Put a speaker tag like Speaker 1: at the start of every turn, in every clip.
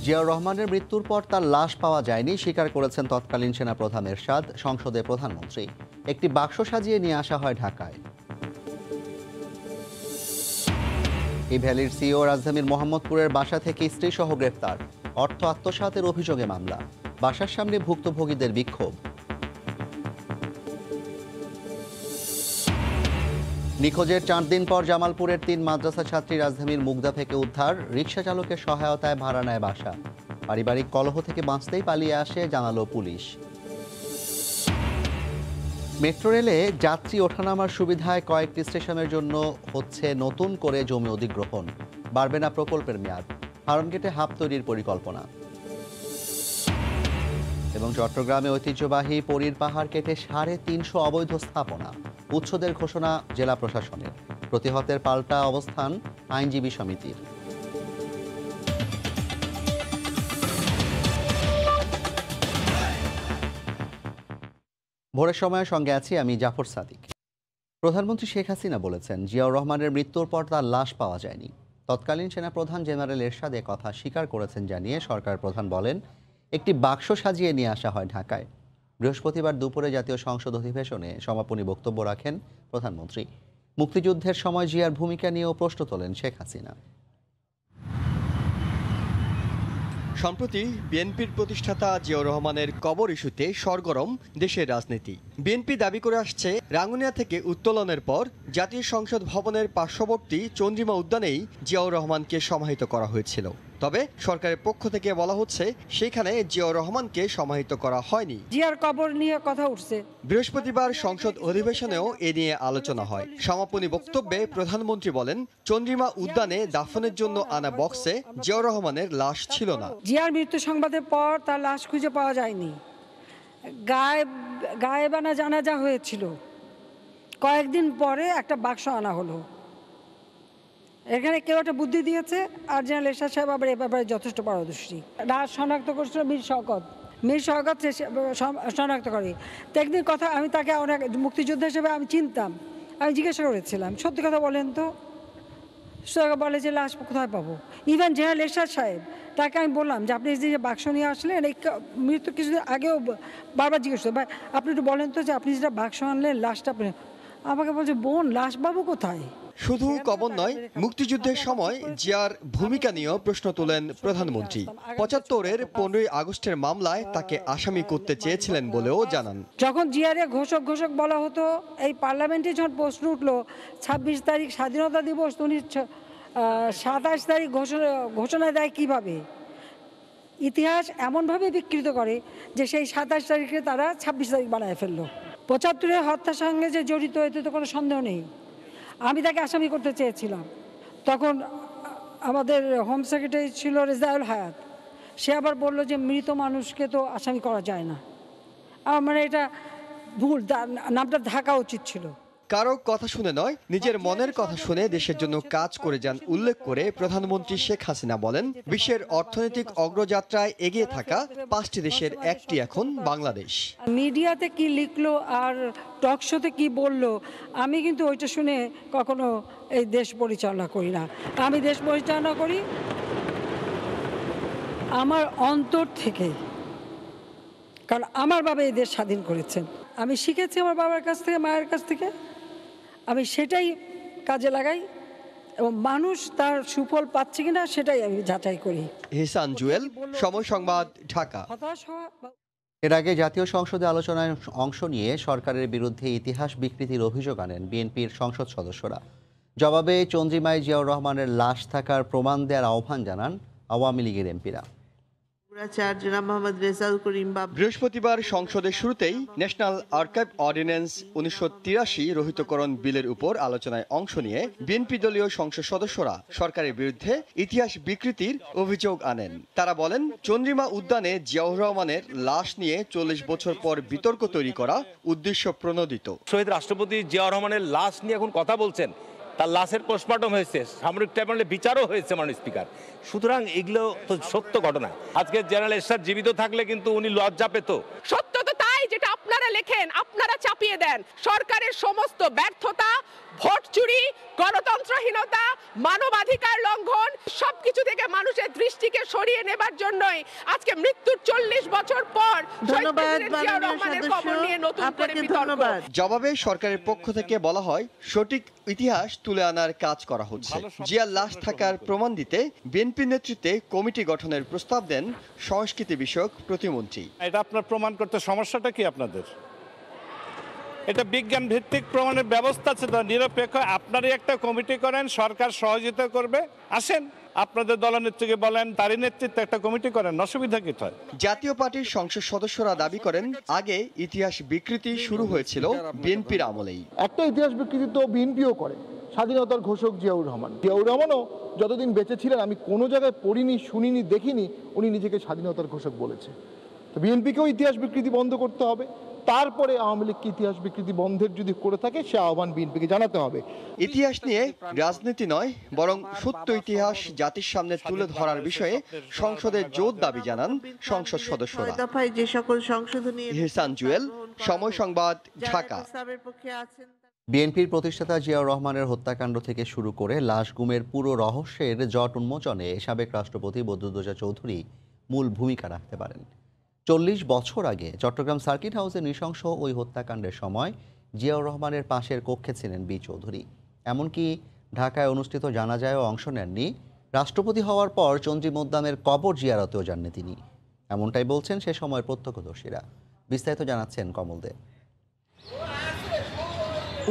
Speaker 1: জিয়াউর রহমানের মৃত্যুর পর তার লাশ পাওয়া যায়নি স্বীকার করেছেন তৎকালীন সেনাপ্রধান এরশাদ। সংসদে প্রধানমন্ত্রী একটি বাক্স সাজিয়ে নিয়ে আসা হয় ঢাকায়। এই ভ্যালির সিও রাজধানীর মোহাম্মদপুরের বাসা থেকে স্ত্রী সহ গ্রেফতার। অর্থ আত্মসাতের অভিযোগে মামলা। বাসার সামনে ভুক্তভোগীদের বিক্ষোভ। নিখোঁজের 4 দিন পর জামালপুরের 3 মাদ্রাসা ছাত্রী রাজধানীর মুগদা থেকে উদ্ধার। রিকশা চালকের সহায়তায় ভাড়া নেয় বাসা। পারিবারিক কলহ থেকে বাঁচতেই পালিয়ে আসে জানালো পুলিশ। মেট্রো রেলে যাত্রী ওঠানামার সুবিধায় কয়েকটি স্টেশনের জন্য হচ্ছে নতুন করে জমি অধিগ্রহণ। বাড়বে না প্রকল্পের মেয়াদ। ফার্মগেটে হাব তৈরির পরিকল্পনা। এবং চট্টগ্রামে ঐতিহ্যবাহী পরীর পাহাড় কেটে 350 অবৈধ স্থাপনা। উচ্ছেদের ঘোষণা জেলা প্রশাসনের। প্রতিহতের পাল্টা অবস্থান আইনজীবী সমিতির। ভোরের সময়ের সঙ্গে আছি আমি জাফর সাদিক। প্রধানমন্ত্রী শেখ হাসিনা বলেছেন, জিয়াউর রহমানের মৃত্যুর পর তার লাশ পাওয়া যায়নি। তৎকালীন সেনাপ্রধান জেনারেল এরশাদ কথা স্বীকার করেছেন জানিয়ে সরকার প্রধান বলেন, একটি বাক্স সাজিয়ে নিয়ে আসা হয় ঢাকায়। বৃহস্পতিবার দুপুরে জাতীয় সংসদ অধিবেশনে সমাপনী বক্তব্য রাখেন প্রধানমন্ত্রী। মুক্তিযুদ্ধের সময় জিয়ার ভূমিকা নিয়েও প্রশ্ন তোলেন শেখ হাসিনা।
Speaker 2: সম্প্রতি বিএনপির প্রতিষ্ঠাতা জিয়াউর রহমানের কবর ইস্যুতে সরগরম দেশের রাজনীতি। বিএনপি দাবি করে আসছে, রাঙ্গুনিয়া থেকে উত্তোলনের পর জাতীয় সংসদ ভবনের পার্শ্ববর্তী চন্দ্রিমা উদ্যানেই জিয়াউর রহমানকে সমাহিত করা হয়েছিল। তবে সরকারের পক্ষ থেকে বলা হচ্ছে, সেখানে জিয়াউর রহমানকে সমাহিত করা হয়নি।
Speaker 3: জিয়ার কবর নিয়ে কথা উঠছে।
Speaker 2: বৃহস্পতিবার সংসদ অধিবেশনেও এ নিয়ে আলোচনা হয়। সমাপনী বক্তব্যে প্রধানমন্ত্রী বলেন, চন্দ্রিমা উদ্যানে দাফনের জন্য আনা বক্সে জিয়াউর রহমানের লাশ ছিল না।
Speaker 3: জিয়ার মৃত্যু সংবাদের পর তার লাশ খুঁজে পাওয়া যায়নি। গায়েবানা জানাজা হয়েছিল, কয়েকদিন পরে একটা বাক্স আনা হলো। এখানে কেউ একটা বুদ্ধি দিয়েছে, আর জেনারেল এরশাদ সাহেব আবার এ ব্যাপারে যথেষ্ট পারদর্শী। লাশ শনাক্ত করছিল মীর শওকত শনাক্ত করে। টেকনিক কথা, আমি তাকে অনেক মুক্তিযোদ্ধা হিসেবে আমি চিনতাম। আমি জিজ্ঞাসা করেছিলাম, সত্যি কথা বলেন তো। বলে যে লাশ কোথায় পাবো। ইভেন জেনারেল এরশাদ সাহেব, তাকে আমি বললাম যে আপনি যে বাক্স নিয়ে আসলেন, এই মৃত্যু কিছুদিন আগেও বারবার জিজ্ঞেস করতে, আপনি একটু বলেন তো যে আপনি যেটা বাক্স আনলেন লাশটা, আমাকে বলছে বোন লাশ পাবো কোথায়।
Speaker 2: শুধু কবর নয়, মুক্তিযুদ্ধের সময় জিয়ার ভূমিকা নিয়েও প্রশ্ন তোলেন প্রধানমন্ত্রী। 75-এর 15ই আগস্টের মামলায় তাকে আসামি করতে চেয়েছিলেন বলেও জানান।
Speaker 3: যখন জিয়ারে ঘোষক বলা হতো, এই পার্লামেন্টে যখন প্রশ্ন উঠলো 26 তারিখ স্বাধীনতা দিবস, উনি 27 তারিখ ঘোষণা দেয় কিভাবে। ইতিহাস এমনভাবে বিকৃত করে যে সেই 27 তারিখে তারা 26 তারিখ বানায় ফেললো। 75-এর হত্যার সঙ্গে যে জড়িত, এতে তো কোনো সন্দেহ নেই। আমি তাকে আসামি করতে চেয়েছিলাম। তখন আমাদের হোম সেক্রেটারি ছিল রেজাউল হায়াত, সে আবার বলল যে মৃত মানুষকে তো আসামি করা যায় না। আমার মানে এটা ভুল, নামটা ঢাকা উচিত ছিল।
Speaker 2: কারো কথা শুনে নয়, নিজের মনের কথা শুনে দেশের জন্য কাজ করে যান উল্লেখ করে প্রধানমন্ত্রী শেখ হাসিনা বলেন, বিশ্বের অর্থনৈতিক অগ্রযাত্রায় এগিয়ে থাকা 5টি দেশের একটি এখন বাংলাদেশ।
Speaker 3: মিডিয়াতে কি লিখলো আর টক শোতে কি বললো, আমি কিন্তু ওইটা শুনে কখনো এই দেশ পরিচালনা করি না। আমি দেশ পরিচালনা করি আমার অন্তর থেকে, কারণ আমার বাবা এই দেশ স্বাধীন করেছেন। আমি শিখেছি আমার বাবার কাছ থেকে, মায়ের কাছ থেকে। আমি সেটাই কাজে লাগাই এবং মানুষ তার সুফল পাচ্ছে কিনা সেটাই আমি যাচাই করি।
Speaker 2: হিসান জুয়েল, সময় সংবাদ, ঢাকা।
Speaker 1: এর আগে জাতীয় সংসদে আলোচনায় অংশ নিয়ে সরকারের বিরুদ্ধে ইতিহাস বিকৃতির অভিযোগ আনেন বিএনপির সংসদ সদস্যরা। জবাবে চন্দ্রিমায় জিয়াউর রহমানের লাশ থাকার প্রমাণ দেওয়ার আহ্বান জানান আওয়ামী লীগের এমপিরা।
Speaker 2: বৃহস্পতিবার সংসদের শুরুতেই ন্যাশনাল আর্কাইভ অর্ডিন্যান্স 1983 রহিতকরণ বিলের উপর আলোচনায় অংশ নিয়ে বিএনপি দলীয় সংসদ সদস্যরা সরকারের বিরুদ্ধে ইতিহাস বিকৃতির অভিযোগ আনেন। তারা বলেন, চন্দ্রিমা উদ্যানে জিয়াউর রহমানের লাশ নিয়ে 40 বছর পর বিতর্ক তৈরি করা উদ্দেশ্য প্রণোদিত।
Speaker 4: শহীদ রাষ্ট্রপতি জিয়াউর রহমানের লাশ নিয়ে এখন কথা বলছেন, তার লাশের পোস্টমর্টম হয়েছে, সামরিক ট্রাইব্যুনালে বিচারও হয়েছে মাননীয় স্পিকার। সুতরাং এগুলো তো সত্য ঘটনা। আজকে জেনারেল এরশাদ জীবিত থাকলে কিন্তু উনি লজ্জা পেত।
Speaker 5: সত্য তো তাই, যেটা আপনারা লেখেন, আপনারা চাপিয়ে দেন। সরকারের সমস্ত ব্যর্থতা, ভোট চুরি, গণতন্ত্রহীনতা, মানবাধিকার লঙ্ঘন সবকিছু থেকে মানুষের দৃষ্টিকে সরিয়ে নেবার জন্যই আজকে মৃত্যুর 40 বছর পর
Speaker 6: ধন্যবাদ
Speaker 5: জিয়াউর রহমানের কবর নিয়ে নতুন করে বিতর্ক।
Speaker 2: জবাবে সরকারের পক্ষ থেকে বলা হয় সঠিক ইতিহাস তুলে আনার কাজ করা হচ্ছে। জিয়ার লাশ থাকার প্রমাণ দিতে বিএনপি নেতৃত্বে কমিটি গঠনের প্রস্তাব দেন সংস্কৃতি বিষয়ক প্রতিমন্ত্রী।
Speaker 7: এটা আপনার প্রমাণ করতে সমস্যাটা কি আপনাদের? এটা বিজ্ঞান ভিত্তিক প্রমাণের ব্যবস্থা আছে, তো নিরপেক্ষ আপনারই একটা কমিটি করেন, সরকার সহযোগিতা করবে। আসেন আপনাদের দলনেত্রীকে বলেন তারই নেতৃত্বে একটা কমিটি করেন, অসুবিধা কি হয়?
Speaker 2: জাতীয় পার্টির সংসদ সদস্যরা দাবি করেন আগে ইতিহাস বিকৃতি শুরু হয়েছিল বিএনপির আমলেই।
Speaker 8: একটা ইতিহাস বিকৃতি তো বিএনপিও করে। স্বাধীনতার ঘোষক জিয়াউর রহমানও যতদিন বেঁচে ছিলেন আমি কোনো জায়গায় পড়িনি, শুনিনি, দেখিনি উনি নিজেকে স্বাধীনতার ঘোষক বলেছে। তো বিএনপিকেও ইতিহাস বিকৃতি বন্ধ করতে হবে। তারপরে আওয়ামী লীগকে ইতিহাস বিকৃতি বন্ধের যদি করে থাকে সে আহ্বান বিএনপিকে জানাতে হবে।
Speaker 2: ইতিহাস নিয়ে রাজনীতি নয়, বরং সত্য ইতিহাস জাতির সামনে তুলে ধরার বিষয়ে সংসদে জোর দাবি জানান সংসদ সদস্যরা।
Speaker 6: যে সকল সংশোধনী
Speaker 2: ইহসান জুয়েল, সময় সংবাদ, ঢাকা।
Speaker 1: বিএনপির প্রতিষ্ঠাতা জিয়াউর রহমানের হত্যাকাণ্ড থেকে শুরু করে লাশ গুমের পুরো রহস্যের জট উন্মোচনে সাবেক রাষ্ট্রপতি বদরুদ্দোজা চৌধুরী মূল ভূমিকা রাখতে পারেন। 40 বছর আগে চট্টগ্রাম সার্কিট হাউসে নৃশংস ওই হত্যাকাণ্ডের সময় জিয়াউর রহমানের পাশের কক্ষে ছিলেন বি চৌধুরী। এমনকি ঢাকায় অনুষ্ঠিত জানাজায়ও অংশ নেননি। রাষ্ট্রপতি হওয়ার পর চন্দ্রী মোদ্দামের কবর জিয়ারতেও যাননি তিনি, এমনটাই বলছেন সে সময়ের প্রত্যক্ষদর্শীরা। বিস্তারিত জানাচ্ছেন কমল দে।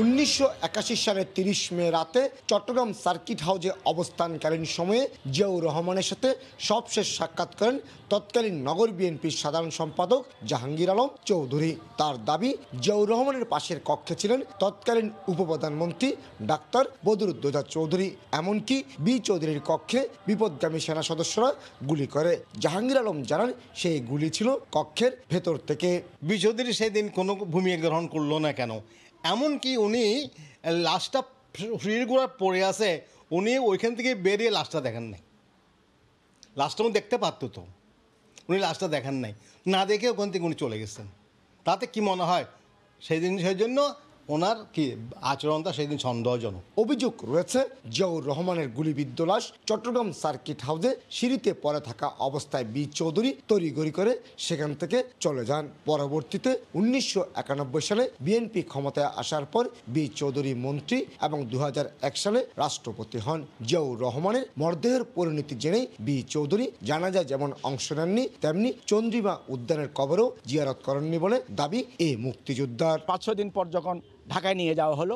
Speaker 9: 1981 সালের 30 মে রাতে চট্টগ্রাম সার্কিট হাউসে অবস্থানকালীন সময়ে জিয়াউর রহমানের সাথে সবশেষ সাক্ষাৎ করেন তৎকালীন নগর বিএনপির সাধারণ সম্পাদক জাহাঙ্গীর আলম চৌধুরী। তার দাবি জিয়াউর রহমানের পাশের কক্ষে ছিলেন তৎকালীন উপপ্রধানমন্ত্রী ডাক্তার বদরুদ্দোজা চৌধুরী। এমনকি বি চৌধুরীর কক্ষে বিপদগামী সেনা সদস্যরা গুলি করে। জাহাঙ্গীর আলম জানান সেই গুলি ছিল কক্ষের ভেতর থেকে।
Speaker 10: বি চৌধুরী সেদিন কোনো ভূমিকা গ্রহণ করলো না কেন? এমনকি উনি লাশটা ফ্রির গোড়া পড়ে আছে, উনি ওইখান থেকে বেরিয়ে লাশটা দেখেন নাই। লাশটা উনি দেখতে পারত তো, উনি লাশটা দেখেন নাই, না দেখে ওখান থেকে উনি চলে গেছেন। তাতে কি মনে হয় সেই জন্য ওনার কি আচরণটা সেই দিন সন্দেহজনক।
Speaker 9: অভিযোগ রয়েছে জিয়াউর রহমানের গুলিবিদ্ধ লাশ চট্টগ্রাম সার্কিট হাউসে সিঁড়িতে পড়ে থাকা অবস্থায় বি চৌধুরী তড়িঘড়ি করে সেখান থেকে চলে যান। পরবর্তীতে 1991 সালে বিএনপি ক্ষমতায় আসার পর বি চৌধুরী মন্ত্রী এবং 2001 সালে রাষ্ট্রপতি হন। জিয়াউর রহমানের মরদেহের পরিণতি জেনেই বি চৌধুরী জানাজায় যেমন অংশ নেননি, তেমনি চন্দ্রিমা উদ্যানের কবরও জিয়ারত করেননি বলে দাবি এই মুক্তিযোদ্ধার।
Speaker 11: 5-6 দিন পর যখন ঢাকায় নিয়ে যাওয়া হলো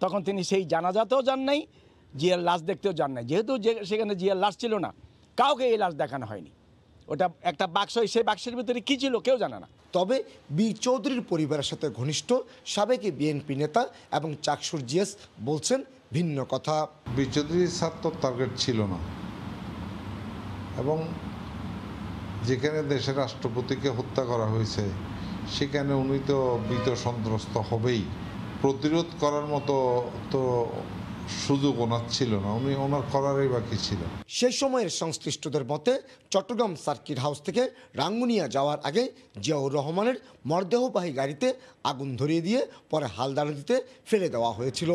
Speaker 11: তখন তিনি সেই জানাজাতেও যান নাই, জিয়ার লাশ দেখতেও যান নাই। যেহেতু সেখানে জিয়ার লাশ ছিল না, কাউকে এই লাশ দেখানো হয়নি। ওটা একটা বাক্স, সেই বাক্সের ভিতরে কী ছিল কেউ জানে না।
Speaker 9: তবে বি চৌধুরীর পরিবারের সাথে ঘনিষ্ঠ সাবেক বিএনপি নেতা এবং চাকসুর জিএস বলছেন ভিন্ন কথা।
Speaker 12: বি চৌধুরীর ছাত্র টার্গেট ছিল না, এবং যেখানে দেশের রাষ্ট্রপতিকে হত্যা করা হয়েছে সেখানে উনি তো ভীত সন্ত্রস্ত হবেই। প্রতিরোধ করার মতো তো সুযোগ ওনার ছিল না, ওনার করারই বাকি ছিল।
Speaker 9: সেই সময়ের সংশ্লিষ্টদের মতে চট্টগ্রাম সার্কিট হাউস থেকে রাঙ্গুনিয়া যাওয়ার আগে জিয়াউর রহমানের মরদেহবাহী গাড়িতে আগুন ধরিয়ে দিয়ে পরে হালদা নদীতে ফেলে দেওয়া হয়েছিল।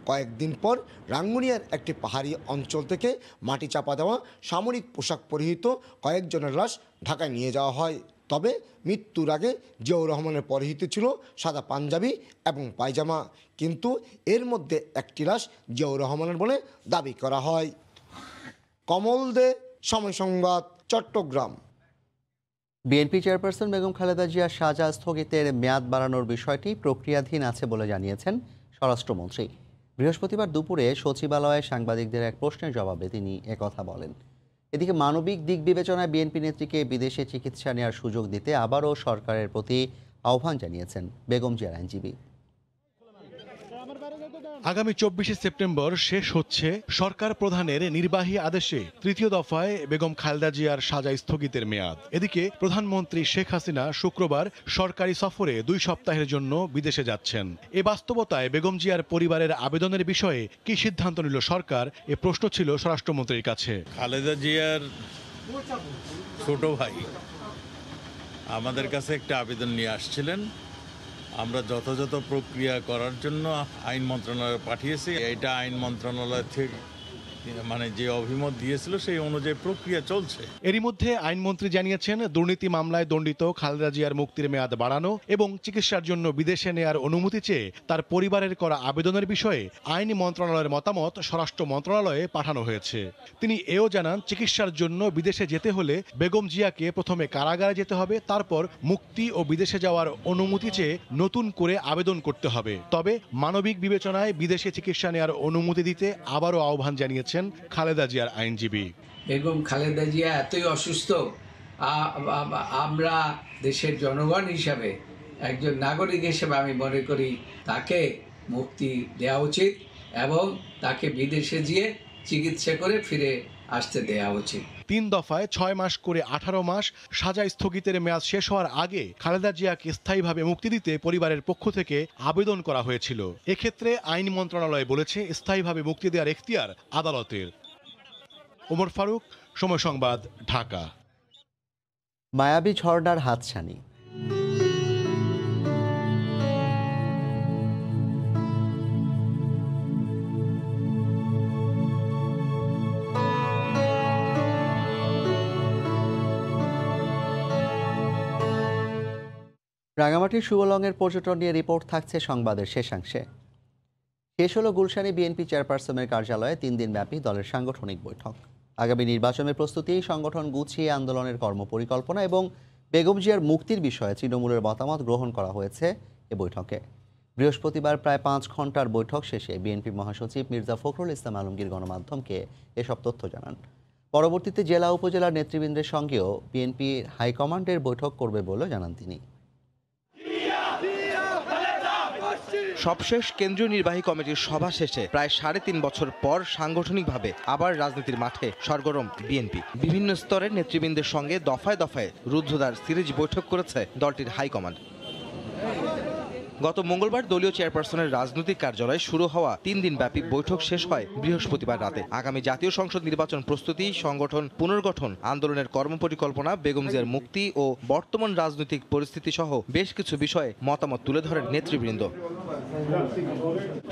Speaker 9: কয়েকদিন পর রাঙ্গুনিয়ার একটি পাহাড়ি অঞ্চল থেকে মাটি চাপা দেওয়া সামরিক পোশাক পরিহিত কয়েকজনের লাশ ঢাকায় নিয়ে যাওয়া হয়। তবে মৃত্যুর আগে জিয়াউর রহমানের পরিহিত ছিল সাদা পাঞ্জাবি এবং পায়জামা, কিন্তু এর মধ্যে একটি লাশ জিয়াউর রহমানের বলে দাবি করা হয়। কমল দে, সময় সংবাদ, চট্টগ্রাম।
Speaker 1: বিএনপি চেয়ারপারসন বেগম খালেদা জিয়ার সাজা স্থগিতের মেয়াদ বাড়ানোর বিষয়টি প্রক্রিয়াধীন আছে বলে জানিয়েছেন স্বরাষ্ট্রমন্ত্রী। বৃহস্পতিবার দুপুরে সচিবালয়ে সাংবাদিকদের এক প্রশ্নের জবাবে তিনি একথা বলেন। এদিকে মানবিক দিক বিবেচনায় বিএনপি নেত্রীকে বিদেশে চিকিৎসা নেওয়ার সুযোগ দিতে আবারও সরকারের প্রতি আহ্বান জানিয়েছেন বেগম জিয়ার আইনজীবী।
Speaker 13: আগামী 24 সেপ্টেম্বর শেষ হচ্ছে সরকার প্রধানের নির্বাহী আদেশে তৃতীয় দফায় বেগম খালেদা জিয়ার সাজা স্থগিতের মেয়াদ। এদিকে প্রধানমন্ত্রী শেখ হাসিনা শুক্রবার সরকারি সফরে 2 সপ্তাহের জন্য বিদেশে যাচ্ছেন। এ বাস্তবতায় বেগম জিয়ার পরিবারের আবেদনের বিষয়ে কি সিদ্ধান্ত নিল সরকার, এ প্রশ্ন ছিল স্বরাষ্ট্রমন্ত্রীর কাছে।
Speaker 14: খালেদা জিয়ার ছোট ভাই আমাদের কাছে একটা আবেদন নিয়ে আসছিলেন। আমরা যথাযথ প্রক্রিয়া করার জন্য আইন মন্ত্রণালয়ে পাঠিয়েছি। এটা আইন মন্ত্রণালয় থেকে যে অভিমত দিয়েছিল সেই অনুযায়ী প্রক্রিয়া চলছে।
Speaker 13: এরই মধ্যে আইনমন্ত্রী জানিয়েছেন, দুর্নীতি মামলায় দণ্ডিত খালেদা জিয়ার মুক্তির মেয়াদ বাড়ানো এবং চিকিৎসার জন্য বিদেশে নেয়ার অনুমতি চেয়ে তার পরিবারের করা আবেদনের বিষয়ে আইন মন্ত্রণালয়ের মতামত স্বরাষ্ট্র মন্ত্রণালয়ে পাঠানো হয়েছে। তিনি এও জানান, চিকিৎসার জন্য বিদেশে যেতে হলে বেগম জিয়াকে প্রথমে কারাগারে যেতে হবে, তারপর মুক্তি ও বিদেশে যাওয়ার অনুমতি চেয়ে নতুন করে আবেদন করতে হবে। তবে মানবিক বিবেচনায় বিদেশে চিকিৎসা নেয়ার অনুমতি দিতে আবারও আহ্বান জানিয়েছেন খালেদা জিয়ার আইনজীবী।
Speaker 15: বেগম খালেদা জিয়া এতই অসুস্থ, আমরা দেশের জনগণ হিসাবে, একজন নাগরিক হিসেবে আমি মনে করি তাকে মুক্তি দেওয়া উচিত এবং তাকে বিদেশে গিয়ে চিকিৎসা করে ফিরে আসতে দেওয়া উচিত।
Speaker 13: 3 দফায় 6 মাস করে 18 মাস সাজা স্থগিতের মেয়াদ শেষ হওয়ার আগে খালেদা জিয়াকে স্থায়ীভাবে মুক্তি দিতে পরিবারের পক্ষ থেকে আবেদন করা হয়েছিল। এক্ষেত্রে আইন মন্ত্রণালয় বলেছে, স্থায়ীভাবে মুক্তি দেওয়ার এখতিয়ার আদালতের। ওমর ফারুক, সময় সংবাদ, ঢাকা।
Speaker 1: মায়াবী ঝর্ণার হাতছানি। রাঙামাটির সুবলংয়ের পর্যটন নিয়ে রিপোর্ট থাকছে সংবাদের শেষাংশে। শেষ হলো গুলশানে বিএনপি চেয়ারপারসনের কার্যালয়ে 3 দিনব্যাপী দলের সাংগঠনিক বৈঠক। আগামী নির্বাচনের প্রস্তুতি, সংগঠন গুছিয়ে আন্দোলনের কর্মপরিকল্পনা এবং বেগম জিয়ার মুক্তির বিষয়ে তৃণমূলের মতামত গ্রহণ করা হয়েছে এ বৈঠকে। বৃহস্পতিবার প্রায় 5 ঘন্টার বৈঠক শেষে বিএনপি মহাসচিব মির্জা ফখরুল ইসলাম আলমগীর গণমাধ্যমকে এসব তথ্য জানান। পরবর্তীতে জেলা উপজেলার নেতৃবৃন্দের সঙ্গেও বিএনপির হাইকমান্ডের বৈঠক করবে বলে জানান তিনি।
Speaker 16: সবশেষ কেন্দ্রীয় নির্বাহী কমিটির সভা শেষে প্রায় 3.5 বছর পর সাংগঠনিকভাবে আবার রাজনীতির মাঠে সরগরম বিএনপি। বিভিন্ন স্তরের নেতৃবৃন্দের সঙ্গে দফায় দফায় রুদ্ধদ্বার সিরিজ বৈঠক করেছে দলটির হাইকমান্ড। গত মঙ্গলবার দলীয় চেয়ারপারসনের রাজনৈতিক কার্যালয়ে শুরু হওয়া 3 দিনব্যাপী বৈঠক শেষ হয় বৃহস্পতিবার রাতে। আগামী জাতীয় সংসদ নির্বাচন প্রস্তুতি, সংগঠন পুনর্গঠন, আন্দোলনের কর্মপরিকল্পনা, বেগম জিয়ার মুক্তি ও বর্তমান রাজনৈতিক পরিস্থিতি সহ বেশ কিছু বিষয়ে মতামত তুলে ধরেন নেতৃবৃন্দ।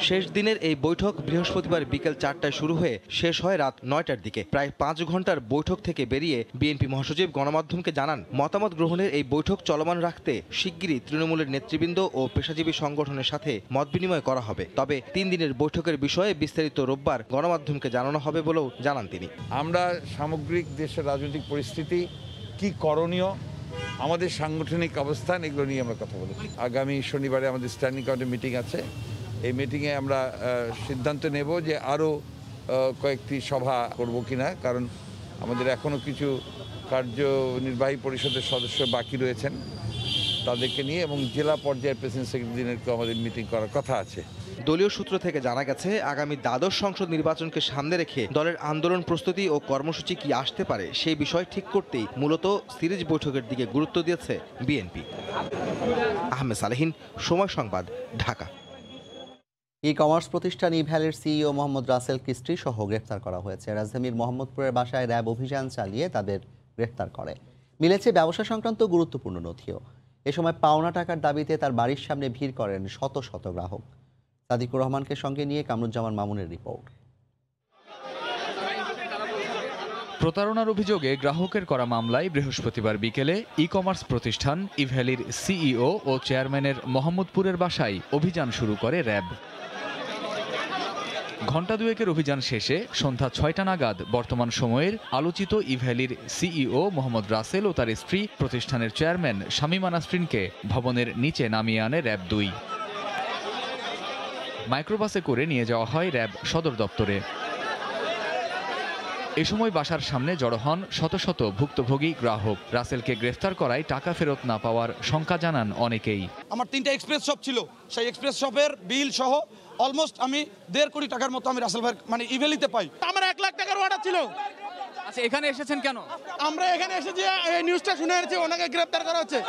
Speaker 16: শেষ দিনের এই বৈঠক বৃহস্পতিবার বিকেল 4টায় শুরু হয়ে শেষ হয় রাত 9টার দিকে। প্রায় 5 ঘন্টার বৈঠক থেকে বেরিয়ে বিএনপি মহাসচিব গণমাধ্যমকে জানান, মতামত গ্রহণের এই বৈঠক চলমান রাখতে শিগগিরই তৃণমূলের নেতৃবৃন্দ ও পেশাজীবী সংগঠনের সাথে মত বিনিময় করা হবে। তবে 3 দিনের বৈঠকের বিষয়ে বিস্তারিত রোববার গণমাধ্যমকে জানানো হবে বলেও জানান তিনি।
Speaker 17: আমরা সামগ্রিক দেশের রাজনৈতিক পরিস্থিতি, কি করণীয়, আমাদের সাংগঠনিক অবস্থান, এগুলো নিয়ে আমরা কথা বলেছি। আগামী শনিবারে আমাদের স্ট্যান্ডিং কমিটি মিটিং আছে। এই মিটিংয়ে আমরা সিদ্ধান্ত নেব যে আরও কয়েকটি সভা করব কিনা, কারণ আমাদের এখনও কিছু কার্যনির্বাহী পরিষদের সদস্য বাকি রয়েছেন, তাদেরকে নিয়ে, এবং জেলা পর্যায়ের প্রেসিডেন্ট সেক্রেটারিদেরকেও আমাদের মিটিং করার কথা আছে।
Speaker 16: দলীয় সূত্র থেকে জানা গেছে, আগামী দ্বাদশ সংসদ নির্বাচনকে সামনে রেখে দলের আন্দোলন প্রস্তুতি ও কর্মসূচি কি আসতে পারে সেই বিষয় ঠিক করতেই মূলত সিরিজ বৈঠকের দিকে গুরুত্ব দিয়েছে বিএনপি। আহমেদ সালেহীন, সময় সংবাদ, ঢাকা।
Speaker 1: ই কমার্স প্রতিষ্ঠান ইভ্যালের সিইও মোহাম্মদ রাসেল কিস্ট্রি সহ গ্রেফতার করা হয়েছে। রাজধানীর মোহাম্মদপুরের বাসায় র্যাব অভিযান চালিয়ে তাদের গ্রেফতার করে। মিলেছে ব্যবসা সংক্রান্ত গুরুত্বপূর্ণ নথিও। এ সময় পাওনা টাকার দাবিতে তার বাড়ির সামনে ভিড় করেন শত শত গ্রাহক। সাদিকুর রহমানকে সঙ্গে নিয়ে কামরুজ্জামান মামুনের রিপোর্ট।
Speaker 18: প্রতারণার অভিযোগে গ্রাহকের করা মামলায় বৃহস্পতিবার বিকেলে ই কমার্স প্রতিষ্ঠান ইভ্যালির সিইও ও চেয়ারম্যানের মোহাম্মদপুরের বাসায় অভিযান শুরু করে র্যাব। ঘণ্টা দুয়েকের অভিযান শেষে সন্ধ্যা 6টা নাগাদ বর্তমান সময়ের আলোচিত ইভ্যালির সিইও মোহাম্মদ রাসেল ও তার স্ত্রী প্রতিষ্ঠানের চেয়ারম্যান শামীমা নাসরিনকে ভবনের নিচে নামিয়ে আনে র্যাব 2। মাইক্রোবাসে করে নিয়ে যাওয়া হয় র্যাব সদর দপ্তরে। এ সময় বাসার সামনে জড়ো হন শত শত ভুক্তভোগী গ্রাহক। রাসেলকে গ্রেফতার করায় টাকা ফেরত না পাওয়ার শঙ্কা জানান অনেকেই।
Speaker 19: আমার 3টা এক্সপ্রেস শপ ছিল, সেই এক্সপ্রেস শপের বিল সহ অলমোস্ট আমি 1.5 কোটি টাকার মতো আমি রাসেল ভাই ইভ্যালিতে পাই। আমার 1 লাখ টাকার অর্ডার ছিল,
Speaker 20: আচ্ছা, এখানে এসেছেন কেন?
Speaker 19: আমরা এখানে এসেছি এই নিউজটা শুনে এসেছি ওনাকে গ্রেফতার করা হচ্ছে।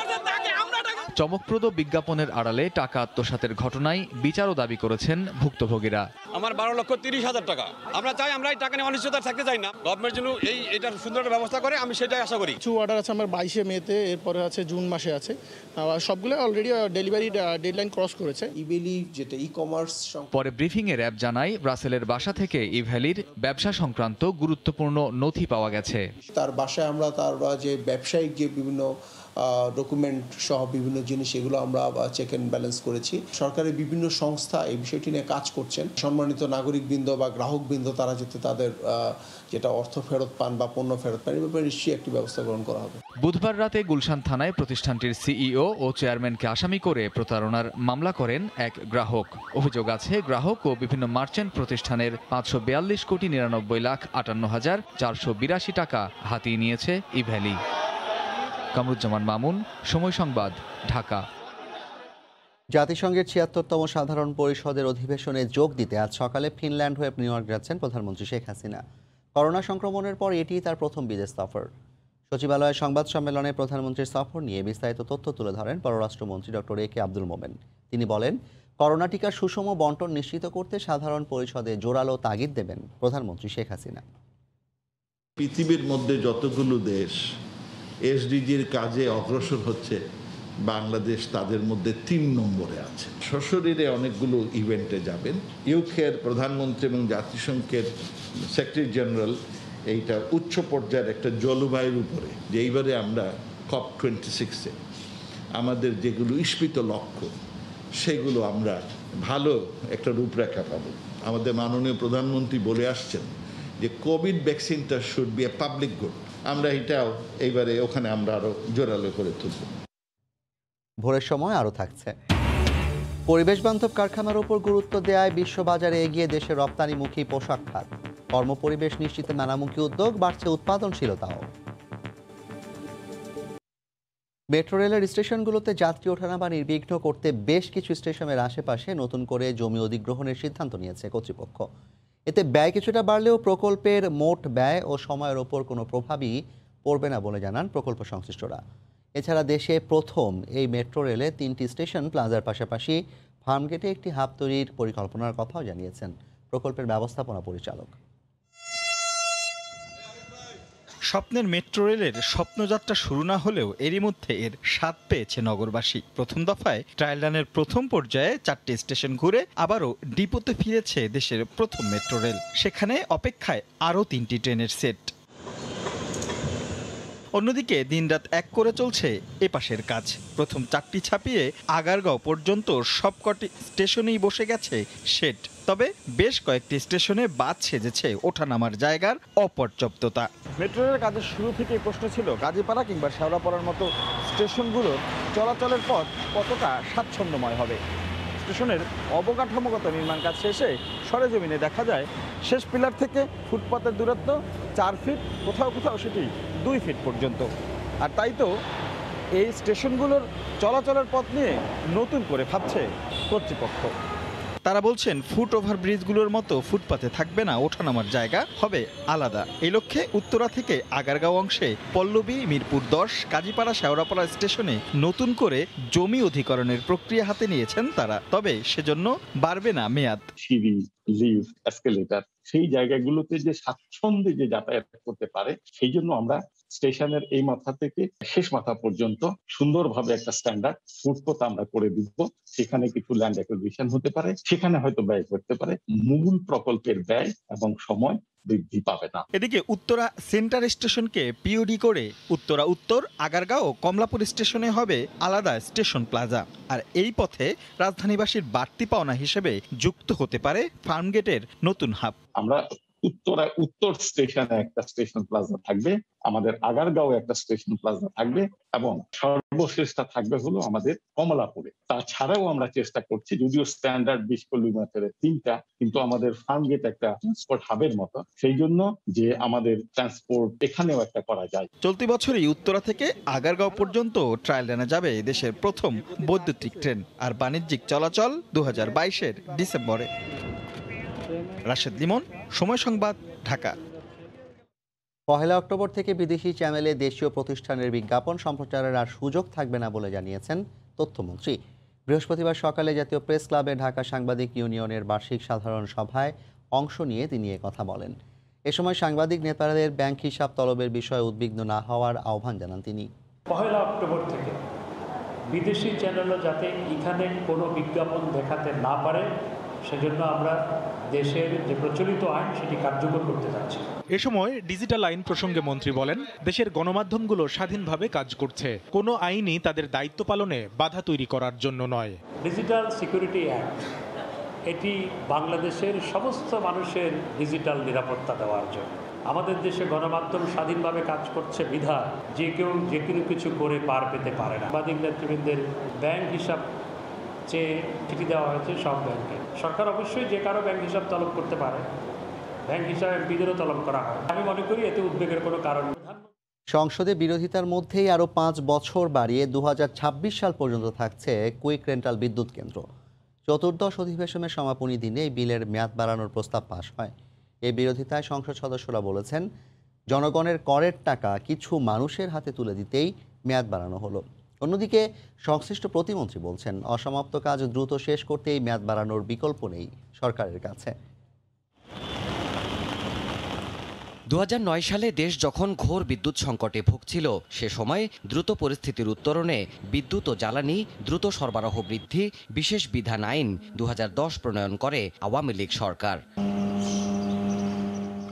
Speaker 18: চমকপ্রদ বিজ্ঞাপনের আড়ালে টাকা আত্মসাতের ঘটনায় বিচারও দাবি করেছেন ভুক্তভোগীরা।
Speaker 19: আমার 12,30,000 টাকা। আমরা চাই আমরা এই টাকা নিয়ে অনিশ্চয়তা থাকতে চাই না। গভর্নমেন্ট যেন এটার সুন্দর একটা ব্যবস্থা করে, আমি সেটাই আশা করি।
Speaker 21: কিছু অর্ডার আছে আমার 22 মেতে, এরপরে আছে জুন মাসে আছে, সবগুলো অলরেডি ডেলিভারি ডেডলাইন ক্রস করেছে।
Speaker 22: ইভেলি যেটা ই-কমার্স।
Speaker 18: পরে ব্রিফিংয়ে র্যাব জানায় রাসেলের বাসা থেকে ইভ্যালির ব্যবসা সংক্রান্ত গুরুত্বপূর্ণ নথি পাওয়া গেছে।
Speaker 22: তার বাসায় আমরা তার যে ব্যবসায়িক যে বিভিন্ন ডকুমেন্ট সহ বিভিন্ন জিনিস এগুলো আমরা চেক অ্যান্ড ব্যালেন্স করেছি। সরকারের বিভিন্ন সংস্থা এই বিষয়টি নিয়ে কাজ করছেন। সম্মানিত নাগরিকবৃন্দ বা গ্রাহকবৃন্দ তারা যাতে তাদের যেটা অর্থ ফেরত পান বা পণ্য ফেরত পান, এই ব্যাপারে নিশ্চয়ই একটি ব্যবস্থা গ্রহণ করা হবে।
Speaker 18: বুধবার রাতে গুলশান থানায় প্রতিষ্ঠানটির সিইও ও চেয়ারম্যানকে আসামি করে প্রতারণার মামলা করেন এক গ্রাহক। অভিযোগ আছে গ্রাহক ও বিভিন্ন মার্চেন্ট প্রতিষ্ঠানের 542,99,58,482 টাকা হাতিয়ে নিয়েছে ইভ্যালি। কামরুজ্জামান মামুন, সময় সংবাদ, ঢাকা।
Speaker 1: জাতিসংঘের ৭৬তম সাধারণ পরিষদের অধিবেশনে যোগ দিতে আজ সকালে ফিনল্যান্ড হয়ে নিউ ইয়র্ক যাচ্ছেন প্রধানমন্ত্রী শেখ হাসিনা। করোনা সংক্রমণের পর এটি তার প্রথম বিদেশ সফর। সচিবালয়ে সংবাদ সম্মেলনে প্রধানমন্ত্রীর সফর নিয়ে বিস্তারিত তথ্য তুলে ধরেন পররাষ্ট্রমন্ত্রী ডক্টর এ কে আব্দুল মোমেন। তিনি বলেন, করোনা টিকার সুষম বন্টন নিশ্চিত করতে সাধারণ পরিষদে জোরালো তাগিদ দেবেন প্রধানমন্ত্রী শেখ হাসিনা।
Speaker 23: পৃথিবীর মধ্যে যতগুলো দেশ এসডিজির কাজে অগ্রসর হচ্ছে, বাংলাদেশ তাদের মধ্যে 3 নম্বরে আছে। সশরীরে অনেকগুলো ইভেন্টে যাবেন। ইউকের প্রধানমন্ত্রী এবং জাতিসংঘের সেক্রেটারি জেনারেল এইটা উচ্চ পর্যায়ের একটা জলবায়ুর উপরে, যে এইবারে আমরা COP26-এ আমাদের যেগুলো ইস্পিত লক্ষ্য সেগুলো আমরা ভালো একটা রূপরেখা পাবো। আমাদের মাননীয় প্রধানমন্ত্রী বলে আসছেন যে কোভিড ভ্যাকসিনটা should B a public good. আমরা এটাও এইবারে ওখানে আমরা আরো জোরালো করে তুলব।
Speaker 1: ভোরের সময় আরও থাকছে। পরিবেশ বান্ধব কারখানার উপর গুরুত্ব দেয়ায় বিশ্ববাজারে এগিয়ে দেশের রপ্তানিমুখী পোশাক খাত। কর্মপরিবেশ নিশ্চিতে নানামুখী উদ্যোগ, বাড়ছে উৎপাদনশীলতাও। মেট্রো রেলের স্টেশনগুলোতে যাত্রী ওঠানামা নির্বিঘ্ন করতে বেশ কিছু স্টেশনের আশেপাশে নতুন করে জমি অধিগ্রহণের সিদ্ধান্ত নিয়েছে কর্তৃপক্ষ। এতে ব্যয় কিছুটা বাড়লেও প্রকল্পের মোট ব্যয় ও সময়ের ওপর কোনো প্রভাবই পড়বে না বলে জানান প্রকল্প সংশ্লিষ্টরা। এছাড়া দেশে প্রথম এই মেট্রো রেলে 3টি স্টেশন প্লাজার পাশাপাশি ফার্মগেটে একটি হাব তৈরির পরিকল্পনার কথাও জানিয়েছেন প্রকল্পের ব্যবস্থাপনা পরিচালক।
Speaker 24: স্বপ্নের মেট্রো রেলের স্বপ্নযাত্রা শুরু না হলেও এরই মধ্যে এর স্বাদ পেয়েছে নগরবাসী। প্রথম দফায় ট্রায়াল রানের প্রথম পর্যায়ে 4টি স্টেশন ঘুরে আবারও ডিপোতে ফিরেছে দেশের প্রথম মেট্রো রেল। সেখানে অপেক্ষায় আরও 3টি ট্রেনের সেট। অন্যদিকে দিনরাত এক করে চলছে এপাশের কাজ। প্রথম 4টি ছাপিয়ে আগারগাঁও পর্যন্ত সবকটি স্টেশনেই বসে গেছে শেড। তবে বেশ কয়েকটি স্টেশনে বাদ সেজেছে ওঠানামার জায়গার অপর্যাপ্ততা।
Speaker 11: মেট্রো রেলের কাজের শুরু থেকেই প্রশ্ন ছিল গাজীপাড়া কিংবা শেওড়াপাড়ার মতো স্টেশনগুলোর চলাচলের পথ কতটা স্বাচ্ছন্দ্যময় হবে। স্টেশনের অবকাঠামোগত নির্মাণ কাজ শেষে সরেজমিনে দেখা যায় শেষ পিলার থেকে ফুটপাতের দূরত্ব 4 ফিট, কোথাও কোথাও সেটি 2 ফিট পর্যন্ত। আর তাই তো এই স্টেশনগুলোর চলাচলের পথ নিয়ে নতুন করে ভাবছে কর্তৃপক্ষ।
Speaker 24: তারা বলছেন ফুট ওভার ব্রিজগুলোর মতো ফুটপাতে থাকবে না ওঠানামার জায়গা, হবে আলাদা। এই লক্ষ্যে উত্তরা থেকে আগারগাঁও অংশে পল্লবী, মিরপুর 10, কাজীপাড়া, শেওড়াপাড়া স্টেশনে নতুন করে জমি অধিকরণের প্রক্রিয়া হাতে নিয়েছেন তারা। তবে সেজন্য বাড়বে না মেয়াদ।
Speaker 25: সিঁড়ি, লিফট, এসকেলেটর সেই জায়গাগুলোতে যে স্বাচ্ছন্দ্যে যে যাতায়াত করতে পারে, সেই জন্য আমরা স্টেশনের এই মাথা থেকে শেষ মাথা পর্যন্ত সুন্দরভাবে একটা স্ট্যান্ডার্ড ফুটপথ আমরা করে দিব। সেখানে কিছু ল্যান্ড অ্যাকুইজিশন হতে পারে, সেখানে হয়তো ব্যয় করতে পারে, মূল প্রকল্পের ব্যয় এবং সময় বৃদ্ধি পাবে না।
Speaker 24: এদিকে উত্তরা সেন্টার স্টেশনকে পিওডি করে উত্তরা উত্তর, আগারগাঁও ও কমলাপুর স্টেশনে হবে আলাদা স্টেশন প্লাজা। আর এই পথে রাজধানীবাসীর বাড়তি পাওনা হিসেবে যুক্ত হতে পারে ফার্মগেটের নতুন হাব।
Speaker 25: আমরা উত্তরা উত্তর স্টেশনে একটা স্টেশন প্লাজা থাকবে, আমাদের আগারগাঁও একটা স্টেশন প্লাজা থাকবে এবং সর্বশেষটা থাকবে হলো আমাদের কমলাপুরে। তাছাড়াও আমরা চেষ্টা করছি, যদিও স্ট্যান্ডার্ড 20 কিলোমিটারের 3টা, কিন্তু আমাদের ফার্মগেট একটা ট্রান্সপোর্ট হাবের মতো, সেই জন্য যে আমাদের ট্রান্সপোর্ট এখানেও একটা করা যায়।
Speaker 24: চলতি বছরই উত্তরা থেকে আগারগাঁও পর্যন্ত ট্রায়াল রানে যাবে দেশের প্রথম বৈদ্যুতিক ট্রেন। আর বাণিজ্যিক চলাচল 2022-এর ডিসেম্বরে। রাশেদ লিমন, সময় সংবাদ, ঢাকা।
Speaker 1: 1 অক্টোবর থেকে বিদেশি চ্যানেলে দেশীয় প্রতিষ্ঠানের বিজ্ঞাপন সম্প্রচারের আর সুযোগ থাকবে না বলে জানিয়েছেন তথ্যমন্ত্রী। বৃহস্পতিবার সকালে জাতীয় প্রেস ক্লাবে ঢাকা সাংবাদিক ইউনিয়নের বার্ষিক সাধারণ সভায় অংশ নিয়ে তিনি কথা বলেন। এ সময় সাংবাদিক নেতাদের ব্যাংক হিসাব তলবের বিষয়ে উদ্বিগ্ন না হওয়ার আহ্বান জানান তিনি।
Speaker 3: 1 অক্টোবর থেকে বিদেশি চ্যানেলও যাতে এখানে কোনো বিজ্ঞাপন দেখাতে না পারে সেজন্য আমরা দেশের যে প্রচলিত আইন সেটি কার্যকর করতে যাচ্ছি।
Speaker 4: এ সময় ডিজিটাল আইন প্রসঙ্গে মন্ত্রী বলেন, দেশের গণমাধ্যমগুলো স্বাধীনভাবে কাজ করছে, কোনো আইনই তাদের দায়িত্ব পালনে বাধা তৈরি করার জন্য নয়।
Speaker 3: ডিজিটাল সিকিউরিটি অ্যাক্ট এটি বাংলাদেশের সমস্ত মানুষের ডিজিটাল নিরাপত্তা দেওয়ার জন্য। আমাদের দেশে গণমাধ্যম স্বাধীনভাবে কাজ করছে বিধায় যে কেউ যে কোনো কিছু করে পার পেতে পারে না। সাংবাদিক নেতৃবৃন্দের ব্যাংক হিসাব চেয়ে চিঠি দেওয়া হয়েছে সব ব্যাংকে। সরকার অবশ্যই যে কারো ব্যাংক হিসাব তলব করতে পারে, ব্যাংক হিসাবে বিদেরও তলব করা হয়। আমি মনে করি এতে উদ্বেগের কোনো কারণ নেই।
Speaker 1: সংসদে বিরোধিতার মধ্যেই আরও 5 বছর বাড়িয়ে 2026 সাল পর্যন্ত থাকছে কুইক রেন্টাল বিদ্যুৎ কেন্দ্র। চতুর্দশ অধিবেশনের সমাপনী দিনে এই বিলের মেয়াদ বাড়ানোর প্রস্তাব পাশ হয়। এই বিরোধিতায় সংসদ সদস্যরা বলেছেন, জনগণের করের টাকা কিছু মানুষের হাতে তুলে দিতেই মেয়াদ বাড়ানো হলো। অন্যদিকে সংশ্লিষ্ট প্রতিমন্ত্রী বলছেন, অসমাপ্ত কাজ দ্রুত শেষ করতে এই মেয়াদ বাড়ানোর বিকল্প নেই সরকারের কাছে।
Speaker 5: 2009 সালে দেশ যখন ঘোর বিদ্যুৎ সংকটে ভুগছিল, সে সময় দ্রুত পরিস্থিতির উত্তরণে বিদ্যুৎ ও জ্বালানি দ্রুত সরবরাহ বৃদ্ধি বিশেষ বিধান আইন 2010 প্রণয়ন করে আওয়ামী লীগ সরকার।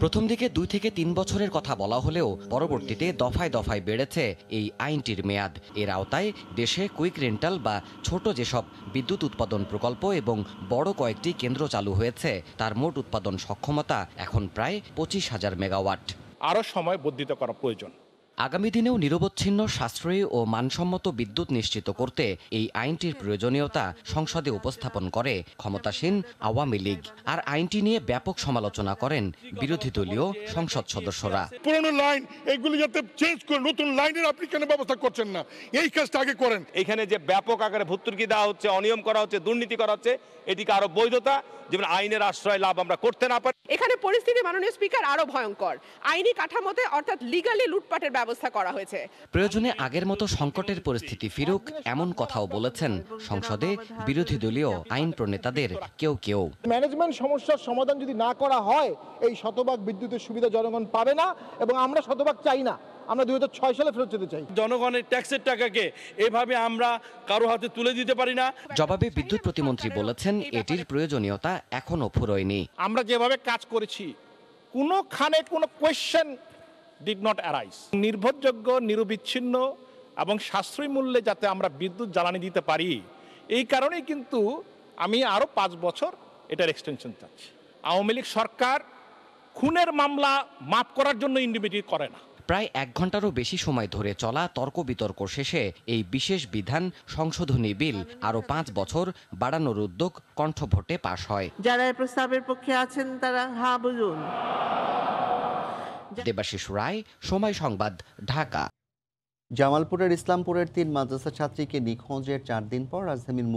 Speaker 5: প্রথম দিকে 2 থেকে 3 বছরের কথা বলা হলেও পরবর্তীতে দফায় দফায় বেড়েছে এই আইনটির মেয়াদ। এর আওতায় দেশে কুইক রেন্টাল বা ছোট যেসব বিদ্যুৎ উৎপাদন প্রকল্প এবং বড় কয়েকটি কেন্দ্র চালু হয়েছে, তার মোট উৎপাদন সক্ষমতা এখন প্রায় 25,000 মেগাওয়াট।
Speaker 7: আরও সময় বর্ধিত করা প্রয়োজন।
Speaker 5: আগামী দিনেও নিরবচ্ছিন্ন, সাশ্রয়ী ও মানসম্মত বিদ্যুৎ নিশ্চিত করতে এই আইনটির প্রয়োজনীয়তা সংসদে উপস্থাপন করে ক্ষমতাসীন আওয়ামী লীগ। আর আইনটি নিয়ে ব্যাপক সমালোচনা করেন বিরোধী দলীয় সংসদ সদস্যরা।
Speaker 20: পুরনো লাইন এগুলি যাতে চেঞ্জ করে নতুন লাইনের আপনি কেন ব্যবস্থা করছেন না? এই কাজটা আগে করেন।
Speaker 26: এখানে যে ব্যাপক আকারে ভর্তুকি দেওয়া হচ্ছে, অনিয়ম করা হচ্ছে, দুর্নীতি করা হচ্ছে, এটিকে আরো বৈধতা যেমন আইনের আশ্রয় লাভ আমরা করতে না পারি।
Speaker 27: এখানে পরিস্থিতি মাননীয় স্পিকার আরো ভয়ঙ্কর। আইনি কাঠামোতে অর্থাৎ লিগালি লুটপাটের ব্যবস্থা করা হয়েছে।
Speaker 5: প্রয়োজনে আগের মতো সংকটের পরিস্থিতি ফিরুক, এমন কথাও বলেছেন সংসদে বিরোধী দলীয় আইন প্রণেতাদের কেউ কেউ।
Speaker 8: ম্যানেজমেন্ট সমস্যার সমাধান যদি না করা হয়, এই শতভাগ বিদ্যুতের সুবিধা জনগণ পাবে না এবং আমরা শতভাগ চাই না। আমরা 2006 সালে ফেরত যেতে চাই।
Speaker 26: জনগণের ট্যাক্সের টাকাকে এভাবে আমরা কারো হাতে তুলে দিতে পারি না।
Speaker 5: জবাবে বিদ্যুৎ প্রতিমন্ত্রী বলেছেন, এটির প্রয়োজনীয়তা এখনো ফুরোয়নি।
Speaker 7: আমরা যেভাবে কাজ করেছি, কোনোখানে কোনো কোয়েশ্চেন ডিড নট অ্যারাইজ। নির্ভরযোগ্য, নিরবিচ্ছিন্ন এবং সাশ্রয়ী মূল্যে যাতে আমরা বিদ্যুৎ জ্বালানি দিতে পারি, এই কারণেই কিন্তু আমি আরও 5 বছর এটার এক্সটেনশন চাচ্ছি। আওয়ামী লীগ সরকার খুনের মামলা মাফ করার জন্য ইন্ডিমিটি করে না।
Speaker 5: প্রায় 1 ঘন্টারও বেশি সময় ধরে চলা তর্ক বিতর্ক শেষে এই বিশেষ বিধান সংশোধনী বিল আরও 5 বছর বাড়ানোর উদ্যোগ কণ্ঠভোটে পাশ হয়।
Speaker 6: যারা এই প্রস্তাবের পক্ষে আছেন তারা হ্যাঁ বলুন।
Speaker 5: দেবাশিস রায়, সময় সংবাদ, ঢাকা।
Speaker 1: জামালপুরের ইসলামপুরের 3 মাদ্রাসা ছাত্রীকে নিখোঁজের 4 দিন পর রাজধানীর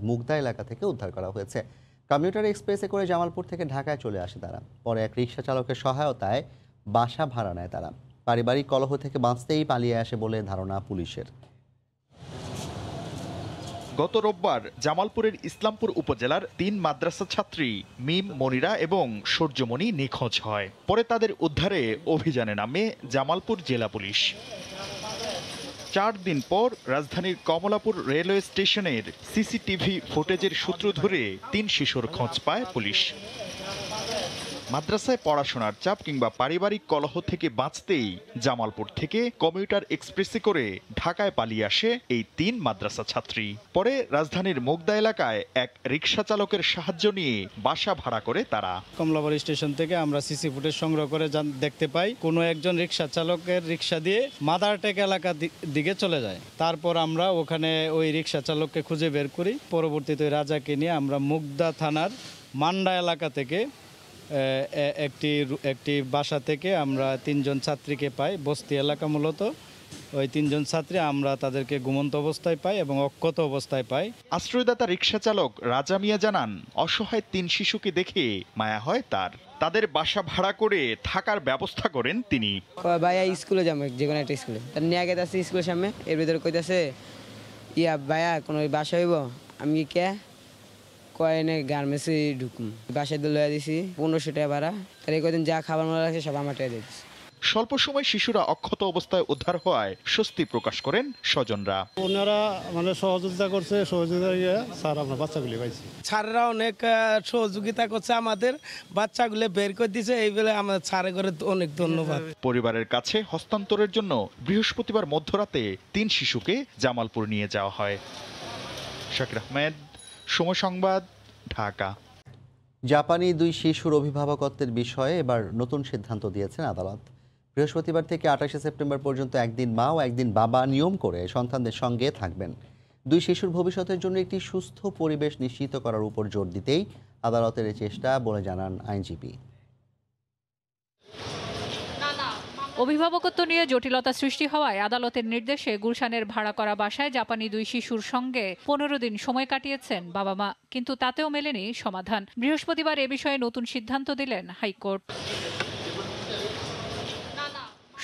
Speaker 1: মুগদা এলাকা থেকে উদ্ধার করা হয়েছে। কমিউটার এক্সপ্রেসে করে জামালপুর থেকে ঢাকায় চলে আসে তারা। পরে এক রিকশা চালকের সহায়তায় বাসা ভাড়া নেয় তারা। পারিবারিক কলহ থেকে বাঁচতেই পালিয়ে আসে বলে ধারণা পুলিশের।
Speaker 28: গত রোববার জামালপুরের ইসলামপুর উপজেলার 3 মাদ্রাসা ছাত্রী মিম, মনিরা এবং সূর্যমণি নিখোঁজ হয়। পরে তাদের উদ্ধারে অভিযানে নামে জামালপুর জেলা পুলিশ। 4 দিন পর রাজধানীর কমলাপুর রেলওয়ে স্টেশনের সিসিটিভি ফুটেজের সূত্র ধরে 3 শিশুর খোঁজ পায় পুলিশ। মাদ্রাসায় পড়াশোনার চাপ কিংবা পারিবারিক কলহ থেকে বাঁচতেই জামালপুর থেকে কমিউটার এক্সপ্রেসে করে ঢাকায় পালিয়ে আসে এই 3 মাদ্রাসা ছাত্রী। পরে রাজধানীর মুগদা এলাকায় এক রিকশা চালকের সাহায্য নিয়ে বাসা ভাড়া করে তারা।
Speaker 29: কমলাপুর স্টেশন থেকে আমরা সিসি ফুটেজ সংগ্রহ করে দেখতে পাই কোনো একজন রিকশা চালকের রিকশা দিয়ে মাদারটেক এলাকার দিকে চলে যায়। তারপর আমরা ওখানে ওই রিকশা চালককে খুঁজে বের করি। পরবর্তীতে রাজাকে নিয়ে আমরা মুগদা থানার মান্ডা এলাকা থেকে একটি বাসা থেকে আমরা 3 জন ছাত্রীকে পাই, বস্তি এলাকা মূলত। ওই 3 জন ছাত্রী আমরা তাদেরকে ঘুমন্ত অবস্থায় পাই এবং অক্ষত অবস্থায় পাই।
Speaker 28: আশ্রয়দাতা রিকশা চালক রাজা মিয়া জানান, অসহায় 3 শিশুকে দেখে মায়া হয় তার। তাদের বাসা ভাড়া করে থাকার ব্যবস্থা করেন তিনি।
Speaker 2: ভাইয়া স্কুলে যাবো, যে কোনো একটা স্কুলে, তার নিয়ে আগে আছে স্কুলের সামনে, এর ভিতরে কইতাছে ইয়া ভাইয়া কোনো বাসা হইব, আমি কে কয়েনে গার্মেন্টসে ঢুকুম, বাসায় লইয়া দিছি 1500 টাকা ভাড়া, তার এই কদিন যা খাবার মারা লাগছে সব আমার টাকা দিয়ে দিচ্ছি।
Speaker 28: স্বল্প সময় শিশুরা অক্ষত অবস্থায় উদ্ধার হওয়ায় স্বস্তি প্রকাশ করেন স্বজনরা।
Speaker 29: ওনারা মানে সহযোগিতা করছে, সহযোগিতা স্যার আমরা বাচ্চাগুলি পাইছি।
Speaker 9: স্যাররা অনেক সহযোগিতা করছে, আমাদের বাচ্চাগুলো বের করে দিয়েছে, এই বলে আমাদের স্যারের করে অনেক ধন্যবাদ।
Speaker 28: পরিবারের কাছে হস্তান্তরের জন্য বৃহস্পতিবার মধ্যরাতে 3 শিশুকে জামালপুর নিয়ে যাওয়া হয়। শাকির আহমেদ, সময় সংবাদ, ঢাকা।
Speaker 1: জাপানি 2 শিশুর অভিভাবকত্বের বিষয়ে এবার নতুন সিদ্ধান্ত দিয়েছেন আদালত। বৃহস্পতিবার থেকে 28শে সেপ্টেম্বর পর্যন্ত একদিন মা ও একদিন বাবা নিয়ম করে সন্তানদের সঙ্গে থাকবেন। 2 শিশুর ভবিষ্যতের জন্য একটি সুস্থ পরিবেশ নিশ্চিত করার উপর জোর দিতেই আদালতের এই চেষ্টা বলে জানান আইনজীবী।
Speaker 10: অভিভাবকত্ব নিয়ে জটিলতা সৃষ্টি হওয়ায় আদালতের নির্দেশে গুলশানের ভাড়া করা বাসায় জাপানি 2 শিশুর সঙ্গে 15 দিন সময় কাটিয়েছেন বাবা মা, কিন্তু তাতেও মেলেনি সমাধান। বৃহস্পতিবার এ বিষয়ে নতুন সিদ্ধান্ত দিলেন হাইকোর্ট।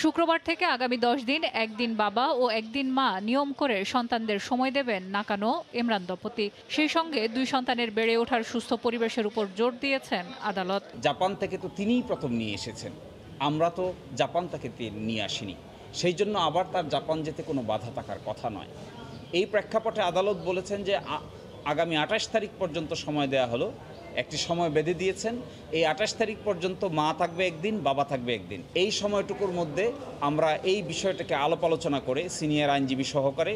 Speaker 10: শুক্রবার থেকে আগামী 10 দিন একদিন বাবা ও একদিন মা নিয়ম করে সন্তানদের সময় দেবেন নাকানো ইমরান দম্পতি। সেই সঙ্গে 2 সন্তানের বেড়ে ওঠার সুস্থ পরিবেশের উপর জোর দিয়েছেন আদালত।
Speaker 12: জাপান থেকে তো তিনিই প্রথম নিয়ে এসেছেন, আমরা তো জাপান থেকে নিয়ে আসিনি, সেই জন্য আবার তার জাপান যেতে কোনো বাধা থাকার কথা নয়। এই প্রেক্ষাপটে আদালত বলেছেন যে আগামী 28 তারিখ পর্যন্ত সময় দেওয়া হলো, একটি সময় বেঁধে দিয়েছেন। এই 28 তারিখ পর্যন্ত মা থাকবে একদিন, বাবা থাকবে একদিন। এই সময়টুকুর মধ্যে আমরা এই বিষয়টাকে আলাপ আলোচনা করে সিনিয়র আইনজীবী সহকারে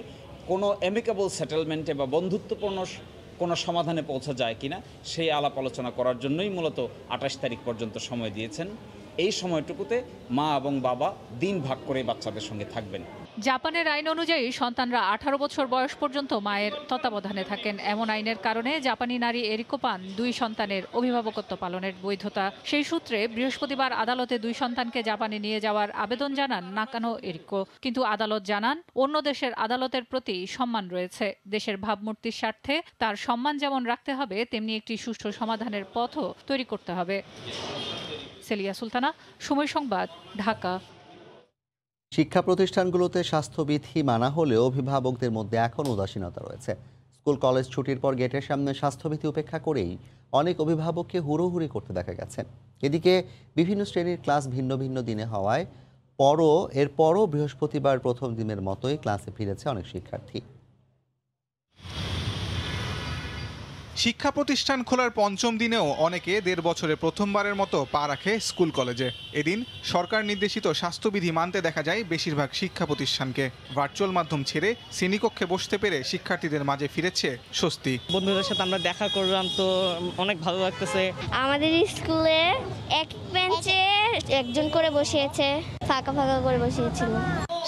Speaker 12: কোনো অ্যামিকেবল সেটেলমেন্টে বা বন্ধুত্বপূর্ণ কোনো সমাধানে পৌঁছা যায় কিনা সেই আলাপ আলোচনা করার জন্যই মূলত 28 তারিখ পর্যন্ত সময় দিয়েছেন। এই সময়টুকুতে মা এবং বাবা দিন ভাগ করে বাচ্চাদের সঙ্গে থাকবেন।
Speaker 10: জাপানের আইন অনুযায়ী সন্তানরা 18 বছর বয়স পর্যন্ত মায়ের তত্ত্বাবধানে থাকেন। এমন আইনের কারণে জাপানি নারী এরিকো পান 2 সন্তানের অভিভাবকত্ব পালনের বৈধতা। সেই সূত্রে বৃহস্পতিবার আদালতে 2 সন্তানকে জাপানে নিয়ে যাওয়ার আবেদন জানান নাকানো এরিকো, কিন্তু আদালত জানান অন্য দেশের আদালতের প্রতি সম্মান রয়েছে। দেশের ভাবমূর্তির স্বার্থে তার সম্মান যেমন রাখতে হবে, তেমনি একটি সুষ্ঠু সমাধানের পথও তৈরি করতে হবে। সেলিয়া সুলতানা, সময় সংবাদ, ঢাকা।
Speaker 1: শিক্ষা প্রতিষ্ঠানগুলোতে স্বাস্থ্যবিধি মানা হলেও অভিভাবকদের মধ্যে এখন উদাসীনতা রয়েছে। স্কুল কলেজ ছুটির পর গেটের সামনে স্বাস্থ্যবিধি উপেক্ষা করেই অনেক অভিভাবককে হুড়োহুড়ি করতে দেখা গেছে। এদিকে বিভিন্ন শ্রেণীর ক্লাস ভিন্ন ভিন্ন দিনে হওয়ায় এরপরও বৃহস্পতিবার প্রথম দিনের মতোই ক্লাসে ফিরেছে অনেক শিক্ষার্থী।
Speaker 13: শিক্ষা প্রতিষ্ঠান খোলার 5ম দিনেও অনেকে 1.5 বছরে প্রথমবারের মতো পা রাখে স্কুল কলেজে। এদিন সরকার নির্দেশিত স্বাস্থ্যবিধি মানতে দেখা যায় বেশিরভাগ শিক্ষা প্রতিষ্ঠানকে। ভার্চুয়াল মাধ্যম ছেড়ে শ্রেণীকক্ষে বসতে পেরে শিক্ষার্থীদের মাঝে ফিরেছে স্বস্তি।
Speaker 14: বন্ধুদের সাথে আমরা দেখা করলাম, তো অনেক ভালো লাগতেছে।
Speaker 15: আমাদের স্কুলে এক বেঞ্চে একজন করে বসিয়েছে, ফাঁকা ফাঁকা করে বসিয়েছিল।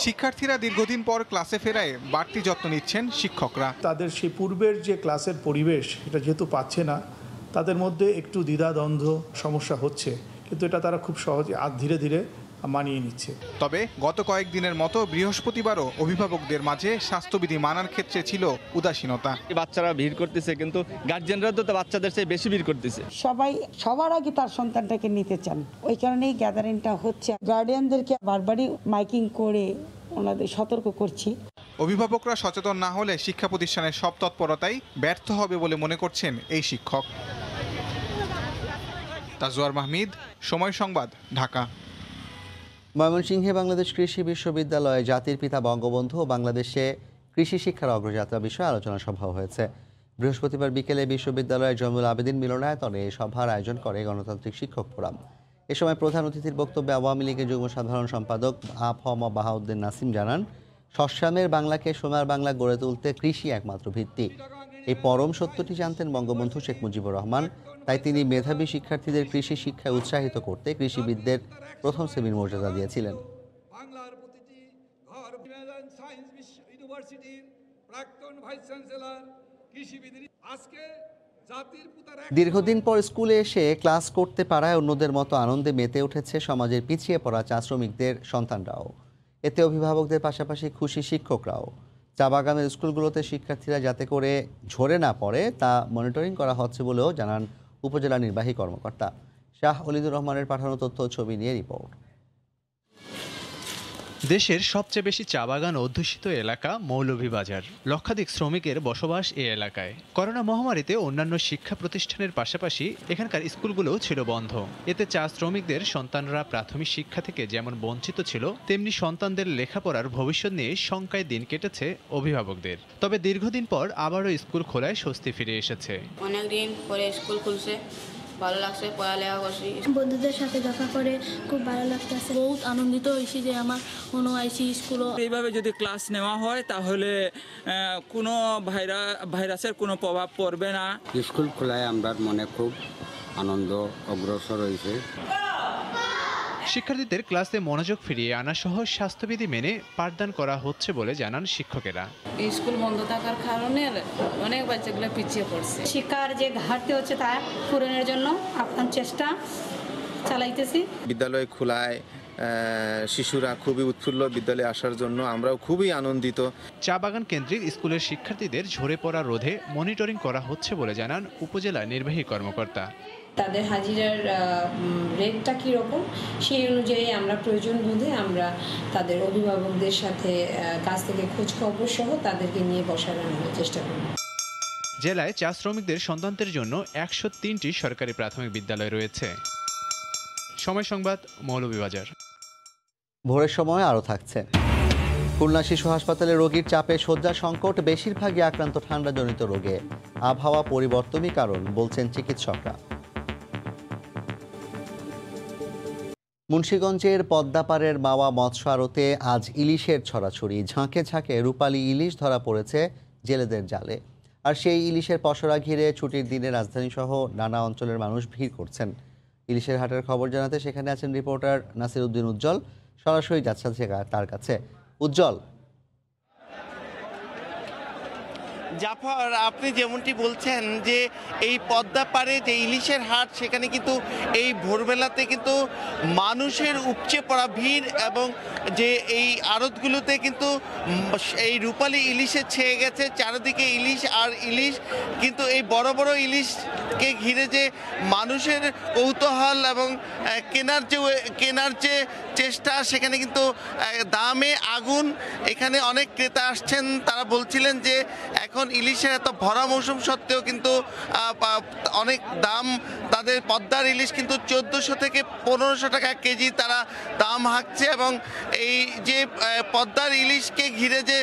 Speaker 13: শিক্ষার্থীরা দীর্ঘদিন পর ক্লাসে ফেরায় বাড়তি যত্ন নিচ্ছেন শিক্ষকরা।
Speaker 16: তাদের সেই পূর্বের যে ক্লাসের পরিবেশ, এটা যেহেতু পাচ্ছে না, তাদের মধ্যে একটু দ্বিধাদ্বন্দ্ব সমস্যা হচ্ছে, কিন্তু এটা তারা খুব সহজে ধীরে ধীরে মানিয়ে নিচ্ছে।
Speaker 13: তবে গত কয়েকদিনের মতো বৃহস্পতিবারও অভিভাবকদের মাঝে স্বাস্থ্যবিধি মানার ক্ষেত্রে ছিল উদাসীনতা।
Speaker 29: বাচ্চারা ভিড় করতেছে, কিন্তু গার্জিয়ানরা তো বাচ্চাদের চেয়ে বেশি ভিড় করতেছে।
Speaker 17: সবাই সবার আগে তার সন্তানটাকে নিতে চান, ওই কারণেই গ্যাদারিংটা হচ্ছে। গার্ডিয়ানদেরকে বারবারই মাইকিং করে ওনাদের সতর্ক করছি।
Speaker 13: অভিভাবকরা সচেতন না হলে শিক্ষা প্রতিষ্ঠানের সব তৎপরতাই ব্যর্থ হবে বলে মনে করছেন এই শিক্ষক। তাজওয়ার মাহমিদ, সময় সংবাদ, ঢাকা।
Speaker 1: ময়মনসিংহে বাংলাদেশ কৃষি বিশ্ববিদ্যালয়ে জাতির পিতা বঙ্গবন্ধু ও বাংলাদেশে কৃষি শিক্ষার অগ্রযাত্রা বিষয়ে আলোচনা সভা হয়েছে। বৃহস্পতিবার বিকেলে বিশ্ববিদ্যালয়ের জয়নুল আবেদীন মিলনায়তনে এই সভার আয়োজন করে গণতান্ত্রিক শিক্ষক ফোরাম। এ সময় প্রধান অতিথির বক্তব্যে আওয়ামী লীগের যুগ্ম সাধারণ সম্পাদক আ.ফ.ম. বাহাউদ্দিন নাসিম জানান, সৎসামের বাংলাকে সোনার বাংলা গড়ে তুলতে কৃষি একমাত্র ভিত্তি। এই পরম সত্যটি জানতেন বঙ্গবন্ধু শেখ মুজিবুর রহমান। তাই তিনি মেধাবী শিক্ষার্থীদের কৃষি শিক্ষায় উৎসাহিত করতে কৃষিবিদদের প্রথম শ্রেণীর মর্যাদা দিয়েছিলেন। দীর্ঘদিন পর স্কুলে এসে ক্লাস করতে পারায় অন্যদের মতো আনন্দে মেতে উঠেছে সমাজের পিছিয়ে পড়া চা শ্রমিকদের সন্তানরাও। এতে অভিভাবকদের পাশাপাশি খুশি শিক্ষকরাও। চা বাগানের স্কুলগুলোতে শিক্ষার্থীরা যাতে করে ঝরে না পড়ে তা মনিটরিং করা হচ্ছে বলেও জানান উপজেলা নির্বাহী কর্মকর্তা। শাহ ওলিদুর রহমানের পাঠানো তথ্য ও ছবি নিয়ে রিপোর্ট।
Speaker 4: দেশের সবচেয়ে বেশি চা বাগান অধ্যুষিত এলাকা মৌলভীবাজার। লক্ষাধিক শ্রমিকের বসবাস এই এলাকায়। করোনা মহামারীতে অন্যান্য শিক্ষা প্রতিষ্ঠানের পাশাপাশি এখানকার স্কুলগুলোও ছিল বন্ধ। এতে চা শ্রমিকদের সন্তানরা প্রাথমিক শিক্ষা থেকে যেমন বঞ্চিত ছিল, তেমনি সন্তানদের লেখাপড়ার ভবিষ্যৎ নিয়ে শঙ্কায় দিন কেটেছে অভিভাবকদের। তবে দীর্ঘদিন পর আবারও স্কুল খোলায় স্বস্তি ফিরে এসেছে।
Speaker 11: অনেকদিন পরে স্কুল খুলছে, ভালো লাগছে, পড়ালেখা করছি,
Speaker 15: বন্ধুদের সাথে দেখা করে খুব ভালো লাগতেছে।
Speaker 11: বহুত আনন্দিত হয়েছি যে আমার কোনো আইসি স্কুলও
Speaker 18: এইভাবে যদি ক্লাস নেওয়া হয় তাহলে কোনো ভাইরাসের কোনো প্রভাব পড়বে না।
Speaker 19: স্কুল খোলায় আমরা মনে খুব আনন্দ অগ্রসর হয়েছে।
Speaker 4: শিক্ষার্থীদের ক্লাসে মনোযোগ ফিরিয়ে আনা সহ স্বাস্থ্যবিধি মেনে পাঠদান করা হচ্ছে বলে জানান শিক্ষকেরা।
Speaker 11: স্কুল বন্ধ থাকার কারণে অনেক বাচ্চাগুলো পিছিয়ে পড়ছে।
Speaker 21: শিক্ষার যে ঘাটতি হচ্ছে তা পূরণের জন্য আপ্রাণ চেষ্টা চালাইতেছি।
Speaker 22: বিদ্যালয় খোলায় শিশুরা খুবই উৎফুল্ল বিদ্যালয়ে আসার জন্য, আমরাও খুবই আনন্দিত।
Speaker 4: চা বাগান কেন্দ্রিক স্কুলের শিক্ষার্থীদের ঝরে পড়া রোধে মনিটরিং করা হচ্ছে বলে জানান উপজেলা নির্বাহী কর্মকর্তা।
Speaker 21: তাদের হাজিরার রেটটা কীরকম সেই অনুযায়ী আমরা প্রয়োজন বোধে আমরা তাদের অভিভাবকদের সাথে কাছ থেকে খোঁজ খবর সহ তাদেরকে নিয়ে বসানোর চেষ্টা করব।
Speaker 4: জেলায় চা শ্রমিকদের সন্তানদের জন্য 103টি সরকারি প্রাথমিক বিদ্যালয় রয়েছে। সময় সংবাদ, মৌলভীবাজার।
Speaker 1: ভোরের সময় আরও থাকছে। খুলনা শিশু হাসপাতালে রোগীর চাপে শয্যা সংকট, বেশিরভাগই আক্রান্ত ঠান্ডাজনিত রোগে। আবহাওয়া পরিবর্তনই কারণ বলছেন চিকিৎসকরা। মুন্সিগঞ্জের পদ্মাপাড়ের মাওয়া মৎস্য আড়তে আজ ইলিশের ছড়াছড়ি। ঝাঁকে ঝাঁকে রূপালী ইলিশ ধরা পড়েছে জেলেদের জালে। আর সেই ইলিশের পসরা ঘিরে ছুটির দিনে রাজধানীসহ নানা অঞ্চলের মানুষ ভিড় করছেন। ইলিশের হাটের খবর জানাতে সেখানে আছেন রিপোর্টার নাসির উদ্দিন উজ্জ্বল। সরাসরি যাচ্ছে তার কাছে। উজ্জ্বল,
Speaker 23: জাফর, আপনি যেমনটি বলছেন যে এই পদ্মা পাড়ে যে ইলিশের হাট, সেখানে কিন্তু এই ভোরবেলাতে কিন্তু মানুষের উপচে পড়া ভিড় এবং যে এই আড়তগুলোতে কিন্তু এই রূপালী ইলিশে ছেয়ে গেছে। চারিদিকে ইলিশ আর ইলিশ, কিন্তু এই বড় বড় ইলিশকে ঘিরে যে মানুষের কৌতূহল এবং কেনার যে চেষ্টা, সেখানে কিন্তু দামে আগুন। এখানে অনেক ক্রেতা আসছেন, তারা বলছিলেন যে এখন ইলিশের এত ভরা মৌসুম সত্ত্বেও কিন্তু অনেক দাম। তাদের পদ্মার ইলিশ কিন্তু 1400 থেকে 1500 টাকা কেজি তারা দাম হাঁকছে। এবং এই যে পদ্মার ইলিশকে ঘিরে যে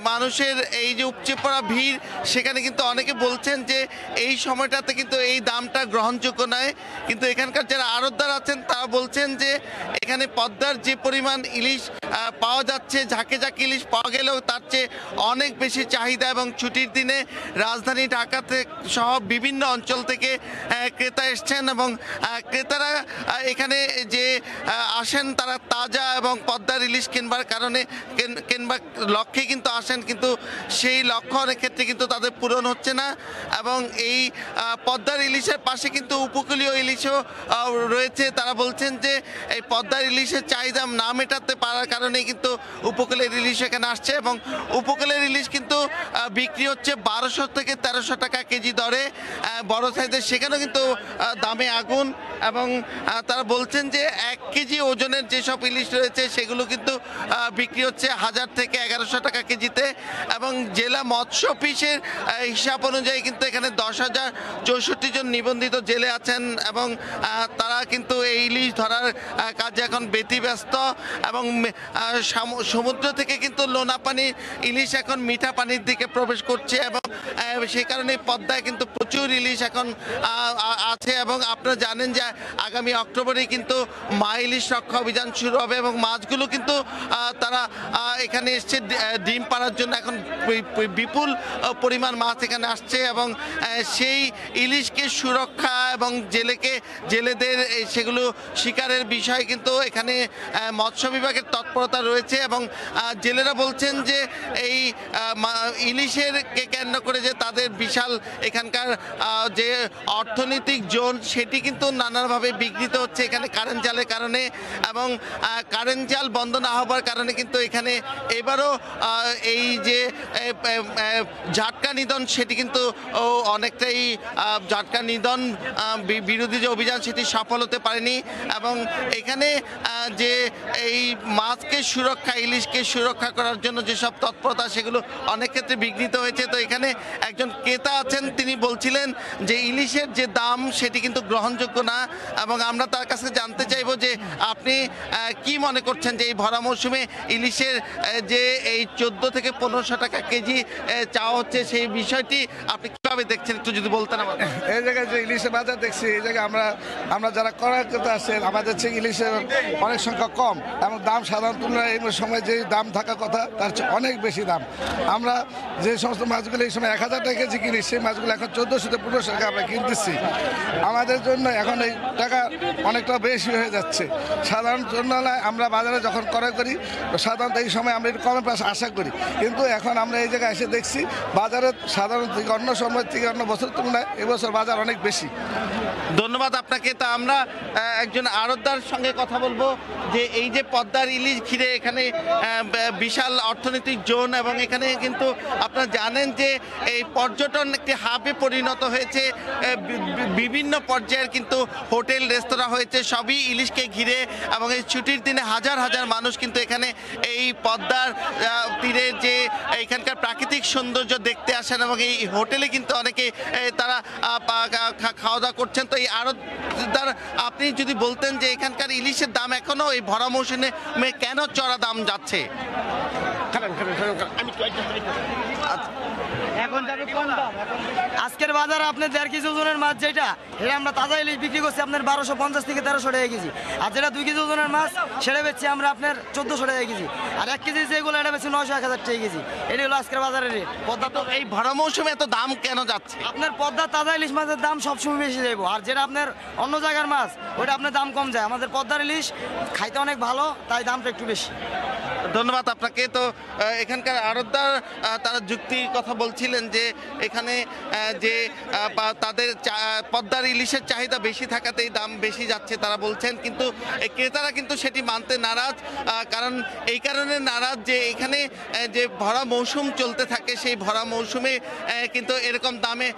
Speaker 23: মানুষের এই যে উপচে পড়া ভিড়, সেখানে কিন্তু অনেকে বলছেন যে এই সময়টাতে কিন্তু এই দামটা গ্রহণযোগ্য নয়। কিন্তু এখানকার যারা আড়তদার আছেন তারা বলছেন যে এখানে পদ্মার যে পরিমাণ ইলিশ পাওয়া যাচ্ছে, ঝাঁকে ঝাঁকে ইলিশ পাওয়া গেলেও তার চেয়ে অনেক বেশি চাহিদা। এবং ছুটির দিনে রাজধানী ঢাকাতে সহ বিভিন্ন অঞ্চল থেকে ক্রেতা এসছেন এবং ক্রেতারা এখানে যে আসেন তারা তাজা এবং পদ্মার ইলিশ কিনবার লক্ষ্যে কিন্তু আসেন, কিন্তু সেই লক্ষ্য অনেক ক্ষেত্রে কিন্তু তাদের পূরণ হচ্ছে না। এবং এই পদ্মার ইলিশের পাশে কিন্তু উপকূলীয় ইলিশও রয়েছে। তারা বলছেন যে এই পদ্মার ইলিশের চাহিদা না মেটাতে পারার কারণে কিন্তু উপকূলের ইলিশ এখানে আসছে। এবং উপকূলের ইলিশ কিন্তু বিক্রি হচ্ছে 1200 থেকে 1300 টাকা কেজি দরে। বড় সাইজের সেখানেও কিন্তু দামে আগুন। এবং তারা বলছেন যে 1 কেজি ওজনের যেসব ইলিশ রয়েছে সেগুলো কিন্তু বিক্রি হচ্ছে 1000 থেকে 1100 টাকা কেজিতে। এবং জেলা মৎস্য অফিসের হিসাব অনুযায়ী কিন্তু এখানে 10,064 জন নিবন্ধিত জেলে আছেন এবং তারা কিন্তু এই ইলিশ ধরার কাজে এখন ব্যতিব্যস্ত। এবং সমুদ্র থেকে কিন্তু লোনা পানির ইলিশ এখন মিঠা পানির দিকে প্রবেশ করছে এবং সেই কারণে পদ্মায় কিন্তু প্রচুর ইলিশ এখন আছে। এবং আপনারা জানেন যে আগামী অক্টোবরে কিন্তু মা ইলিশ রক্ষা অভিযান শুরু হবে এবং মাছগুলো কিন্তু তারা এখানে এসছে ডিম পাড়ার জন্য। এখন বিপুল পরিমাণ মাছ এখানে আসছে এবং সেই ইলিশকে সুরক্ষা এবং জেলেদের সেগুলো শিকারের বিষয় কিন্তু এখানে মৎস্য বিভাগের তৎপরতা রয়েছে। এবং জেলেরা বলছেন যে এই ইলিশের কে কেন্দ্র করে যে তাদের বিশাল এখানকার যে অর্থনৈতিক জোন সেটি কিন্তু নানাভাবে বিঘ্নিত হচ্ছে এখানে কারেন্ট জালের কারণে, এবং কারেন্ট জাল বন্ধ না হবার কারণে কিন্তু এখানে এবারও এই যে ঝাটকা নিধন সেটি কিন্তু অনেকটাই ঝাটকা নিধন বিরোধী যে অভিযান সেটি সফল হতে পারেনি, এবং এখানে যে এই মাছকে সুরক্ষা, ইলিশকে সুরক্ষা করার জন্য যেসব তৎপরতা সেগুলো অনেক ক্ষেত্রে বিঘ্নিত হয়েছে। তো এখানে একজন ক্রেতা আছেন, তিনি বলছিলেন যে ইলিশের যে দাম সেটি কিন্তু গ্রহণযোগ্য না, এবং আমরা তার কাছে জানতে চাইবো যে আপনি কি মনে করছেন যে এই ভরা মৌসুমে ইলিশের যে এই 14 থেকে 1500 টাকা কেজি চাওয়া হচ্ছে সেই বিষয়টি আপনি কিভাবে দেখছেন, একটু যদি বলতেন আমাদের।
Speaker 3: এই জায়গায় যে ইলিশের বাজার দেখছি, এই জায়গায় আমরা যারা ক্রয় করতে আসছেন আমাদের চেয়ে ইলিশের অনেক সংখ্যা কম, এবং দাম সাধারণ তুলনায় এই সময় যে দাম থাকার কথা তার চেয়ে অনেক বেশি দাম। আমরা যে সমস্ত মাছগুলো এই সময় 1000 টাকা কেজি কিনি, সেই মাছগুলো এখন 1400 থেকে 1500 টাকা আমরা কিনতেছি। আমাদের জন্য এখন এই টাকা অনেকটা বেশি হয়ে যাচ্ছে। সাধারণ তুলনায় আমরা বাজারে যখন ক্রয় করি সাধারণত এই সময় আমরা একটু কমে পাশে আশা করি, কিন্তু এখন আমরা এই জায়গায় এসে দেখছি বাজারে সাধারণ থেকে অন্য সময় থেকে অন্য বছর তুলনায় এবছর বাজার অনেক বেশি।
Speaker 23: ধন্যবাদ আপনাকে। তা আমরা একজন আড়তদার সঙ্গে কথা বলবো যে এই যে পদ্মার ইলিশ ঘিরে এখানে বিশাল অর্থনৈতিক জোন, এবং এখানে কিন্তু আপনারা জানেন যে এই পর্যটন একটি হাবে পরিণত হয়েছে, বিভিন্ন পর্যায়ের কিন্তু হোটেল রেস্তোরাঁ হয়েছে সবই ইলিশকে ঘিরে, এবং এই ছুটির দিনে হাজার হাজার মানুষ কিন্তু এখানে এই পদ্মার তীরে যে এখানকার প্রাকৃতিক সৌন্দর্য দেখতে আসেন, এবং এই হোটেলে কিন্তু অনেকে তারা খাওয়া দাওয়া করছেন। তো এই আড়তদার আপনি যদি বলতেন যে এখানকার ইলিশের দাম এখনো এই ভরা মৌসুমে কেন চড়া দাম যাচ্ছে?
Speaker 6: আজকের বাজারে আপনার 1.5 কেজি ওজনের মাছ যেটা আমরা তাজা ইলিশ বিক্রি করছি আপনার 1250 থেকে 1300 টাকা কেজি, আর যেটা 2 কেজি ওজনের মাছ সেটা বেচছি আমরা আপনার 1400 টাকা কেজি, আর 1 কেজি যেগুলো এটা বেচছি 900-1000 টাকা কেজি। এটি হলো আজকের বাজারের রেট।
Speaker 23: পদ্মা তো এই ভরা মৌসুমে এত দাম কেন যাচ্ছে?
Speaker 6: আপনার পদ্মা তাজা ইলিশ মাছের দাম সবসময় বেশি যাইব, আর যেটা আপনার অন্য জায়গার মাছ ওইটা আপনার দাম কম যায়। আমাদের পদ্মার ইলিশ খাইতে অনেক ভালো, তাই দামটা একটু বেশি।
Speaker 23: ধন্যবাদ আপনাকে। তো এখানকার আড়তদার তারা যুক্তির কথা বলছিলেন যে এখানে যে তাদের পদ্মার ইলিশের চাহিদা বেশি থাকাতেই দাম বেশি যাচ্ছে তারা বলছেন, কিন্তু ক্রেতারা কিন্তু সেটি মানতে নারাজ। কারণ এই কারণে নারাজ যে এখানে যে ভরা মৌসুম চলতে থাকে সেই ভরা মৌসুমে কিন্তু এরকম দামে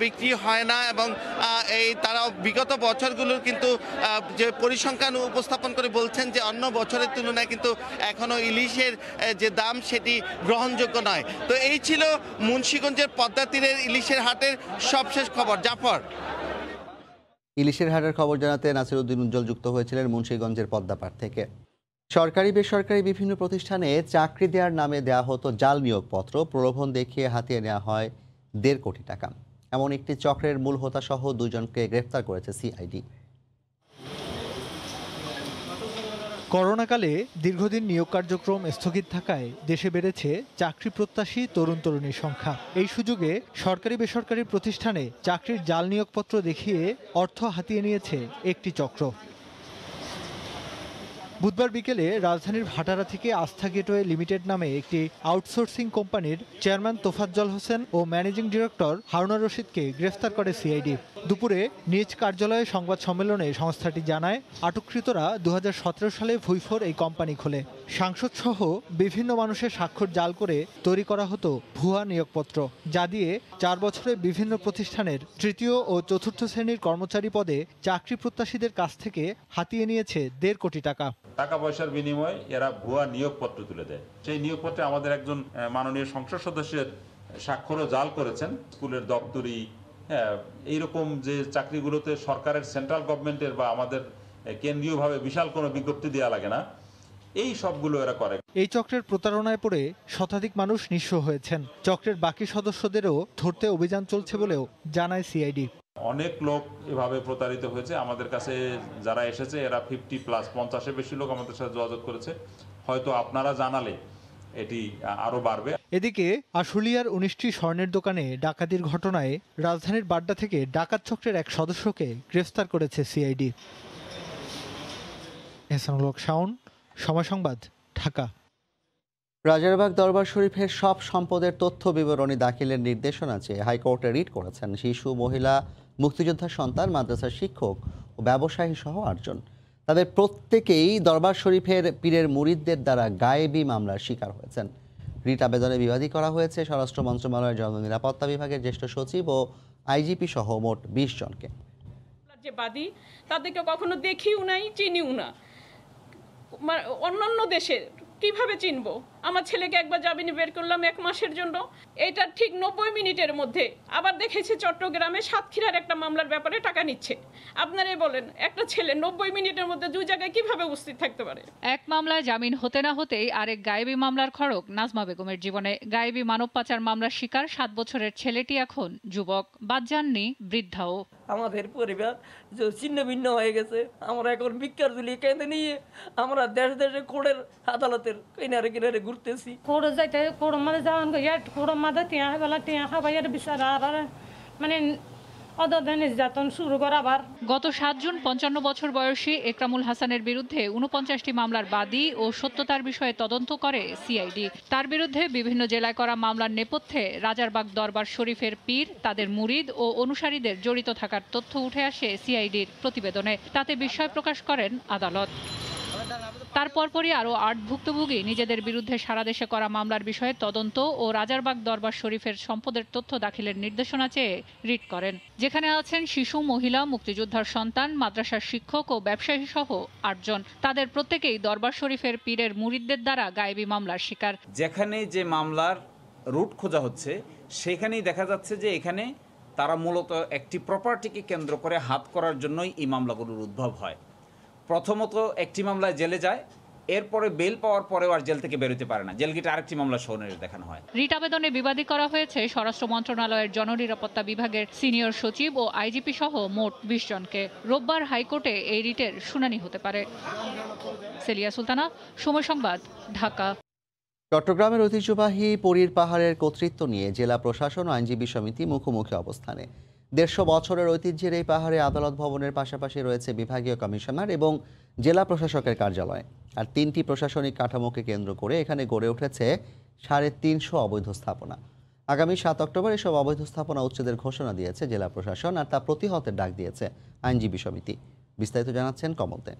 Speaker 23: বিক্রি হয় না, এবং এই তারা বিগত বছরগুলোর কিন্তু যে পরিসংখ্যান উপস্থাপন করে বলছেন যে অন্য বছরের তুলনায় কিন্তু এখনও ইলিশের যে দাম সেটি গ্রহণযোগ্য নয়। তো এই ছিল মুন্সিগঞ্জের পদ্মা তীরের ইলিশের হাটের সবশেষ খবর। জাফর,
Speaker 1: ইলিশের হাটের খবর জানাতে নাসিরউদ্দিন উজ্জ্বল যুক্ত হয়েছিলেন মুন্সিগঞ্জের পদ্মাপাড় থেকে। সরকারি বেসরকারি বিভিন্ন প্রতিষ্ঠানে চাকরি দেওয়ার নামে দেওয়া হতো জাল নিয়োগপত্র, প্রলোভন দেখিয়ে হাতিয়ে নেওয়া হয় 1.5 কোটি টাকা। এমন একটি চক্রের মূল হোতা সহ 2 জনকে গ্রেফতার করেছে সিআইডি।
Speaker 7: করোনাকালে দীর্ঘদিন নিয়োগ কার্যক্রম স্থগিত থাকায় দেশে বেড়েছে চাকরি প্রত্যাশী তরুণ তরুণীর সংখ্যা। এই সুযোগে সরকারি বেসরকারি প্রতিষ্ঠানে চাকরির জাল নিয়োগপত্র দেখিয়ে অর্থ হাতিয়ে নিয়েছে একটি চক্র। বুধবার বিকেলে রাজধানীর ভাটারা থেকে আস্থা গেটওয়ে লিমিটেড নামে একটি আউটসোর্সিং কোম্পানির চেয়ারম্যান তোফাজ্জল হোসেন ও ম্যানেজিং ডিরেক্টর হারুনা রশিদকে গ্রেফতার করে সিআইডি। দুপুরে নিজ কার্যালয়ে সংবাদ সম্মেলনে সংস্থাটি জানায়, আটককৃতরা 2017 সালে ভুইফোর এই কোম্পানি খোলে। সাংসদসহ বিভিন্ন মানুষের স্বাক্ষর জাল করে তৈরি করা হতো ভুয়া নিয়োগপত্র, যা দিয়ে 4 বছরে বিভিন্ন প্রতিষ্ঠানের 3য় ও 4র্থ শ্রেণীর কর্মচারী পদে চাকরি প্রত্যাশীদের কাছ থেকে হাতিয়ে নিয়েছে 1.5 কোটি টাকা।
Speaker 8: টাকা পয়সার বিনিময়ে এরা ভুয়া নিয়োগপত্র তুলে দেয়। সেই নিয়োগপত্রে আমাদের একজন মাননীয় সংসদ সদস্যের স্বাক্ষরও জাল করেছেন। স্কুলের দপ্তরি, এইরকম যে চাকরিগুলোতে সরকারের সেন্ট্রাল গভর্নমেন্টের বা আমাদের কেন্দ্রীয়ভাবে বিশাল কোনো বিজ্ঞপ্তি দেওয়া লাগে না, এই সবগুলো এরা করে।
Speaker 7: এই চক্রের প্রতারণায় পড়ে শতাধিক মানুষ নিঃস্ব হয়েছেন। চক্রের বাকি সদস্যদেরও ধরতে অভিযান চলছে বলেও জানায় সিআইডি।
Speaker 8: অনেক লোক এভাবে প্রতারিত হয়েছে। আমাদের কাছে যারা এসেছে এরা 50+ 50-এর বেশি লোক আমাদের সাথে যোগাযোগ করেছে। হয়তো আপনারা জানালে এটি আরো বাড়বে।
Speaker 7: এদিকে আশুলিয়ার 19টি স্বর্ণের দোকানে ডাকাতির ঘটনায় রাজধানীর বাড্ডা থেকে ডাকাত চক্রের এক সদস্যকে গ্রেফতার করেছে সিআইডি। এহসানুল হক শাওন, সময় সংবাদ, ঢাকা।
Speaker 1: রাজারবাগ দরবার শরীফের সব সম্পদের তথ্য বিবরণী দাখিলের নির্দেশনা চেয়ে হাইকোর্টে রিট করেছেন শিশু, মহিলা, মুক্তিযোদ্ধার সন্তান, মাদ্রাসার শিক্ষক ও ব্যবসায়ী সহ ৮ জন। তাদের প্রত্যেকেই দরবার শরীফের পীরের মুরিদদের দ্বারা গায়েবী মামলার শিকার হয়েছেন। রিট আবেদনে বিবাদী করা হয়েছে স্বরাষ্ট্র মন্ত্রণালয়ের জননিরাপত্তা বিভাগের জ্যেষ্ঠ সচিব ও আইজিপি সহ মোট ২০ জনকে।
Speaker 2: যে বাদী তাদেরকে কখনো দেখিও নাই, চিনিও না। অন্যান্য দেশে কিভাবে চিনবো? আমার ছেলেকে একবার জামিনে বের করলাম 1 মাসের জন্য, এটা ঠিক 90 মিনিটের মধ্যে আবার দেখেছি চট্টগ্রামে সাতক্ষীরার একটা মামলার ব্যাপারে টাকা নিচ্ছে। আপনারাই বলেন, একটা ছেলে 90 মিনিটের মধ্যে 2 জায়গায় কিভাবে উপস্থিত থাকতে পারে?
Speaker 10: এক মামলায় জামিন হতে না হতেই আরেক গায়েবী মামলার খড়ক নাজমা বেগমের জীবনে। গায়েবী মানব পাচার মামলার শিকার 7 বছরের ছেলেটি এখন যুবক, বাদ যাননি বৃদ্ধাও।
Speaker 5: আমাদের পরিবার যে ছিন্ন ভিন্ন হয়ে গেছে, আমরা এখন ভিক্ষার ঝুলি কেঁদে নিয়ে আমরা দেশ দেশে কোর্টের আদালতের কিনারে কিনারে ঘুরতেছি।
Speaker 9: কোর্টে যাইতে কোর্টের মাঝে যাওয়ান কোর্টের মাঝে টিয়া বেলা টিয়া খাবাইয়ের বিচার আর মানে অদর নির্যাতন শুরু করা আবার।
Speaker 10: গত 7 জুন 55 বছর বয়সী একরামুল হাসানের বিরুদ্ধে 49টি মামলার বাদী ও সত্যতার বিষয়ে তদন্ত করে সিআইডি। তার বিরুদ্ধে বিভিন্ন জেলায় করা মামলার নেপথ্যে রাজারবাগ দরবার শরীফের পীর, তাদের মুরিদ ও অনুসারীদের জড়িত থাকার তথ্য উঠে আসে সিআইডির প্রতিবেদনে। তাতে বিস্ময় প্রকাশ করেন আদালত। তার পরপরই আরও 8 ভুক্তভোগী নিজেদের বিরুদ্ধে সারা দেশে করা মামলার বিষয়ে তদন্ত ও রাজারবাগ দরবার শরীফের সম্পদের তথ্য দাখিলের নির্দেশনা চেয়ে রিট করেন, যেখানে আছেন শিশু, মহিলা, মুক্তিযোদ্ধার সন্তান, মাদ্রাসার শিক্ষক ও ব্যবসায়ী সহ 8 জন। তাদের প্রত্যেকেই দরবার শরীফের পীরের মুরিদদের দ্বারা গায়েবী মামলার শিকার।
Speaker 12: যেখানে যে মামলার রুট খোঁজা হচ্ছে সেখানেই দেখা যাচ্ছে যে এখানে তারা মূলত একটি প্রপার্টিকে কেন্দ্র করে হাত করার জন্যই এই মামলাগুলোর উদ্ভব হয়। প্রথমত একটি মামলায় জেলে যায়, এরপরে বেল পাওয়ার পরেও আর জেল থেকে বেরোতে পারে না, জেল গেটে আরেকটি মামলা সহনের দেখানো হয়।
Speaker 10: রিট আবেদনে বিবাদী করা হয়েছে স্বরাষ্ট্র মন্ত্রণালয়ের জননিরাপত্তা বিভাগের সিনিয়র সচিব ও আইজিপি সহ মোট 20 জনকে। রোববার হাইকোর্টে এই রিটের শুনানি হতে পারে। সেলিয়া সুলতানা, সময় সংবাদ, ঢাকা।
Speaker 1: চট্টগ্রামের ঐতিহ্যবাহী পরীর পাহাড়ের কর্তৃত্ব নিয়ে জেলা প্রশাসন ও আইনজীবী সমিতি মুখোমুখি অবস্থানে। 150 বছরের ঐতিহ্যের এই পাহাড়ে আদালত ভবনের পাশাপাশি রয়েছে বিভাগীয় কমিশনার এবং জেলা প্রশাসকের কার্যালয়। আর 3টি প্রশাসনিক কাঠামোকে কেন্দ্র করে এখানে গড়ে উঠেছে 350 অবৈধ স্থাপনা। আগামী 7 অক্টোবর এসব অবৈধ স্থাপনা উচ্ছেদের ঘোষণা দিয়েছে জেলা প্রশাসন, আর তা প্রতিহতের ডাক দিয়েছে আইনজীবী সমিতি। বিস্তারিত জানাচ্ছেন কমল দে।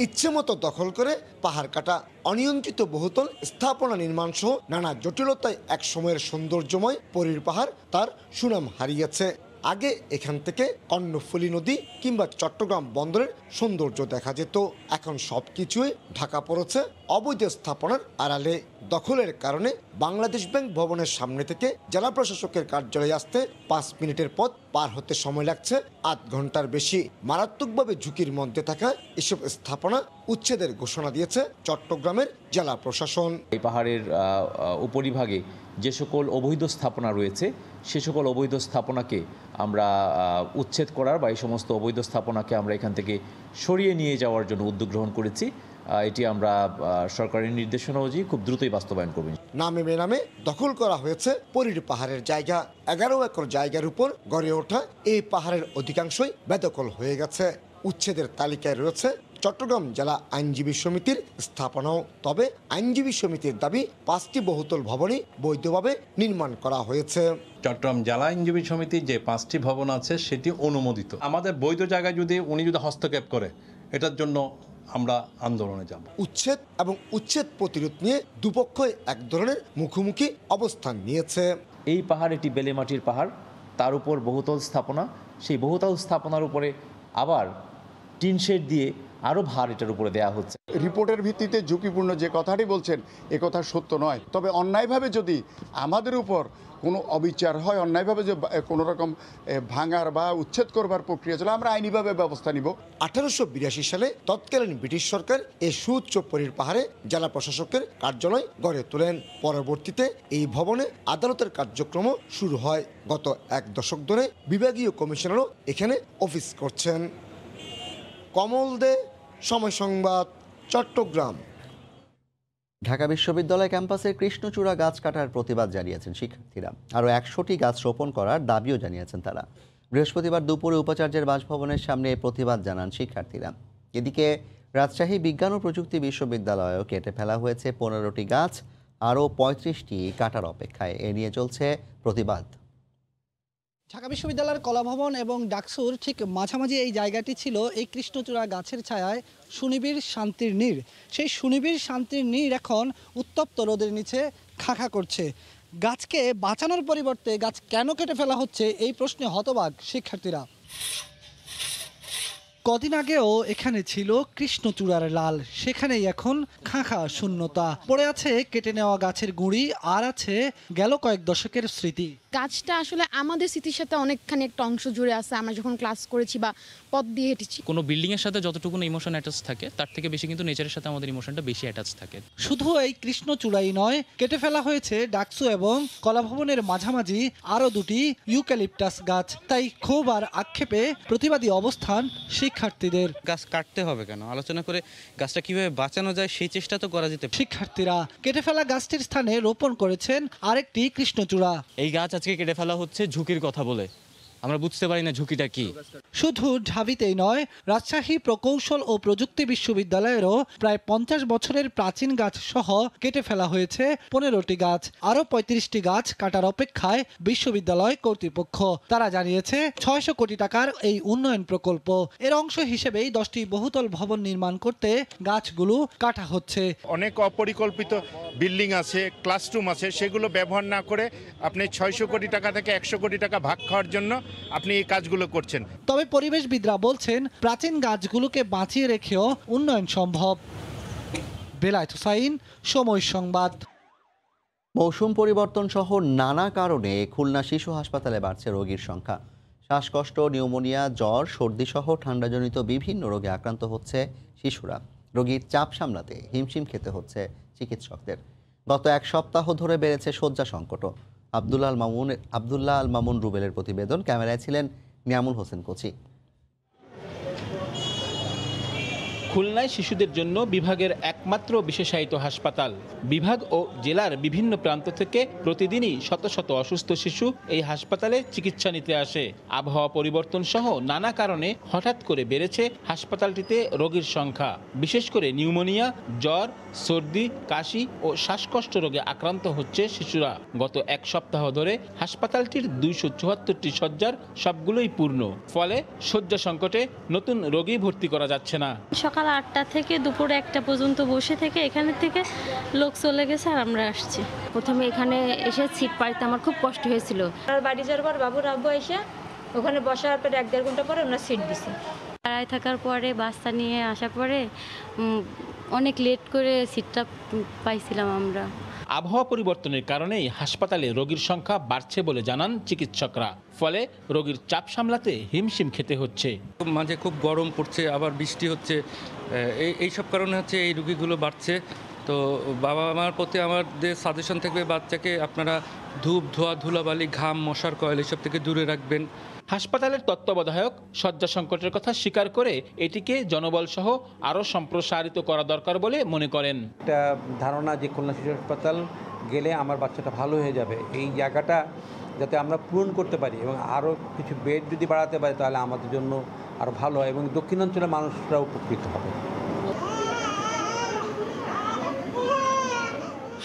Speaker 20: ইচ্ছেমতো দখল করে পাহাড় কাটা, অনিয়ন্ত্রিত বহুতল স্থাপনা নির্মাণ সহ নানা জটিলতায় এক সময়ের সৌন্দর্যময় পরীর পাহাড় তার সুনাম হারিয়েছে। আগে এখান থেকে কর্ণফুলী নদী কিংবা চট্টগ্রাম বন্দরের সৌন্দর্য দেখা যেত, এখন সবকিছুই ঢাকা পড়েছে অবৈধ স্থাপনার আড়ালে। দখলের কারণে বাংলাদেশ ব্যাংক ভবনের সামনে থেকে জেলা প্রশাসকের কার্যালয়ে আসতে 5 মিনিটের পথ পার হতে সময় লাগছে 8 ঘন্টার বেশি। মারাত্মকভাবে ঝুঁকির মধ্যে থাকা এসব স্থাপনা উচ্ছেদের ঘোষণা দিয়েছে চট্টগ্রামের জেলা প্রশাসন।
Speaker 24: এই পাহাড়ের উপরিভাগে যে সকল অবৈধ স্থাপনা রয়েছে সে সকল অবৈধ স্থাপনাকে আমরা উচ্ছেদ করার বা এই সমস্ত অবৈধ স্থাপনাকে আমরা এখান থেকে সরিয়ে নিয়ে যাওয়ার জন্য উদ্যোগ গ্রহণ করেছি। এটি আমরা সরকারের নির্দেশনা অনুযায়ী খুব দ্রুতই বাস্তবায়ন করব।
Speaker 20: নামে বেনামে দখল করা হয়েছে পরীর পাহাড়ের জায়গা। 11 একর জায়গার উপর গড়ে ওঠা এই পাহাড়ের অধিকাংশই বেদখল হয়ে গেছে। উচ্ছেদের তালিকায় রয়েছে চট্টগ্রাম জেলা আইনজীবী সমিতির স্থাপনাও। তবে আইনজীবী সমিতির দাবি 5টি বহুতল ভবনই বৈধভাবে নির্মাণ করা হয়েছে।
Speaker 25: চট্টগ্রাম জেলা আইনজীবী সমিতির যে 5টি ভবন আছে সেটি অনুমোদিত। আমাদের বৈধ জায়গায় উনি যদি হস্তক্ষেপ করে, এটার জন্য আমরা আন্দোলনে যাব।
Speaker 20: উচ্ছেদ এবং উচ্ছেদ প্রতিরোধ নিয়ে দুপক্ষই এক ধরনের মুখোমুখি অবস্থান নিয়েছে।
Speaker 24: এই পাহাড় এটি বেলেমাটির পাহাড়, তার উপর বহুতল স্থাপনা, সেই বহুতল স্থাপনার উপরে আবার টিন শেড দিয়ে আরও ভার এটার উপরে দেওয়া হচ্ছে।
Speaker 26: রিপোর্টের ভিত্তিতে ঝুঁকিপূর্ণ যে কথাটি বলছেন এ কথা সত্য নয়। তবে অন্যায়ভাবে যদি আমাদের উপর কোনো অবিচার হয়, অন্যায়ভাবে যে কোনো রকম ভাঙার বা উচ্ছেদ করবার প্রক্রিয়া চলে, আমরা আইনিভাবে ব্যবস্থা নিব।
Speaker 20: 1882 সালে তৎকালীন ব্রিটিশ সরকার এই সুউচ্চ পরীর পাহাড়ে জেলা প্রশাসকের কার্যালয় গড়ে তোলেন। পরবর্তীতে এই ভবনে আদালতের কার্যক্রম শুরু হয়। গত 1 দশক ধরে বিভাগীয় কমিশনারও এখানে অফিস করছেন। কমল দে, সময় সংবাদ, চট্টগ্রাম।
Speaker 1: ঢাকা বিশ্ববিদ্যালয় ক্যাম্পাসের কৃষ্ণচূড়া গাছ কাটার প্রতিবাদ জানিয়েছেন শিক্ষার্থীরা। আরও 100টি গাছ রোপণ করার দাবিও জানিয়েছেন তারা। বৃহস্পতিবার দুপুরে উপাচার্যের বাসভবনের সামনে প্রতিবাদ জানান শিক্ষার্থীরা। এদিকে রাজশাহী বিজ্ঞান ও প্রযুক্তি বিশ্ববিদ্যালয়েও কেটে ফেলা হয়েছে 15টি গাছ, আরও 35টি কাটার অপেক্ষায়। এ নিয়ে চলছে প্রতিবাদ।
Speaker 13: ঢাকা বিশ্ববিদ্যালয়ের কলাভবন এবং ডাকসুর ঠিক মাঝামাঝি এই জায়গাটি ছিল এই কৃষ্ণচূড়া গাছের ছায়ায় সুনিবিড় শান্তির নীড়। সেই সুনিবিড় শান্তির নীড় এখন উত্তপ্ত রোদের নিচে খাঁ করছে। গাছকে বাঁচানোর পরিবর্তে গাছ কেন কেটে ফেলা হচ্ছে, এই প্রশ্নে হতবাক শিক্ষার্থীরা। কদিন আগেও এখানে ছিল কৃষ্ণচূড়ার লাল, সেখানেই এখন খাঁ শূন্যতা। পড়ে আছে কেটে নেওয়া গাছের গুঁড়ি, আর আছে গেল কয়েক দশকের স্মৃতি।
Speaker 14: গাছটা আসলে আমাদের স্মৃতির সাথে অনেকখানি একটা অংশ জুড়ে আছে। আমরা যখন ক্লাস করেছি বা পথ দিয়ে হেঁটেছি,
Speaker 15: কোনো বিল্ডিং এর সাথে যতটুকু ইমোশন অ্যাটাচ থাকে তার থেকে বেশি কিন্তু নেচারের সাথে আমাদের ইমোশনটা বেশি অ্যাটাচ থাকে।
Speaker 13: শুধু এই কৃষ্ণচূড়াই নয়, কেটে ফেলা হয়েছে ডাকসু এবং কলাভবনের মাঝামাঝি আরও 2টি ইউক্যালিপটাস গাছ। তাই ক্ষোভ আর আক্ষেপে প্রতিবাদী অবস্থান শিক্ষার্থীদের।
Speaker 16: গাছ কাটতে হবে কেন, আলোচনা করে গাছটা কিভাবে বাঁচানো যায় সেই চেষ্টা তো করা যেতে।
Speaker 13: শিক্ষার্থীরা কেটে ফেলা গাছটির স্থানে রোপণ করেছেন আরেকটি কৃষ্ণচূড়া।
Speaker 15: এই গাছ আজকে কেটে ফেলা হচ্ছে ঝুঁকির কথা বলে, আমরা বুঝতে পারি না ঝুঁকিটা কি।
Speaker 13: শুধু ঢাবিতেই নয়, রাজশাহী প্রকৌশল ও প্রযুক্তি বিশ্ববিদ্যালয়েরও প্রায় 50 বছরের প্রাচীন গাছ সহ কেটে ফেলা হয়েছে 15টি গাছ। আরও 35টি গাছ কাটার অপেক্ষায় বিশ্ববিদ্যালয় কর্তৃপক্ষ। তারা জানিয়েছে 600 কোটি টাকার এই উন্নয়ন প্রকল্প, এর অংশ হিসেবেই 10টি বহুতল ভবন নির্মাণ করতে গাছগুলো কাটা হচ্ছে।
Speaker 17: অনেক অপরিকল্পিত বিল্ডিং আছে, ক্লাসরুম আছে, সেগুলো ব্যবহার না করে আপনি 600 কোটি টাকা থেকে 100 কোটি টাকা ভাগ খাওয়ার জন্য আপনি এই কাজগুলো করছেন।
Speaker 13: তবে পরিবেশবিদরা বলছেন প্রাচীন গাছগুলোকে বাঁচিয়ে রেখেও উন্নয়ন সম্ভব। বেলায়েত হুসাইন, সময় সংবাদ।
Speaker 1: মৌসুম পরিবর্তন সহ নানা কারণে খুলনা শিশু হাসপাতালে বাড়ছে রোগীর সংখ্যা। শ্বাসকষ্ট, নিউমোনিয়া, জ্বর, সর্দি সহ ঠান্ডাজনিত বিভিন্ন রোগে আক্রান্ত হচ্ছে শিশুরা। রোগীর চাপ সামলাতে হিমশিম খেতে হচ্ছে চিকিৎসকদের। গত এক সপ্তাহ ধরে বেড়েছে শয্যা সংকটও। আব্দুল্লাহ আল মামুন রুবেলের প্রতিবেদন, ক্যামেরায় ছিলেন নিয়ামুল হোসেন কোচি।
Speaker 18: খুলনায় শিশুদের জন্য বিভাগের একমাত্র বিশেষায়িত হাসপাতাল। বিভাগ ও জেলার বিভিন্ন প্রান্ত থেকে প্রতিদিনই শত শত অসুস্থ শিশু এই হাসপাতালে চিকিৎসা নিতে আসে। আবহাওয়া পরিবর্তন সহ নানা কারণে হঠাৎ করে বেড়েছে হাসপাতালটিতে রোগীর সংখ্যা। বিশেষ করে নিউমোনিয়া, জ্বর, সর্দি, কাশি ও শ্বাসকষ্ট রোগে আক্রান্ত হচ্ছে শিশুরা। গত এক সপ্তাহ ধরে হাসপাতালটির 274টি শয্যার সবগুলোই পূর্ণ। ফলে শয্যা সংকটে নতুন রোগী ভর্তি করা যাচ্ছে না।
Speaker 27: সকাল 8টা থেকে দুপুর 1টা পর্যন্ত বসে থেকে এখানে থেকে লোক চলে গেছে আর আমরা আসছি।
Speaker 28: প্রথমে এখানে এসে সিট পাইতে আমার খুব কষ্ট হয়েছিল।
Speaker 27: আর বাড়ি যাওয়ার পর বাবুর আব্বু এসে ওখানে বসার পর 1-1.5 ঘন্টা পরে ওনার সিট দিছে।
Speaker 28: দাঁড়ায় থাকার পরে বাচ্চা নিয়ে আসার পরে অনেক লেট করে সিটটা পাইছিলাম আমরা।
Speaker 18: আবহাওয়া পরিবর্তনের কারণেই হাসপাতালে রোগীর সংখ্যা বাড়ছে বলে জানান চিকিৎসকরা। ফলে রোগীর চাপ সামলাতে হিমশিম খেতে হচ্ছে।
Speaker 29: মাঝে খুব গরম পড়ছে, আবার বৃষ্টি হচ্ছে, এইসব কারণে হচ্ছে এই রোগীগুলো বাড়ছে। তো বাবা মার প্রতি আমাদের সাজেশন থাকবে, বাচ্চাকে আপনারা ধূপ, ধোয়া, ধুলাবালি, ঘাম, মশার কয়েল এসব থেকে দূরে রাখবেন।
Speaker 18: হাসপাতালের তত্ত্বাবধায়ক শয্যা সংকটের কথা স্বীকার করে এটিকে জনবল সহ আরও সম্প্রসারিত করা দরকার বলে মনে করেন।
Speaker 30: একটা ধারণা যে খুলনা শিশু হাসপাতাল গেলে আমার বাচ্চাটা ভালো হয়ে যাবে, এই জায়গাটা যাতে আমরা পূরণ করতে পারি এবং আরও কিছু বেড যদি বাড়াতে পারি তাহলে আমাদের জন্য আরও ভালো হয় এবং দক্ষিণাঞ্চলের মানুষরা উপকৃত হবে।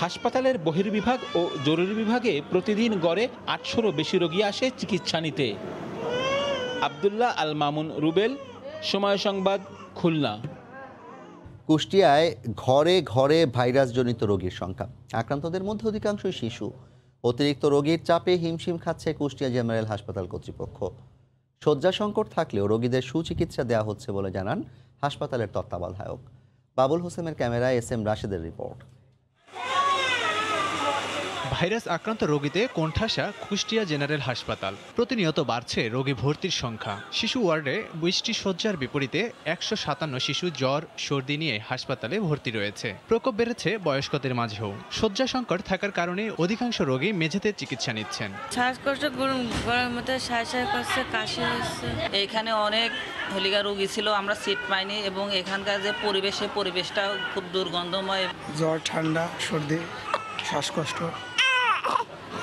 Speaker 18: হাসপাতালের বহির্বিভাগ ও জরুরি বিভাগে প্রতিদিন গড়ে 800-রও বেশি রোগী আসে চিকিৎসা নিতে। আব্দুল্লাহ আল মামুন রুবেল, সময় সংবাদ, খুলনা।
Speaker 1: কুষ্টিয়ায় ঘরে ঘরে ভাইরাসজনিত রোগীর সংখ্যা। আক্রান্তদের মধ্যে অধিকাংশই শিশু। অতিরিক্ত রোগীর চাপে হিমশিম খাচ্ছে কুষ্টিয়া জেনারেল হাসপাতাল কর্তৃপক্ষ। শয্যা সংকট থাকলেও রোগীদের সুচিকিৎসা দেওয়া হচ্ছে বলে জানান হাসপাতালের তত্ত্বাবধায়ক। বাবুল হোসেনের ক্যামেরায় এস এম রাশেদের রিপোর্ট।
Speaker 4: ভাইরাস আক্রান্ত রোগীতে কোণঠাসা কুষ্টিয়া জেনারেল হাসপাতাল। প্রতিনিয়ত বাড়ছে রোগী ভর্তির সংখ্যা। শিশু ওয়ার্ডে 20টি শয্যার বিপরীতে 157 শিশু জ্বর, সর্দি নিয়ে হাসপাতালে ভর্তি রয়েছে। প্রকোপ বেড়েছে বয়স্কদের মাঝেও। শয্যা সংকট থাকার কারণে অধিকাংশ রোগী মেঝেতে চিকিৎসা নিচ্ছেন।
Speaker 11: শ্বাসকষ্ট, গরমের মধ্যে করছে, কাশি হচ্ছে। এখানে অনেক হলিগা রোগী ছিল, আমরা সিট পাইনি এবং এখানকার যে পরিবেশটা খুব দুর্গন্ধময়।
Speaker 31: জ্বর, ঠান্ডা, সর্দি, শ্বাসকষ্ট,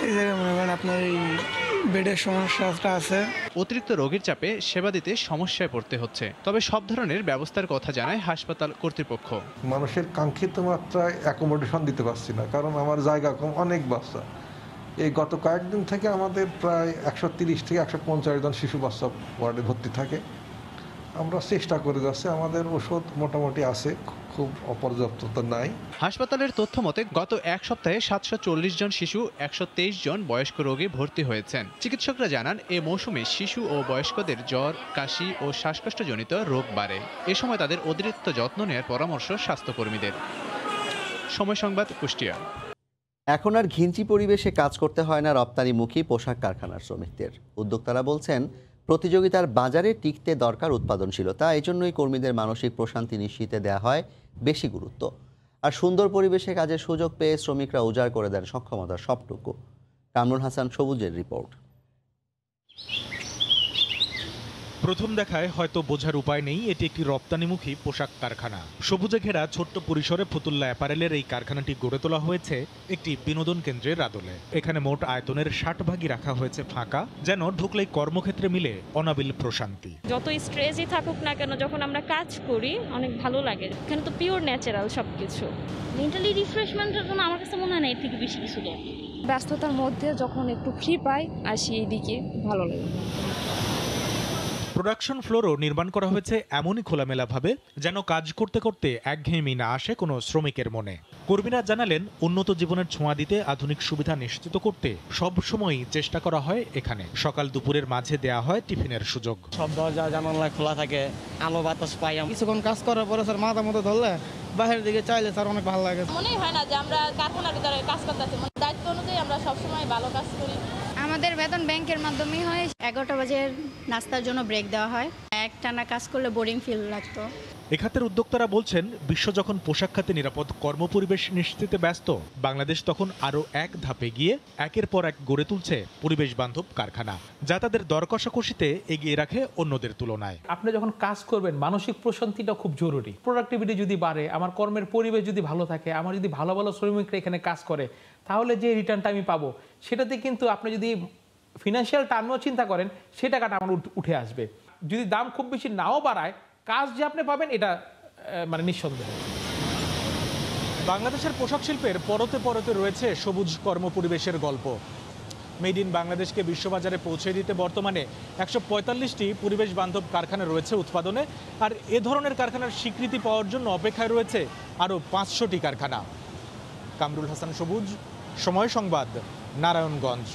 Speaker 31: এই জায়গায় মনে করেন আপনার এই
Speaker 2: বেডের সমস্যাটা আছে।
Speaker 4: অতিরিক্ত রোগীর চাপে সেবা দিতে সমস্যায় পড়তে হচ্ছে। তবে সব ধরনের ব্যবস্থার কথা জানায় হাসপাতাল কর্তৃপক্ষ।
Speaker 3: মানুষের কাঙ্ক্ষিত মাত্রায় অ্যাকোমোডেশন দিতে পারছি না, কারণ আমার জায়গা কম, অনেক বাচ্চা। এই গত কয়েকদিন থেকে আমাদের প্রায় 130 থেকে 150 জন শিশু বাচ্চা ওয়ার্ডে ভর্তি থাকে। আমরা চেষ্টা করে যাচ্ছি, আমাদের ওষুধ মোটামুটি আছে, খুব অপর্যাপ্ততা নাই।
Speaker 4: হাসপাতালের তথ্য মতে গত এক সপ্তাহে 740 জন শিশু, 123 জন বয়স্ক রোগী ভর্তি হয়েছেন। চিকিৎসকরা জানান এ মৌসুমে শিশু ও বয়স্কদের জ্বর, কাশি ও শ্বাসকষ্টজনিত রোগ বাড়ে। এ সময় তাদের অতিরিক্ত যত্ন নেওয়ার পরামর্শ স্বাস্থ্যকর্মীদের। সময় সংবাদ, কুষ্টিয়া।
Speaker 1: এখন আর ঘিঞ্চি পরিবেশে কাজ করতে হয় না রপ্তানিমুখী পোশাক কারখানার শ্রমিকদের। উদ্যোক্তারা বলছেন প্রতিযোগিতার বাজারে টিকতে দরকার উৎপাদনশীলতা। এজন্যই কর্মীদের মানসিক প্রশান্তি নিশ্চিতে দেওয়া হয় বেশি গুরুত্ব। আর সুন্দর পরিবেশে কাজের সুযোগ পেয়ে শ্রমিকরা উজাড় করে দেন সক্ষমতার সবটুকু। কামরুল হাসান সবুজের রিপোর্ট।
Speaker 5: প্রথম দেখায় হয়তো বোঝার উপায় নেই এটি একটি রপ্তানিমুখী পোশাক কারখানা। সবুজে ঘেরা ছোট্ট পরিসরে ফতুল্লা অ্যাপারেলের এই কারখানাটি গড়ে তোলা হয়েছে একটি বিনোদন কেন্দ্রের আদলে। এখানে মোট আয়তনের 60 ভাগই রাখা হয়েছে ফাঁকা, যেন ঢুকলেই কর্মক্ষেত্রে মিলে অনাবিল প্রশান্তি।
Speaker 6: যত স্ট্রেসই থাকুক না কেন, যখন আমরা কাজ করি অনেক ভালো লাগে। এখানে তো পিওর ন্যাচারাল সবকিছু।
Speaker 27: মেন্টালি রিফ্রেশমেন্টের জন্য আমার কাছে মনে হয় না এর থেকে বেশি কিছু দরকার।
Speaker 6: ব্যস্ততার মধ্যে যখন একটু ফ্রি পাই আসি এইদিকে, ভালো লাগে।
Speaker 5: প্রোডাকশন ফ্লোরও নির্মাণ করা হয়েছে এমনই খোলামেলাভাবে যেন কাজ করতে করতে একঘেয়েমি না আসে কোনো শ্রমিকের মনে। কর্মীরা জানালেন উন্নত জীবনের ছোঁয়া দিতে আধুনিক সুবিধা নিশ্চিত করতে সব সময়ই চেষ্টা করা হয় এখানে। সকাল দুপুরের মাঝে দেয়া হয় টিফিনের সুযোগ।
Speaker 2: সব দরজা জানালা খোলা থাকে, আলো বাতাস পাই। কিছুক্ষণ কাজ করার পরে স্যার মাথা মতো ধরলে বাইরের দিকে চাইলে স্যার অনেক ভালো লাগে।
Speaker 6: মনেই হয় না যে আমরা কারখানার ভিতরে কাজ করতেছি। দায়িত্ব অনুযায়ী আমরা সবসময় ভালো কাজ করি।
Speaker 27: আমাদের বেতন ব্যাংকের মাধ্যমেই হয়। 11টা বাজে নাস্তার জন্য ব্রেক দেওয়া হয়। একটানা কাজ করলে বোরিং ফিল লাগতো।
Speaker 5: এ খাতের উদ্যোক্তারা বলছেন বিশ্ব যখন পোশাক খাতে নিরাপদ কর্মপরিবেশ নিশ্চিতে ব্যস্ত, বাংলাদেশ তখন আরও এক ধাপে গিয়ে একের পর এক গড়ে তুলছে পরিবেশ বান্ধব কারখানা, যা তাদের দর কষাকষিতে এগিয়ে রাখে অন্যদের তুলনায়।
Speaker 18: আপনি যখন কাজ করবেন মানসিক প্রশান্তিটা খুব জরুরি। প্রোডাক্টিভিটি যদি বাড়ে, আমার কর্মের পরিবেশ যদি ভালো থাকে, আমার যদি ভালো ভালো শ্রমিকরা এখানে কাজ করে, তাহলে যে রিটার্নটা আমি পাবো সেটাতে কিন্তু আপনি যদি ফিনান্সিয়াল টার্মও চিন্তা করেন, সে টাকাটা আমার উঠে আসবে। যদি দাম খুব বেশি নাও বাড়ায়, কাজ যে আপনি পাবেন এটা মানে নিঃসন্দেহ। বাংলাদেশের পোশাক শিল্পের পরতে পরতে রয়েছে সবুজ কর্মপরিবেশের গল্প। মেড ইন বাংলাদেশকে বিশ্ববাজারে পৌঁছে দিতে বর্তমানে 145টি পরিবেশ বান্ধব কারখানা রয়েছে উৎপাদনে। আর এ ধরনের কারখানার স্বীকৃতি পাওয়ার জন্য অপেক্ষায় রয়েছে আরও 500টি কারখানা। কামরুল হাসান সবুজ, সময় সংবাদ, নারায়ণগঞ্জ।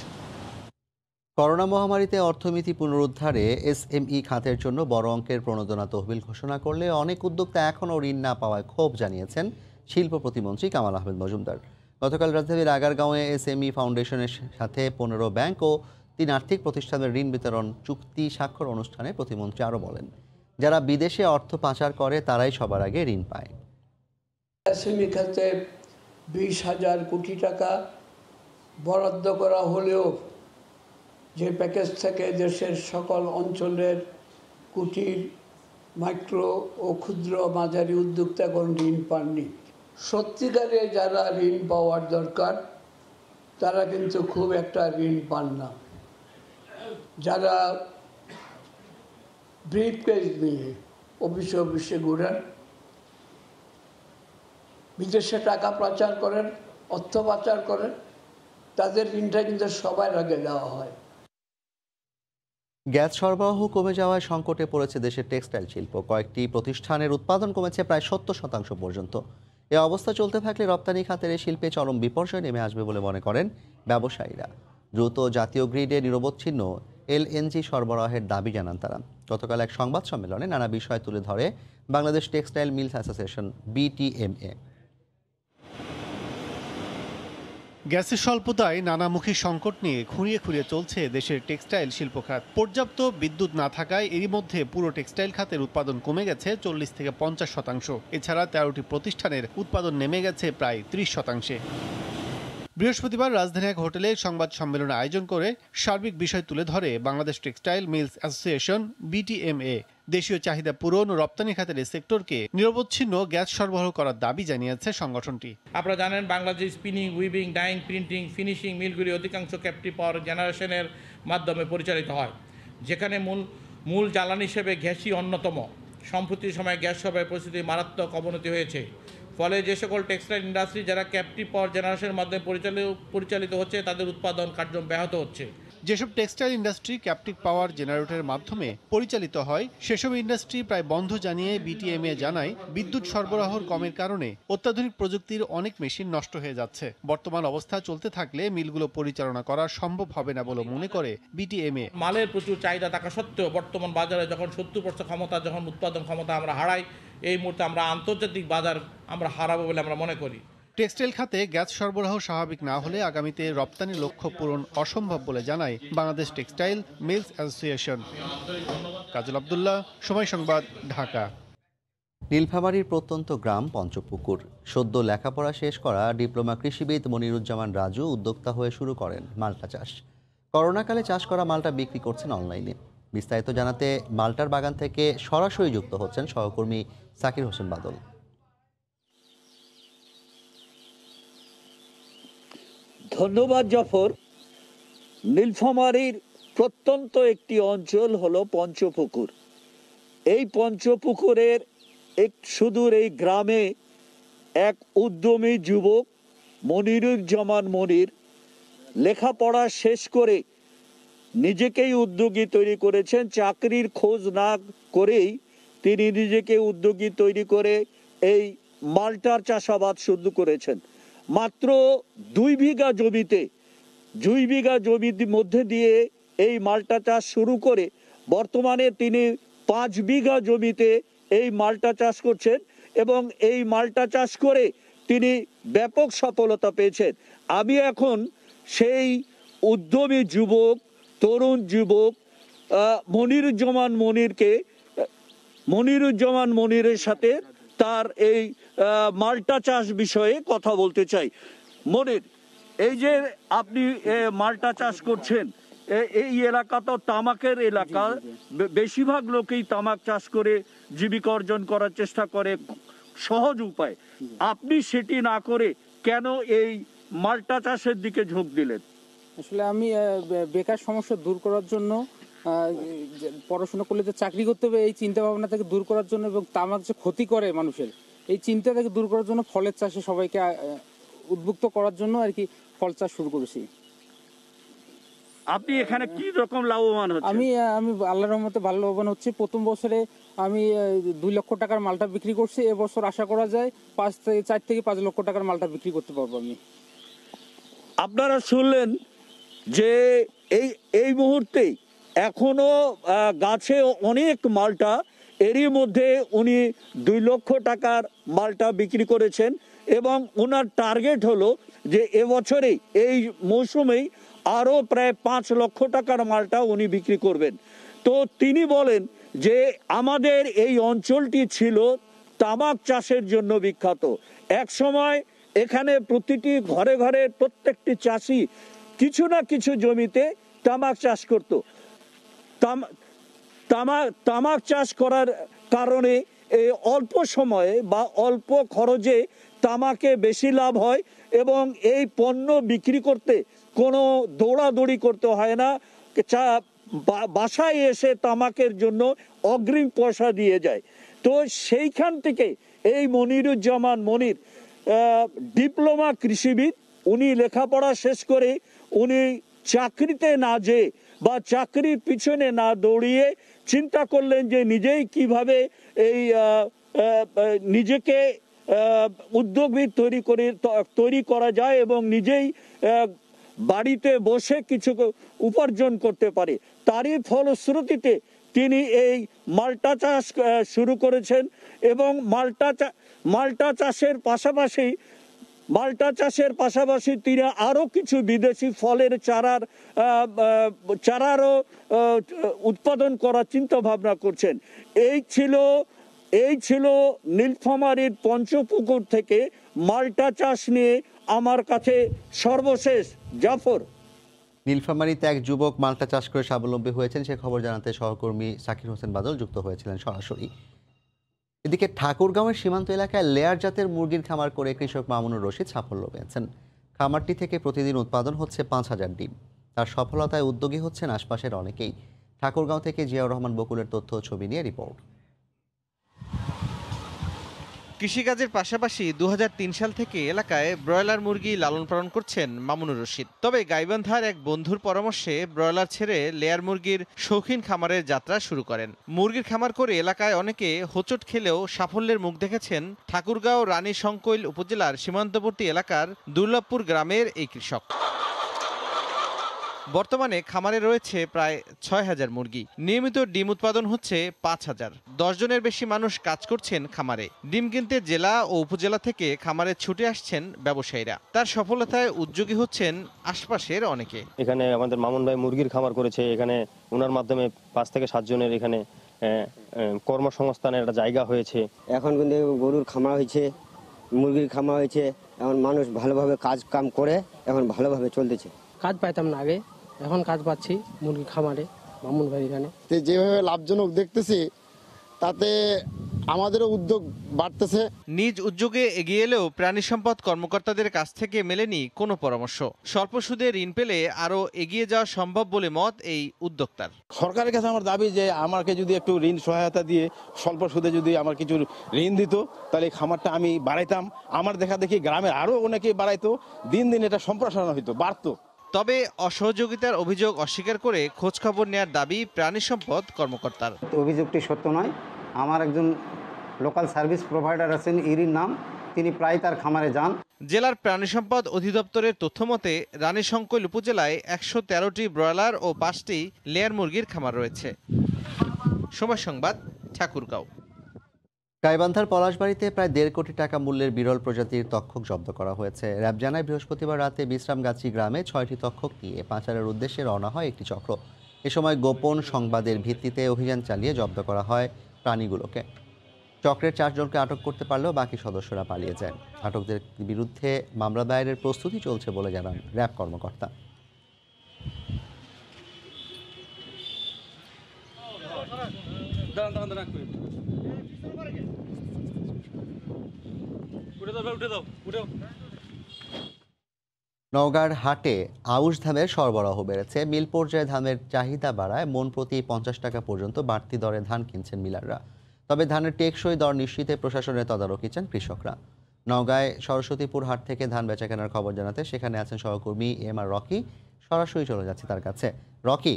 Speaker 1: করোনা মহামারীতে অর্থনীতি পুনরুদ্ধারে এসএমই খাতের জন্য বড় অঙ্কের প্রণোদনা তহবিল ঘোষণা করলে অনেক উদ্যোক্তা এখনও ঋণ না পাওয়ায় ক্ষোভ জানিয়েছেন শিল্প প্রতিমন্ত্রী কামাল আহমেদ মজুমদার। গতকাল রাজধানীর আগারগাঁওয়ে এসএমই ফাউন্ডেশনের সাথে 15 ব্যাংক ও 3 আর্থিক প্রতিষ্ঠানের ঋণ বিতরণ চুক্তি স্বাক্ষর অনুষ্ঠানে প্রতিমন্ত্রী আরও বলেন, যারা বিদেশে অর্থ পাচার করে তারাই সবার আগে ঋণ পায়।
Speaker 7: এসএমই খাতে 20,000 কোটি টাকা বরাদ্দ করা হলেও যে প্যাকেজ থেকে দেশের সকল অঞ্চলের কুটির, মাইক্রো ও ক্ষুদ্র মাঝারি উদ্যোক্তাগণ ঋণ পাননি। সত্যিকারে যারা ঋণ পাওয়ার দরকার তারা কিন্তু খুব একটা ঋণ পান না। যারা ব্রিফকেস নিয়ে অফিসে ঘুরেন, বিদেশে টাকা পাচার করেন, অর্থ পাচার করেন, তাদের ঋণটা কিন্তু সবার আগে দেওয়া হয়।
Speaker 1: গ্যাস সরবরাহ কমে যাওয়ায় সংকটে পড়েছে দেশের টেক্সটাইল শিল্প। কয়েকটি প্রতিষ্ঠানের উৎপাদন কমেছে প্রায় 70% পর্যন্ত। এ অবস্থা চলতে থাকলে রপ্তানি খাতের এই শিল্পে চরম বিপর্যয় নেমে আসবে বলে মনে করেন ব্যবসায়ীরা। দ্রুত জাতীয় গ্রিডে নিরবচ্ছিন্ন এলএনজি সরবরাহের দাবি জানান তারা। গতকাল এক সংবাদ সম্মেলনে নানা বিষয় তুলে ধরে Bangladesh textile mills association BTMA.
Speaker 8: গ্যাসের স্বল্পতায় নানামুখী সংকট নিয়ে খুঁড়িয়ে খুঁড়িয়ে চলছে দেশের টেক্সটাইল শিল্প খাত। পর্যাপ্ত বিদ্যুৎ না থাকায় এরই মধ্যে পুরো টেক্সটাইল খাতের উৎপাদন কমে গেছে 40 থেকে 50%। এছাড়া 13টি প্রতিষ্ঠানের উৎপাদন নেমে গেছে প্রায় 30%। বৃহস্পতিবার রাজধানী এক হোটেলে সংবাদ সম্মেলন আয়োজন করে সার্বিক বিষয় তুলে ধরে Bangladesh textile mills association BTMA. দেশীয় চাহিদা পূরণ ও রপ্তানি খাতের সেক্টরকে নিরবচ্ছিন্ন গ্যাস সরবরাহ করার দাবি জানিয়েছে সংগঠনটি।
Speaker 19: আপনারা জানেন Bangladesh spinning, weaving, dyeing, printing, finishing মিলগুলি অধিকাংশ ক্যাপটিভ পাওয়ার জেনারেশনের
Speaker 9: মাধ্যমে পরিচালিত হয়, যেখানে মূল জ্বালানি হিসেবে গ্যাসই অন্যতম। সম্প্রতি সময়ে গ্যাস সরবরাহের পরিস্থিতি মারাত্মক অবনতি হয়েছে। ফলে যে সকল টেক্সটাইল ইন্ডাস্ট্রি যারা ক্যাপটিভ পাওয়ার জেনারেশনের মাধ্যমে পরিচালিত হচ্ছে, তাদের উৎপাদন কার্য ব্যাহত হচ্ছে।
Speaker 8: যেসব টেক্সটাইল ইন্ডাস্ট্রি ক্যাপটিভ পাওয়ার জেনারেটরের মাধ্যমে পরিচালিত হয়, সেসব ইন্ডাস্ট্রি প্রায় বন্ধ জানিয়ে বিটিএমএ জানায় বিদ্যুৎ সরবরাহর কমের কারণে অত্যাধুনিক প্রযুক্তির অনেক মেশিন নষ্ট হয়ে যাচ্ছে। বর্তমান অবস্থা চলতে থাকলে মিলগুলো পরিচালনা করা সম্ভব হবে না বলে মনে করে বিটিএমএ।
Speaker 9: মালের প্রচুর চাহিদা থাকা সত্ত্বেও বর্তমান বাজারে যখন 70% ক্ষমতা, যখন উৎপাদন ক্ষমতা আমরা হারাই, এই মুহূর্তে আমরা আন্তর্জাতিক বাজার আমরা হারাবো বলে আমরা মনে করি।
Speaker 8: টেক্সটাইল খাতে গ্যাস সরবরাহ স্বাভাবিক না হলে আগামীতে রপ্তানি লক্ষ্য পূরণ অসম্ভব বলে জানায় বাংলাদেশ টেক্সটাইল মিলস অ্যাসোসিয়েশন। কাজল আব্দুল্লাহ, সময় সংবাদ, ঢাকা।
Speaker 1: নীলফামারীর প্রত্যন্ত গ্রাম পঞ্চপুকুর। সদ্য লেখাপড়া শেষ করা ডিপ্লোমা কৃষিবিদ মনিরুজ্জামান রাজু উদ্যোক্তা হয়ে শুরু করেন মালটা চাষ। করোনাকালে চাষ করা মালটা বিক্রি করছেন অনলাইনে। বিস্তারিত জানাতে মালটার বাগান থেকে সরাসরি যুক্ত হচ্ছেন সহকর্মী সাকির হোসেন বাদল।
Speaker 10: ধন্যবাদ জাফর। নীলফামারীর প্রত্যন্ত একটি অঞ্চল হলো পঞ্চপুকুর। এই পঞ্চপুকুরের এক সুদূর এই গ্রামে এক উদ্যমী যুবক মনিরুজ্জামান মনির লেখাপড়া শেষ করে নিজেকেই উদ্যোগী তৈরি করেছেন। চাকরির খোঁজ না করেই তিনি নিজেকে উদ্যোগী তৈরি করে এই মালটার চাষাবাদ শুরু করেছেন। মাত্র 2 বিঘা জমিতে 2 বিঘা জমির মধ্যে দিয়ে এই মালটা চাষ শুরু করে বর্তমানে তিনি 5 বিঘা জমিতে এই মালটা চাষ করছেন এবং এই মালটা চাষ করে তিনি ব্যাপক সফলতা পেয়েছেন। আমি এখন সেই উদ্যমী যুবক, তরুণ যুবক মনিরুজ্জামান মনিরের সাথে তার এই মালটা চাষ বিষয়ে কথা বলতে চাই। মনির, এই যে আপনি মালটা চাষ করছেন, এই এলাকা তো তামাকের এলাকা, বেশিরভাগ লোকেই তামাক চাষ করে জীবিকা অর্জন করার চেষ্টা করে সহজ উপায়। আপনি সেটি না করে কেন এই মালটা চাষের দিকে ঝোঁক দিলেন?
Speaker 12: আসলে আমি বেকার সমস্যা দূর করার জন্য, পড়াশোনা করলে যে চাকরি করতে হবে এই চিন্তা ভাবনা থেকে দূর করার জন্য এবং তামাক যে ক্ষতি করে মানুষের এই চিন্তা থেকে দূর করার জন্য ফলের চাষে সবাইকে উদ্বুদ্ধ করার জন্য আর কি ফল চাষ শুরু করেছি।
Speaker 10: আপনি এখানে কি রকম লাভবান হচ্ছেন?
Speaker 12: আমি আল্লাহর রহমতে ভালো লাভবান হচ্ছি। প্রথম বছরে আমি 2 লক্ষ টাকার মালটা বিক্রি করছি। এবছর আশা করা যায় 4 থেকে 5 লক্ষ টাকার মালটা বিক্রি করতে পারবো আমি।
Speaker 10: আপনারা শুনলেন যে এই মুহূর্তে এখনো গাছে অনেক মালটা, এরই মধ্যে উনি 2 লক্ষ টাকার মালটা বিক্রি করেছেন এবং ওনার টার্গেট হলো যে এবছরে এই মৌসুমেই আরও প্রায় 5 লক্ষ টাকার মালটা উনি বিক্রি করবেন। তো তিনি বলেন যে আমাদের এই অঞ্চলটি ছিল তামাক চাষের জন্য বিখ্যাত। এক সময় এখানে প্রতিটি ঘরে ঘরে প্রত্যেকটি চাষি কিছু না কিছু জমিতে তামাক চাষ করত। তামাক চাষ করার কারণে এই অল্প সময়ে বা অল্প খরচে তামাকে বেশি লাভ হয় এবং এই পণ্য বিক্রি করতে কোনো দৌড়াদৌড়ি করতে হয় না। বাসায় এসে তামাকের জন্য অগ্রিম পয়সা দিয়ে যায়। তো সেইখান থেকে এই মনিরুজ্জামান মনির ডিপ্লোমা কৃষিবিদ, উনি লেখাপড়া শেষ করে উনি চাকরিতে না যেয়ে বা চাকরির পিছনে না দৌড়িয়ে চিন্তা করলেন যে নিজেই কিভাবে এই নিজেকে উদ্যোগী তৈরি করা যায় এবং নিজেই বাড়িতে বসে কিছু উপার্জন করতে পারে। তারই ফলশ্রুতিতে তিনি এই মালটা চাষ শুরু করেছেন এবং মালটা চাষের পাশাপাশি তিনি আরও কিছু বিদেশি ফলের চারারও উৎপাদন করার চিন্তা ভাবনা করছেন। এই ছিল নীলফামারীর পঞ্চপুকুর থেকে মালটা চাষ নিয়ে আমার কাছে সর্বশেষ। জাফর,
Speaker 1: নীলফামারীতে এক যুবক মালটা চাষ করে স্বাবলম্বী হয়েছেন, সে খবর জানাতে সহকর্মী সাকির হোসেন বাদল যুক্ত হয়েছিলেন সরাসরি। এদিকে ঠাকুরগাঁওয়ের সীমান্ত এলাকায় লেয়ার জাতের মুরগির খামার করে কৃষক মামুনুর রশিদ সাফল্য পেয়েছেন। খামারটি থেকে প্রতিদিন উৎপাদন হচ্ছে 5000 ডিম। তার সফলতায় উদ্যোগী হচ্ছেন আশপাশের অনেকেই। ঠাকুরগাঁও থেকে জিয়াউর রহমান বকুলের তথ্য ও ছবি নিয়ে রিপোর্ট।
Speaker 14: কৃষিকাজের পাশাপাশি 2003 সাল থেকে এলাকায় ব্রয়লার মুরগি লালন পালন করছেন মামুনুর রশিদ। তবে গাইবান্ধার এক বন্ধুর পরামর্শে ব্রয়লার ছেড়ে লেয়ার মুরগির শৌখিন খামারের যাত্রা শুরু করেন। মুরগির খামার করে এলাকায় অনেকে হোঁচট খেলেও সাফল্যের মুখ দেখেছেন ঠাকুরগাঁও রানী শঙ্কৈল উপজেলার সীমান্তবর্তী এলাকার দুর্লভপুর গ্রামের এই কৃষক। বর্তমানে খামারে রয়েছে প্রায় 6000 মুরগি। নিয়মিত ডিম উৎপাদন হচ্ছে 5000। 10 জনের বেশি মানুষ কাজ করছেন খামারে। ডিম কিনতে জেলা ও উপজেলা থেকে খামারে ছুটে আসছেন ব্যবসায়ীরা। তার সফলতায় উদ্যোগী হচ্ছেন আশপাশের অনেকে।
Speaker 16: এখানে আমাদের মামুন ভাই মুরগির খামার করেছে, এখানে ওনার মাধ্যমে 5 থেকে 7 জনের এখানে কর্মসংস্থানের একটা জায়গা হয়েছে।
Speaker 19: এখন কিন্তু গরুর খামার হয়েছে, মুরগির খামার হয়েছে, এখন মানুষ ভালোভাবে কাজ কাম করে এখন ভালোভাবে চলতেছে।
Speaker 20: কাজ পাইতাম না আগে, এখন কাজ পাচ্ছি মুরগি খামারে মামুন ভাই এখানে।
Speaker 21: যেভাবে লাভজনক দেখতেছি তাতে আমাদেরও উদ্যোগ বাড়তেছে।
Speaker 14: নিজ উদ্যোগে এগিয়ে এলেও প্রাণী সম্পদ কর্মকর্তাদের কাছ থেকে মেলেনি কোনো পরামর্শ। স্বল্প সুদে ঋণ পেলে আরও এগিয়ে যাওয়া সম্ভব বলে মত এই উদ্যোক্তার।
Speaker 22: সরকারের কাছে আমার দাবি যে আমাকে যদি একটু ঋণ সহায়তা দিয়ে স্বল্প সুদে যদি আমার কিছু ঋণ দিত তাহলে খামারটা আমি বাড়াইতাম। আমার দেখা দেখি গ্রামের আরও অনেকেই বাড়াইতো, দিন দিন এটা সম্প্রসারণ হইতো, বাড়তো।
Speaker 14: তবে অসহযোগিতার অভিযোগ অস্বীকার করে খোঁজখবর নেয়ার দাবি প্রাণী সম্পদ কর্মকর্তার।
Speaker 19: অভিযোগটি সত্য নয়। আমার একজন লোকাল সার্ভিস প্রোভাইডার আছেন, ইরির নাম, তিনি প্রায় তার খামারে যান।
Speaker 14: জেলার প্রাণী সম্পদ অধিদপ্তরের তথ্যমতে রানী শঙ্কৈল উপজেলায় 113টি ব্রয়লার ও 5টি লেয়ার মুরগির খামার রয়েছে। সময় সংবাদ, ঠাকুরগাঁও।
Speaker 1: গাইবান্ধার পলাশবাড়িতে প্রায় 1.5 কোটি টাকা মূল্যের বিরল প্রজাতির তক্ষক জব্দ করা হয়েছে। র্যাব জানায় বৃহস্পতিবার রাতে বিশ্রামগাছি গ্রামে 6টি তক্ষক নিয়ে পাচারের উদ্দেশ্যে রওনা হয় একটি চক্র। এ সময় গোপন সংবাদের ভিত্তিতে অভিযান চালিয়ে জব্দ করা হয় প্রাণীগুলোকে। চক্রের 4 জনকে আটক করতে পারলেও বাকি সদস্যরা পালিয়ে যান। আটকদের বিরুদ্ধে মামলা দায়েরের প্রস্তুতি চলছে বলে জানান র্যাব কর্মকর্তা। নওগাঁর হাটে আউশ ধানের সরবরাহ বেড়েছে। মিল পর্যায়ে ধানের চাহিদা বাড়ায় মন প্রতি 50 টাকা পর্যন্ত বাড়তি দরে ধান কিনছেন মিলাররা। তবে ধানের টেকসই দর নিশ্চিতে প্রশাসনের তদারকি চান কৃষকরা। নওগাঁয় সরস্বতীপুর হাট থেকে ধান বেচাকেনার খবর জানাতে সেখানে আছেন সহকর্মী এম আর রকি। সরাসরি চলে যাচ্ছে তার কাছে। রকি।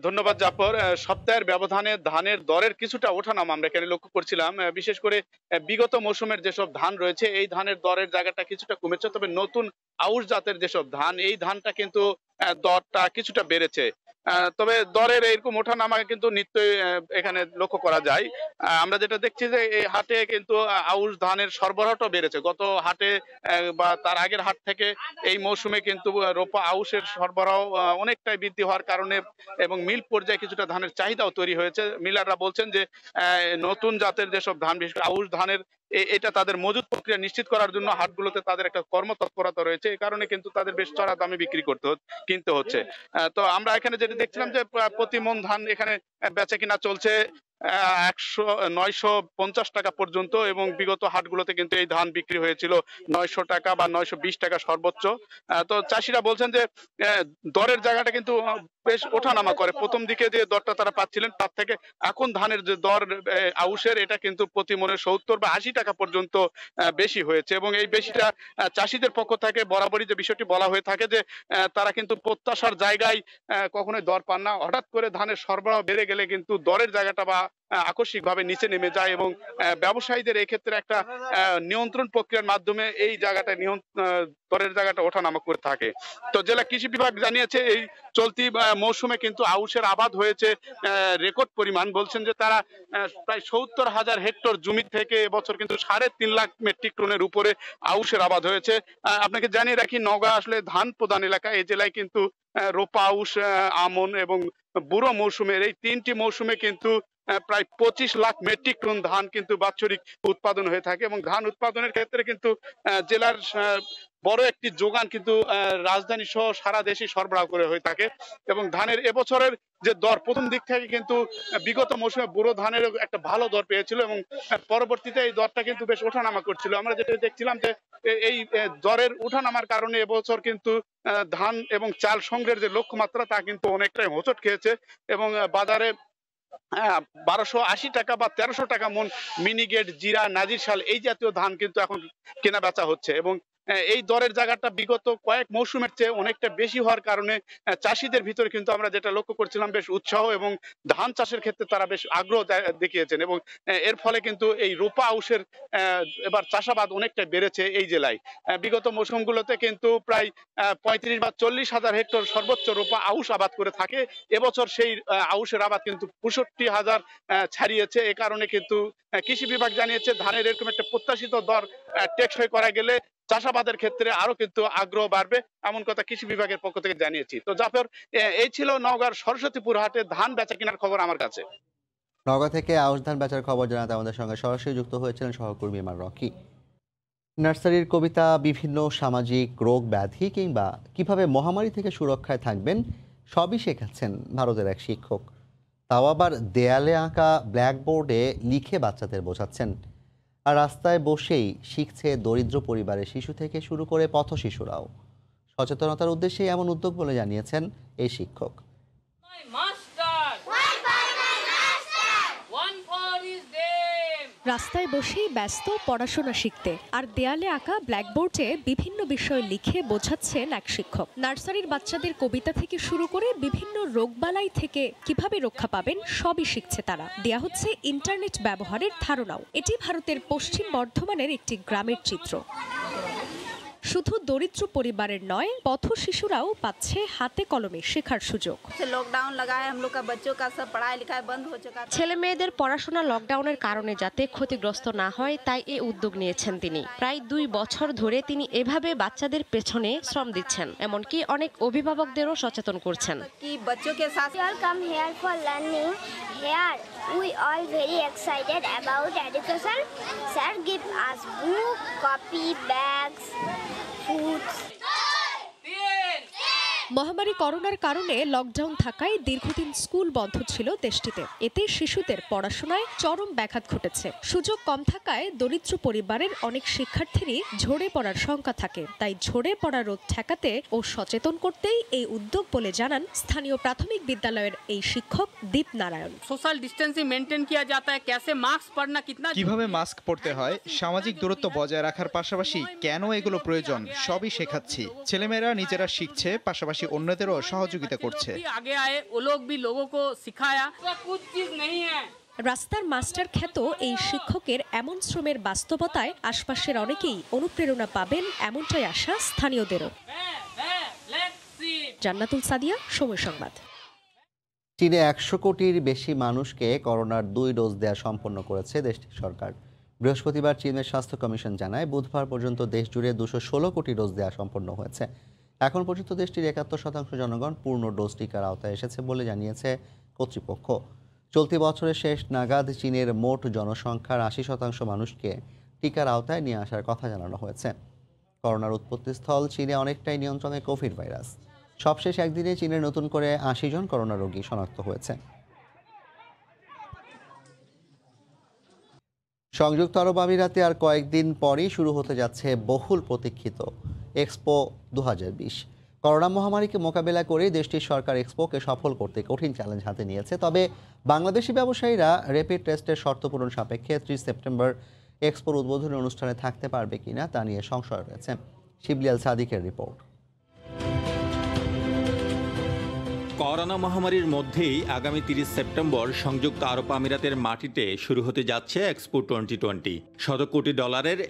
Speaker 23: ধন্যবাদ জাফর। সপ্তাহের ব্যবধানে ধানের দরের কিছুটা ওঠানামা আমরা এখানে লক্ষ্য করছিলাম। বিশেষ করে বিগত মৌসুমের যেসব ধান রয়েছে এই ধানের দরের জায়গাটা কিছুটা কমেছে, তবে নতুন আউশ জাতের যেসব ধান এই ধানটা কিন্তু দরটা কিছুটা বেড়েছে। তবে দরের এরকম ওঠানামা কিন্তু নিত্যই এখানে লক্ষ্য করা যায়। আমরা যেটা দেখছি যে এই হাটে কিন্তু আউশ ধানের সরবরাহটা বেড়েছে। গত হাটে বা তার আগের হাট থেকে এই মৌসুমে কিন্তু রোপা আউশের সরবরাহ অনেকটাই বৃদ্ধি হওয়ার কারণে এবং মিল পর্যায়ে কিছুটা ধানের চাহিদাও তৈরি হয়েছে। মিলাররা বলছেন যে নতুন জাতের যেসব ধান, বিশেষ করে আউশ ধানের, এটা তাদের মজুত প্রক্রিয়া নিশ্চিত করার জন্য হাটগুলোতে তাদের একটা কর্মতৎপরতা রয়েছে। এই কারণে কিন্তু তাদের বেশ চড়া দামে বিক্রি কিনতে হচ্ছে। তো আমরা এখানে যেটা দেখছিলাম যে প্রতি মন ধান এখানে বেচা কিনা চলছে 950 টাকা পর্যন্ত এবং বিগত হাটগুলোতে কিন্তু এই ধান বিক্রি হয়েছিল 900 টাকা বা 920 টাকা সর্বোচ্চ। তো চাষিরা বলছেন যে দরের জায়গাটা কিন্তু বেশ ওঠানামা করে। প্রথম দিকে যে দরটা তারা পাচ্ছিলেন তার থেকে এখন ধানের যে দর আউশের এটা কিন্তু প্রতি মনে 70 বা 80 টাকা পর্যন্ত বেশি হয়েছে এবং এই বেশিটা চাষিদের পক্ষ থেকে বরাবরই যে বিষয়টি বলা হয়ে থাকে যে তারা কিন্তু প্রত্যাশার জায়গায় কখনোই দর পান না। হঠাৎ করে ধানের সরবরাহ বেড়ে গেলে কিন্তু দরের জায়গাটা বা আকস্মিকভাবে নিচে নেমে যায় এবং ব্যবসায়ীদের এই ক্ষেত্রে একটা নিয়ন্ত্রণ প্রক্রিয়ার মাধ্যমে এই জায়গাটা দরের জায়গাটা ওঠানামা করে থাকে। তো জেলা কৃষি বিভাগ জানিয়েছে এই চলতি মৌসুমে কিন্তু আউশের আবাদ হয়েছে রেকর্ড পরিমাণ। বলছেন যে তারা প্রায় 70,000 হেক্টর জমি থেকে এবছর কিন্তু 3.5 লাখ মেট্রিক টনের উপরে আউশের আবাদ হয়েছে। আপনাকে জানিয়ে রাখি নওগাঁ আসলে ধান প্রধান এলাকা। এই জেলায় কিন্তু রোপা আউশ, আমন এবং বুড়ো মৌসুমের এই 3টি মৌসুমে কিন্তু প্রায় 25 লাখ মেট্রিক টন ধান কিন্তু বাৎসরিক উৎপাদন হয়ে থাকে এবং ধান উৎপাদনের ক্ষেত্রে কিন্তু জেলার বড় একটি যোগান কিন্তু রাজধানী সহ সারা দেশে সরবরাহ করে হয়ে থাকে এবং ধানের এবছরের যে দর প্রথম দিক থেকে কিন্তু বিগত মৌসুমে ব্যুরো ধানের একটা ভালো দর পেয়েছিল এবং পরবর্তীতে এই দরটা কিন্তু বেশ ওঠানামা করছিল। আমরা যেটা দেখছিলাম যে এই দরের ওঠানামার কারণে এবছর কিন্তু ধান এবং চাল সংগ্রহের যে লক্ষ্যমাত্রা তা কিন্তু অনেকটাই হোঁচট খেয়েছে এবং বাজারে 1280 টাকা বা 1300 টাকা মন মিনিগেট, জিরা, নাজির শাল এই জাতীয় ধান কিন্তু এখন কেনা বেচা হচ্ছে এবং এই দরের জায়গাটা বিগত কয়েক মৌসুমের চেয়ে অনেকটা বেশি হওয়ার কারণে চাষিদের ভিতরে কিন্তু আমরা যেটা লক্ষ্য করছিলাম বেশ উৎসাহ এবং ধান চাষের ক্ষেত্রে তারা বেশ আগ্রহ দেখিয়েছেন এবং এর ফলে কিন্তু এই রোপা আউশের এবার চাষাবাদ অনেকটা বেড়েছে এই জেলায়। বিগত মৌসুমগুলোতে কিন্তু প্রায় 35 বা 40 হাজার হেক্টর সর্বোচ্চ রোপা আউশ আবাদ করে থাকে। এবছর সেই আউশের আবাদ কিন্তু 65,000 ছাড়িয়েছে। এ কারণে কিন্তু কৃষি বিভাগ জানিয়েছে ধানের এরকম একটা প্রত্যাশিত দর টেকসই করা গেলে চাষাবাদের ক্ষেত্রে আরো কিন্তু আগ্রহ বাড়বে, এমন কথা কৃষি বিভাগের পক্ষ থেকে জানিয়েছি। তো জাফর, এই ছিল নওগাঁর সরস্বতীপুর হাটে ধান বেচা কেনার খবর আমার কাছে।
Speaker 1: নওগাঁ থেকে আউশ ধান বেচার খবর জানাতে আমাদের সঙ্গে সরাসরি যুক্ত হয়েছিলেন সহকর্মী ইমার রকি। নার্সারির কবিতা বিভিন্ন সামাজিক রোগ ব্যাধি কিংবা কিভাবে মহামারী থেকে সুরক্ষায় থাকবেন সবই শেখাচ্ছেন ভারতের এক শিক্ষক। তাও আবার দেয়ালে আঁকা ব্ল্যাকবোর্ডে লিখে বাচ্চাদের বোঝাচ্ছেন। আর রাস্তায় বসেই শিখছে দরিদ্র পরিবারের শিশু থেকে শুরু করে পথ শিশুরাও। সচেতনতার উদ্দেশ্যে এমন উদ্যোগ বলে জানিয়েছেন এই শিক্ষক।
Speaker 11: রাস্তায় বসেই ব্যস্ত পড়াশোনা শিখতে, আর দেয়ালে আঁকা ব্ল্যাকবোর্ডে বিভিন্ন বিষয় লিখে বোঝাচ্ছেন এক শিক্ষক। নার্সারির বাচ্চাদের কবিতা থেকে শুরু করে বিভিন্ন রোগবালাই থেকে কিভাবে রক্ষা পাবেন সবই শিখছে তারা। দেয়া হচ্ছে ইন্টারনেট ব্যবহারের ধারণাও। এটি ভারতের পশ্চিম বর্ধমানের একটি গ্রামের চিত্র। শুধু দরিদ্র পরিবারের নয়, পথ শিশুরাও পাচ্ছে হাতে কলমে শেখার সুযোগ। ছেলে মেয়েদের পড়াশোনা লকডাউনের কারণে যাতে ক্ষতিগ্রস্ত না হয় তাই এ উদ্যোগ নিয়েছেন তিনি। প্রায় 2 বছর ধরে তিনি এভাবে বাচ্চাদের পেছনে শ্রম দিচ্ছেন, এমনকি অনেক অভিভাবকদেরও সচেতন করছেন।
Speaker 13: We all very excited about education. Sir give us book, copy, bags, foods.
Speaker 11: মহামারী করোনার কারণে লকডাউন থাকায় দীর্ঘদিন স্কুল বন্ধ ছিল দেশটিতে। এতে শিশুদের পড়াশোনায় চরম ব্যাঘাত ঘটেছে। সুযোগ কম থাকায় দরিদ্র পরিবারের অনেক শিক্ষার্থীরই ঝরে পড়ার শঙ্কা থাকে। তাই ঝরে পড়া রোধ ঠেকাতে ও সচেতন করতেই এই উদ্যোগ বলে জানান স্থানীয় প্রাথমিক বিদ্যালয়ের এই শিক্ষক দীপ নারায়ণ।
Speaker 15: সোশ্যাল ডিস্টেন্সিং মেনটেন কিয়া जाता है, कैसे मास्क पहनना कितना,
Speaker 17: কিভাবে মাস্ক পরতে হয়, সামাজিক দূরত্ব বজায় রাখার পাশাপাশি কেন এগুলো প্রয়োজন সবই শেখাচ্ছি। ছেলেমেয়েরা নিজেরা শিখছে, পাশাপাশি অন্যদেরও সহযোগিতা করছে।
Speaker 15: आगे आए वो लोग भी लोगों को सिखाया। कुछ चीज नहीं है।
Speaker 11: রাস্তার মাস্টার খ্যাত এই শিক্ষকের এমন শ্রমের বাস্তবতায় আশপাশের অনেকেই অনুপ্রেরণা পাবেন, এমনটাই আশা স্থানীয়দেরও। জান্নাতুল সাদিয়া, সময় সংবাদ।
Speaker 1: চীনে 100 কোটির বেশি মানুষকে করোনার 2 ডোজ দেয়া সম্পন্ন করেছে দেশটির সরকার। বৃহস্পতিবার চীনের স্বাস্থ্য কমিশন জানায় বুধবার পর্যন্ত দেশ জুড়ে 216 কোটি ডোজ দেয়া সম্পন্ন হয়েছে। এখন পর্যন্ত দেশটির 71% জনগণ পূর্ণ ডোজ টিকার আওতায় এসেছে বলে জানিয়েছে কর্তৃপক্ষ। চলতি বছরের শেষ নাগাদ চীনের মোট জনসংখ্যার 80% মানুষকে টিকার আওতায় নিয়ে আসার কথা জানানো হয়েছে। করোনার উৎপত্তিস্থল চীনে অনেকটাই নিয়ন্ত্রণে কোভিড ভাইরাস। সবশেষ একদিনে চীনে নতুন করে 80 জন করোনা রোগী শনাক্ত হয়েছে। সংযুক্ত আরব আমিরাতে আর কয়েকদিন পরই শুরু হতে যাচ্ছে বহুল প্রতীক্ষিত এক্সপো 2020। করোনা মহামারীকে মোকাবেলা করে দেশটির সরকার এক্সপোকে সফল করতে কঠিন চ্যালেঞ্জ হাতে নিয়েছে। তবে বাংলাদেশি ব্যবসায়ীরা র্যাপিড টেস্টের শর্ত পূরণ সাপেক্ষে 30 সেপ্টেম্বর এক্সপোর উদ্বোধনী অনুষ্ঠানে থাকতে পারবে কিনা তা নিয়ে সংশয় রয়েছে। শিবলি আল সাদিকের রিপোর্ট।
Speaker 24: করোনা মহামারীর মধ্যেই আগামী 30 সেপ্টেম্বর সংযুক্ত আরব আমিরাতের মাটিতে শুরু হতে যাচ্ছে এক্সপো 2020। $100 কোটি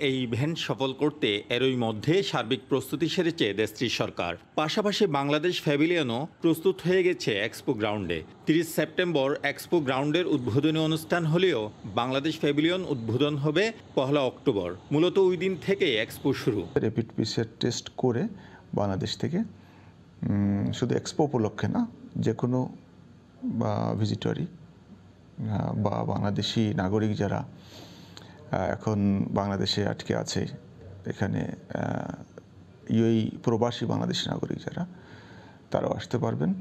Speaker 24: এই ইভেন্ট সফল করতে এরই মধ্যে সার্বিক প্রস্তুতি সেরেছে দেশটির সরকার। পাশাপাশি বাংলাদেশ প্যাভিলিয়নও প্রস্তুত হয়ে গেছে এক্সপো গ্রাউন্ডে। 30 সেপ্টেম্বর এক্সপো গ্রাউন্ডের উদ্বোধনী অনুষ্ঠান হলেও বাংলাদেশ প্যাভিলিয়ন উদ্বোধন হবে 1 অক্টোবর। মূলত ওই দিন থেকে এক্সপো শুরু।
Speaker 25: র্যাপিড পিসিআর টেস্ট করে বাংলাদেশ থেকে শুধু এক্সপো উপলক্ষে না, যে কোনো ভিজিটরই বা বাংলাদেশি নাগরিক যারা এখন বাংলাদেশে আটকে আছে, এখানে ইউএই প্রবাসী বাংলাদেশি নাগরিক যারা, তারাও আসতে পারবেন,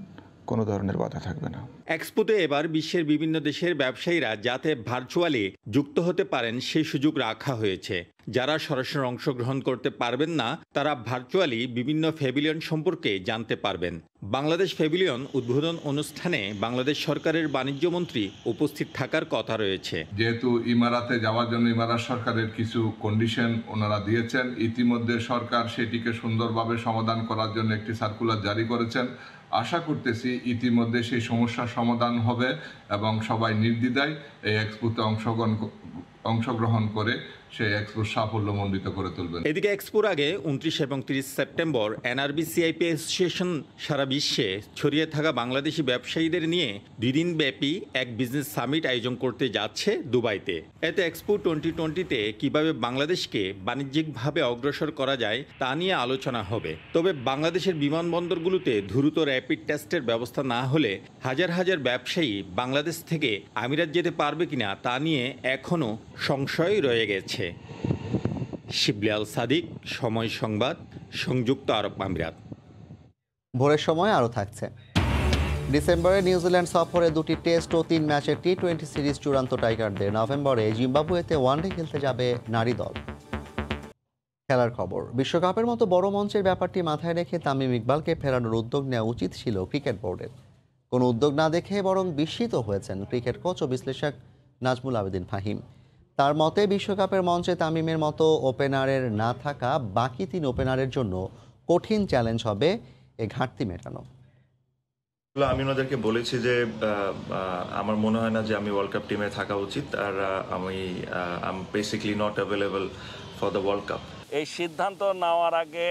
Speaker 25: কোনো ধরনের বাধা থাকবে না।
Speaker 24: এক্সপোতে এবার বিশ্বের বিভিন্ন দেশের ব্যবসায়ীরা যাতে ভার্চুয়ালি যুক্ত হতে পারেন সেই সুযোগ রাখা হয়েছে। যারা সরাসরি অংশগ্রহণ করতে পারবেন না তারা ভার্চুয়ালি বিভিন্ন প্যাভিলিয়ন সম্পর্কে জানতে পারবেন। বাংলাদেশ প্যাভিলিয়ন উদ্বোধন অনুষ্ঠানে বাংলাদেশ সরকারের বাণিজ্য মন্ত্রী উপস্থিত থাকার কথা রয়েছে।
Speaker 2: যেহেতু ইমারাতে যাওয়ার জন্য ইমারাত সরকারের কিছু কন্ডিশন ওনারা দিয়েছেন, ইতিমধ্যে সরকার সেটিকে সুন্দরভাবে সমাধান করার জন্য একটি সার্কুলার জারি করেছেন। আশা করতেছি ইতিমধ্যে সেই সমস্যার সমাধান হবে এবং সবাই নির্দ্বিধায় এই এক্সপোতে অংশগ্রহণ করে সেই এক্সপোর সাফল্যমণ্ডিত করে তুলবেন।
Speaker 24: এদিকে এক্সপোর আগে 29 এবং 30 সেপ্টেম্বর এনআরবি সিআইপি অ্যাসোসিয়েশন সারা বিশ্বে ছড়িয়ে থাকা বাংলাদেশি ব্যবসায়ীদের নিয়ে 2 দিন ব্যাপী এক বিজনেস সামিট আয়োজন করতে যাচ্ছে দুবাইতে। এতে এক্সপো 2020-তে কিভাবে বাংলাদেশকে বাণিজ্যিকভাবে অগ্রসর করা যায় তা নিয়ে আলোচনা হবে। তবে বাংলাদেশের বিমানবন্দরগুলোতে দ্রুত র্যাপিড টেস্টের ব্যবস্থা না হলে হাজার হাজার ব্যবসায়ী বাংলাদেশ থেকে আমিরাত যেতে পারবে কিনা তা নিয়ে এখনও সংশয় রয়ে গেছে। শিবলি আল সাদিক, সময় সংবাদ, সংযুক্ত আরব আমিরাত।
Speaker 1: ভোরের সময় আরও থাকছে। ডিসেম্বরে নিউজিল্যান্ড সফরে 2টি টেস্ট ও 3 ম্যাচের টি-20 সিরিজ চূড়ান্ত টাইগারদের। নভেম্বরে জিম্বাবুয়েতে ওয়ানডে খেলতে যাবে নারী দল। খেলার খবর। বিশ্বকাপের মতো বড় মঞ্চের ব্যাপারটি মাথায় রেখে তামিম ইকবালকে ফেরানোর উদ্যোগ নেওয়া উচিত ছিল ক্রিকেট বোর্ডের। কোনো উদ্যোগ না দেখে বরং বিস্মিত হয়েছেন ক্রিকেট কোচ ও বিশ্লেষক নাজমুল আবেদিন ফাহিম। তার মতে বিশ্বকাপের মঞ্চে তামিমের মতো ওপেনারের না থাকা বাকি 3 ওপেনারের জন্য কঠিন চ্যালেঞ্জ হবে এ ঘাটতি মেটানো।
Speaker 3: আমি ওনাদেরকে বলেছি যে আমার মনে হয় না যে আমি ওয়ার্ল্ড কাপ টিমে থাকা উচিত, আর আমি basically not available for the world cup.
Speaker 4: এই সিদ্ধান্ত নেওয়ার আগে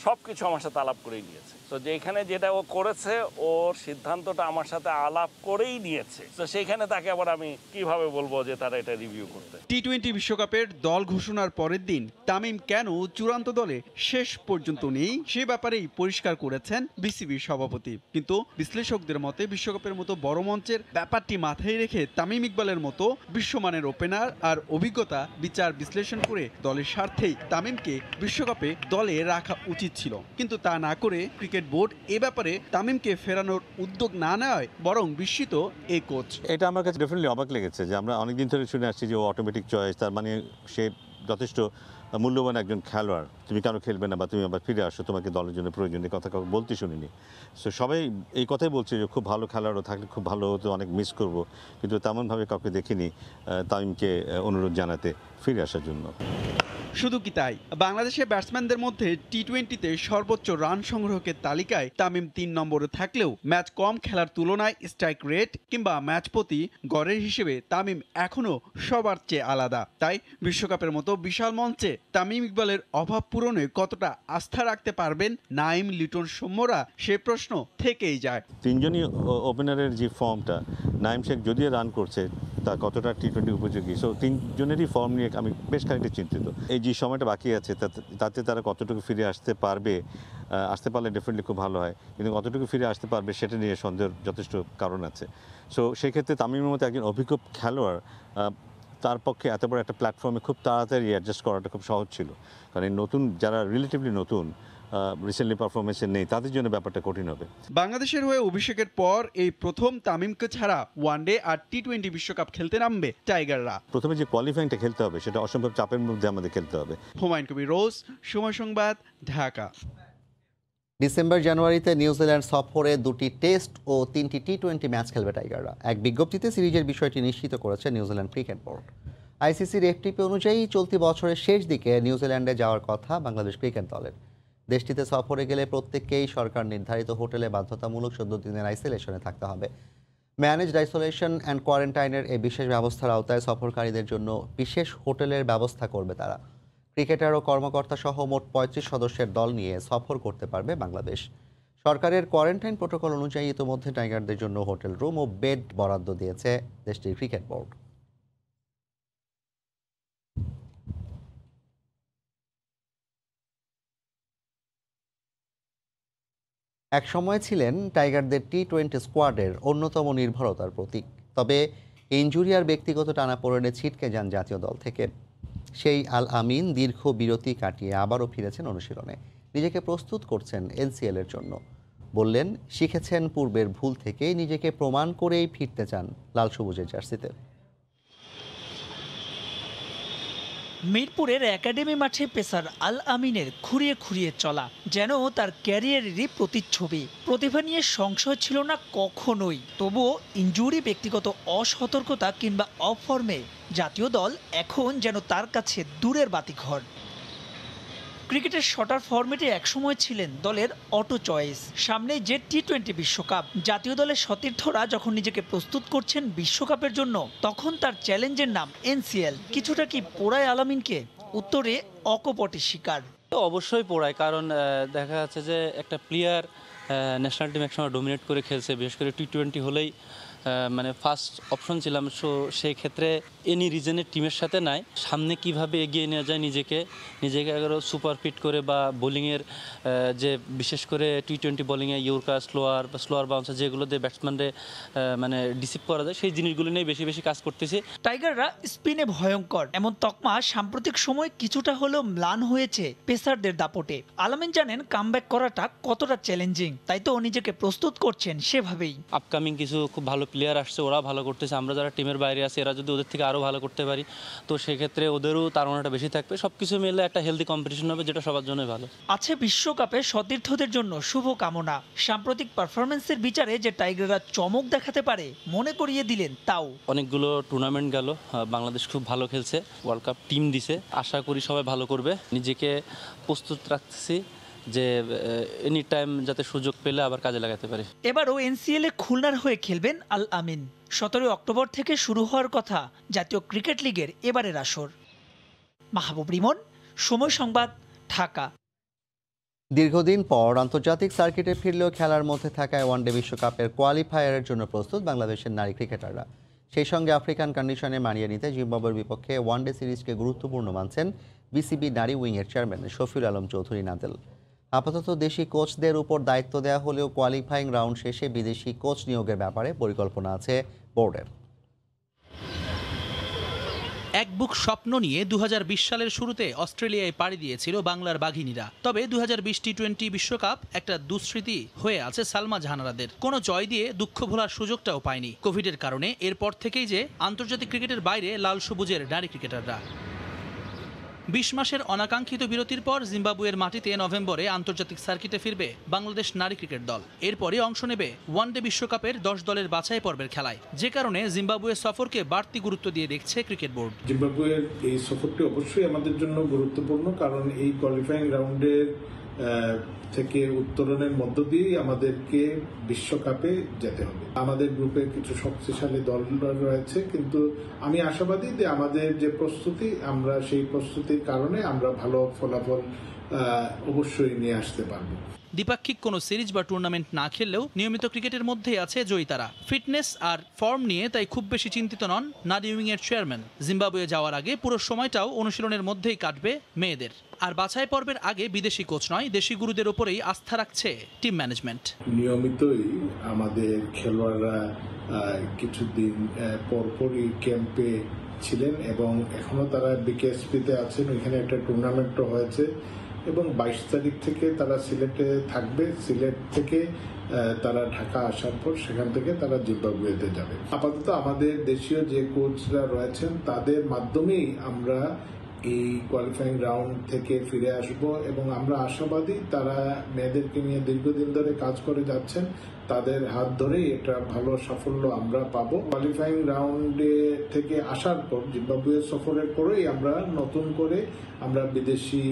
Speaker 4: সবকিছু আমার সাথে আলাপ করেই নিয়েছে। তো যেখানে যেটা ও করেছে ওর সিদ্ধান্তটা আমার সাথে আলাপ করেই নিয়েছে। তো সেইখানে তাকে আবার আমি কিভাবে বলবো যে তারা এটা রিভিউ করতে।
Speaker 5: টি-20 বিশ্বকাপের দল ঘোষণার পরের দিন তামিম কেন চূড়ান্ত দলে শেষ পর্যন্ত নেই সে ব্যাপারেই পরিষ্কার করেছেন বিসিবির সভাপতি। কিন্তু বিশ্লেষকদের মতে বিশ্বকাপের মতো বড় মঞ্চের ব্যাপারটি মাথায় রেখে তামিম ইকবালের মতো বিশ্বমানের ওপেনার আর অভিজ্ঞতা বিচার বিশ্লেষণ করে দলের স্বার্থেই তামিমকে বিশ্বকাপে দলে রাখা উচিত ছিল। কিন্তু তা না করে ক্রিকেট বোর্ড এ ব্যাপারে তামিমকে ফেরানোর উদ্যোগ না নেওয়ায় বরং বিস্মিত এই কোচ।
Speaker 6: এটা আমার কাছে ডেফিনেটলি অবাক লেগেছে যে আমরা অনেকদিন ধরে শুনে আসছি যে ও অটোমেটিক চয়েস, তার মানে সে যথেষ্ট মূল্যবান একজন খেলোয়াড়, তুমি কেন খেলবে না বা তুমি আবার ফিরে আসো, তোমাকে দলের জন্য প্রয়োজন, এই কথা কাউকে বলতে শুনিনি। সো সবাই এই কথাই বলছে যে খুব ভালো খেলোয়াড়ও থাকলে খুব ভালো হতো, অনেক মিস করব, কিন্তু তেমনভাবে কাউকে দেখিনি তামিমকে অনুরোধ জানাতে ফিরে আসার জন্য।
Speaker 5: শুধু কি তাই, বাংলাদেশের ব্যাটসম্যানদের মধ্যে টি-20তে সর্বোচ্চ রান সংগ্রহের তালিকায় তামিম 3 নম্বরে থাকলেও ম্যাচ কম খেলার তুলনায় স্ট্রাইক রেট কিংবা ম্যাচ প্রতি গড়ের হিসেবে তামিম এখনও সবার চেয়ে আলাদা। তাই বিশ্বকাপের মতো বিশাল মঞ্চে তামিম ইকবালের অভাব পূরণে কতটা আস্থা রাখতে পারবেন নাইম, লিটন, সৌম্যরা সে প্রশ্ন থেকেই যায়।
Speaker 6: 3 জনই ওপেনারের যে ফর্মটা, নাইম শেখ যদিও রান করছে তা কতটা টি-20 উপযোগী, সো 3 জনেরই ফর্ম নিয়ে আমি বেশ খানিকটা চিন্তিত। এই যে সময়টা বাকি আছে তাতে তারা কতটুকু ফিরে আসতে পারবে, আসতে পারলে ডেফিনেটলি খুব ভালো হয়, কিন্তু কতটুকু ফিরে আসতে পারবে সেটা নিয়ে সন্দেহের যথেষ্ট কারণ আছে। সো সেক্ষেত্রে তামিমের মতো একজন অভিজ্ঞ খেলোয়াড় তার পক্ষে এত বড় একটা প্ল্যাটফর্মে খুব তাড়াতাড়ি অ্যাডজাস্ট করাটা খুব সহজ ছিল, কারণ এই নতুন যারা রিলেটিভলি নতুন রিসেন্টলি পারফরমেন্সে নেই তাদের জন্য ব্যাপারটা কঠিন হবে।
Speaker 5: বাংলাদেশের হয়ে অভিষেকের পর এই প্রথম তামিমকে ছাড়া ওয়ানডে আর টি-20 বিশ্বকাপ খেলতে নামবে টাইগাররা।
Speaker 6: প্রথমে যে কোয়ালিফাইংটা খেলতে হবে সেটা অসম্ভব চাপের মধ্যে আমাদের খেলতে হবে।
Speaker 5: হুমায়ুন কবির রোজ, সময় সংবাদ, ঢাকা।
Speaker 1: ডিসেম্বর জানুয়ারিতে নিউজিল্যান্ড সফরে 2টি টেস্ট ও 3টি টি-20 ম্যাচ খেলবে টাইগাররা। এক বিজ্ঞপ্তিতে সিরিজের বিষয়টি নিশ্চিত করেছে নিউজিল্যান্ড ক্রিকেট বোর্ড। আইসিসির এফটিপি অনুযায়ী চলতি বছরের শেষ দিকে নিউজিল্যান্ডে যাওয়ার কথা বাংলাদেশ ক্রিকেট দলের। দেশটিতে সফরে গেলে প্রত্যেককেই সরকার নির্ধারিত হোটেলে বাধ্যতামূলক 14 দিনের আইসোলেশনে থাকতে হবে। ম্যানেজড আইসোলেশন অ্যান্ড কোয়ারেন্টাইনের এই বিশেষ ব্যবস্থার আওতায় সফরকারীদের জন্য বিশেষ হোটেলের ব্যবস্থা করবে তারা। ক্রিকেটার ও কর্মকর্তা সহ মোট 35 সদস্যের দল নিয়ে সফর করতে পারবে বাংলাদেশ। সরকারের কোয়ারেন্টাইন প্রোটোকল অনুযায়ী ইতিমধ্যে টাইগারদের জন্য হোটেল রুম ও বেড বরাদ্দ দিয়েছে দেশটির ক্রিকেট বোর্ড। এক সময় ছিলেন টাইগারদের টি-20 স্কোয়াডের অন্যতম নির্ভরতার প্রতীক। তবে ইনজুরি আর ব্যক্তিগত টানাপোড়েনে ছিটকে যান জাতীয় দল থেকে। সেই আল আমিন দীর্ঘ বিরতি কাটিয়ে আবারও ফিরেছেন অনুশীলনে। নিজেকে প্রস্তুত করছেন এনসিএল এর জন্য। বললেন, শিখেছেন পূর্বের ভুল থেকেই, নিজেকে প্রমাণ করেই ফিরতে চান লাল সবুজের জার্সিতে।
Speaker 7: মিরপুরের একাডেমি মাঠে পেসার আল আমিনের খুঁড়িয়ে খুঁড়িয়ে চলা যেন তার ক্যারিয়ারেরই প্রতিচ্ছবি। প্রতিভা নিয়ে সংশয় ছিল না কখনোই, তবুও ইনজুরি, ব্যক্তিগত অসতর্কতা কিংবা অফর্মে জাতীয় দল এখন যেন তার কাছে দূরের বাতিঘর। ক্রিকেটের শটার ফরম্যাটে একসময় ছিলেন দলের অটো চয়েস। সামনে যে টি-20 বিশ্বকাপ, জাতীয় দলের সতীর্থরা যখন নিজেকে প্রস্তুত করছেন বিশ্বকাপের জন্য, তখন তার চ্যালেঞ্জের নাম এনসিএল। কিছুটা কি পোড়ায় আল আমিনকে? উত্তরে অকপটে স্বীকার।
Speaker 8: অবশ্যই পোড়ায়, কারণ দেখা যাচ্ছে যে একটা প্লেয়ার ন্যাশনাল টিম একসময় ডোমিনেট করে খেলছে, বিশেষ করে টি-20 হলেই মানে ফার্স্ট অপশন ছিলাম। সো সেই ক্ষেত্রে এনি রিজনের টিমের সাথে নাই, সামনে কিভাবে এগিয়ে নেওয়া যায় নিজেকে আরও সুপার ফিট করে, বা বোলিংয়ের যে বিশেষ করে টি-20 বোলিংয়ে ইয়র্কার, স্লোয়ার বাউন্সার যেগুলো দিয়ে ব্যাটসম্যানরে মানে ডিসিভ করা যায়, সেই জিনিসগুলো নিয়ে বেশি বেশি কাজ করতেছি।
Speaker 7: টাইগাররা স্পিনে ভয়ঙ্কর, এমন তকমা সাম্প্রতিক সময় কিছুটা হলেও ম্লান হয়েছে পেসারদের দাপটে। আল আমিন জানেন কামব্যাক করাটা কতটা চ্যালেঞ্জিং, তাই তো নিজেকে প্রস্তুত করছেন সেভাবেই।
Speaker 8: আপকামিং কিছু খুব ভালো প্লেয়ার আসছে, ওরা ভালো করতেছে। আমরা যারা টিমের বাইরে আছি, এরা যদি ওদের থেকে আরও ভালো করতে পারি, তো সেক্ষেত্রে ওদেরও তাড়নাটা বেশি থাকবে। সব কিছু মিলে একটা হেলদি কম্পিটিশন হবে, যেটা সবার জন্যই ভালো।
Speaker 7: আছে বিশ্বকাপে সতীর্থদের জন্য শুভ কামনা। সাম্প্রতিক পারফরমেন্সের বিচারে যে টাইগাররা চমক দেখাতে পারে মনে করিয়ে দিলেন তাও।
Speaker 8: অনেকগুলো টুর্নামেন্ট গেল, বাংলাদেশ খুব ভালো খেলছে, ওয়ার্ল্ড কাপ টিম দিছে, আশা করি সবাই ভালো করবে। নিজেকে প্রস্তুত রাখতেছি যে এনি টাইম যাতে সুযোগ পেলে আবার কাজে লাগাতে পারি।
Speaker 7: এবারও এনসিএল এ খুলনার হয়ে খেলবেন আল আমিন। 17 অক্টোবর থেকে শুরু হওয়ার কথা জাতীয় ক্রিকেট লিগের এবারের আসর। মাহবুব রিমন, সময় সংবাদ, ঢাকা।
Speaker 1: দীর্ঘদিন পর আন্তর্জাতিক সার্কিটে ফিরলেও খেলার মধ্যে থাকায় ওয়ানডে বিশ্বকাপের কোয়ালিফায়ারের জন্য প্রস্তুত বাংলাদেশের নারী ক্রিকেটাররা। সেই সঙ্গে আফ্রিকান কন্ডিশনে মানিয়ে নিতে জিম্বাবুয়ের বিপক্ষে ওয়ানডে সিরিজকে গুরুত্বপূর্ণ মানছেন বিসিবি নারী উইংয়ের চেয়ারম্যান শফিউল আলম চৌধুরী নাদেল। আপাতত দেশি কোচদের উপর দায়িত্ব দেওয়া হলেও কোয়ালিফাইং রাউন্ড শেষে বিদেশি কোচ নিয়োগের ব্যাপারে পরিকল্পনা আছে বোর্ডের।
Speaker 9: এক বুক স্বপ্ন নিয়ে 2020 সালের শুরুতে অস্ট্রেলিয়ায় পাড়ি দিয়েছিল বাংলার বাঘিনীরা। তবে 2020 টি-20 বিশ্বকাপ একটা দুঃস্মৃতি হয়ে আছে সালমা জাহানারাদের। কোনো জয় দিয়ে দুঃখ ভোলার সুযোগটাও পায়নি কোভিডের কারণে। এরপর থেকেই যে আন্তর্জাতিক ক্রিকেটের বাইরে লাল সবুজের নারী ক্রিকেটাররা। 20 মাসের অনাকাঙ্ক্ষিত বিরতির পর জিম্বাবুয়ের মাটিতে নভেম্বরে আন্তর্জাতিক সার্কিটে ফিরবে বাংলাদেশ নারী ক্রিকেট দল। এরপরই অংশ নেবে ওয়ানডে বিশ্বকাপের 10 দলের বাছাই পর্বের খেলায়, যে কারণে জিম্বাবুয়ে সফরকে বাড়তি গুরুত্ব দিয়ে দেখছে ক্রিকেট বোর্ড।
Speaker 12: জিম্বাবুয়ের এই সফরটি অবশ্যই আমাদের জন্য গুরুত্বপূর্ণ, কারণ এই কোয়ালিফাইং রাউন্ডের থেকে উত্তরণের মধ্য দিয়েই আমাদেরকে বিশ্বকাপে যেতে হবে। আমাদের গ্রুপে কিছু শক্তিশালী দল রয়েছে, কিন্তু আমি আশাবাদী যে আমাদের যে প্রস্তুতি, আমরা সেই প্রস্তুতির কারণে আমরা ভালো ফলাফল অবশ্যই নিয়ে আসতে পারবো।
Speaker 9: দ্বিপাক্ষিক কোনো সিরিজ বা টুর্নামেন্ট না খেললেও নিয়মিত ক্রিকেটের মধ্যেই আছে জয়িতারা। ফিটনেস আর ফর্ম নিয়ে তাই খুব বেশি চিন্তিত নন নারী উইংয়ের চেয়ারম্যান। জিম্বাবুয়ে যাওয়ার আগে পুরো সময়টাও অনুশীলনের মধ্যেই কাটবে মেয়েদের। আর বাছাই পর্বের আগে বিদেশি কোচ নয়, দেশি গুরুদের উপরেই আস্থা রাখছে টিম ম্যানেজমেন্ট।
Speaker 12: নিয়মিতই আমাদের খেলোয়াড়রা কিছুদিন পরপরই ক্যাম্পে ছিলেন এবং এখনো তারা বিকেএসপিতে আছেন। ওইখানে একটা টুর্নামেন্টও হয়েছে এবং 22 তারিখ থেকে তারা সিলেটে থাকবে। সিলেট থেকে তারা ঢাকা আসার পর সেখান থেকে তারা জিম্বাবুয়েতে যাবে। আপাতত আমাদের দেশীয় যে কোচরা রয়েছেন তাদের মাধ্যমেই আমরা এই কোয়ালিফাইং রাউন্ড থেকে ফিরে আসব এবং আমরা আশাবাদী তারা মেয়েদেরকে নিয়ে দীর্ঘদিন ধরে কাজ করে যাচ্ছেন, তাদের হাত ধরেই এটা ভালো সাফল্য আমরা পাবো। কোয়ালিফাইং রাউন্ডে থেকে আসার পর জিম্বাবুয়ে সফরের পরেই আমরা নতুন করে আমরা বিদেশি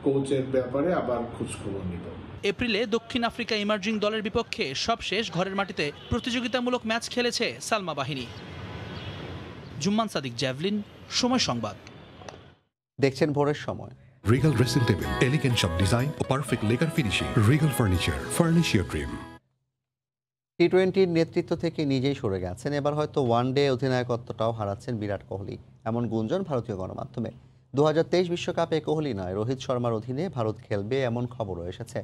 Speaker 12: কোচের ব্যাপারে আবার খোঁজখবর নিব।
Speaker 9: এপ্রিলে দক্ষিণ আফ্রিকা ইমার্জিং দলের বিপক্ষে সবশেষ ঘরের মাটিতে প্রতিযোগিতামূলক ম্যাচ খেলেছে সালমা বাহিনী। জুম্মান সাদিক, জ্যাভলিন, সময় সংবাদ।
Speaker 1: দেখছেন ভোরের সময়।
Speaker 18: Regal dressing table, elegant shop design, perfect leather finishing. Regal furniture, furnish your dream.
Speaker 1: টি-20 নেতৃত্ব থেকে নিজেই সরে গেছেন। এবার হয়তো ওয়ানডে অধিনায়কত্বটাও হারাচ্ছেন বিরাট কোহলি, এমন গুঞ্জন ভারতীয় গণমাধ্যমে। 2023 বিশ্বকাপে কোহলি নয়, রোহিত শর্মার অধীনে ভারত খেলবে এমন খবরও এসেছে।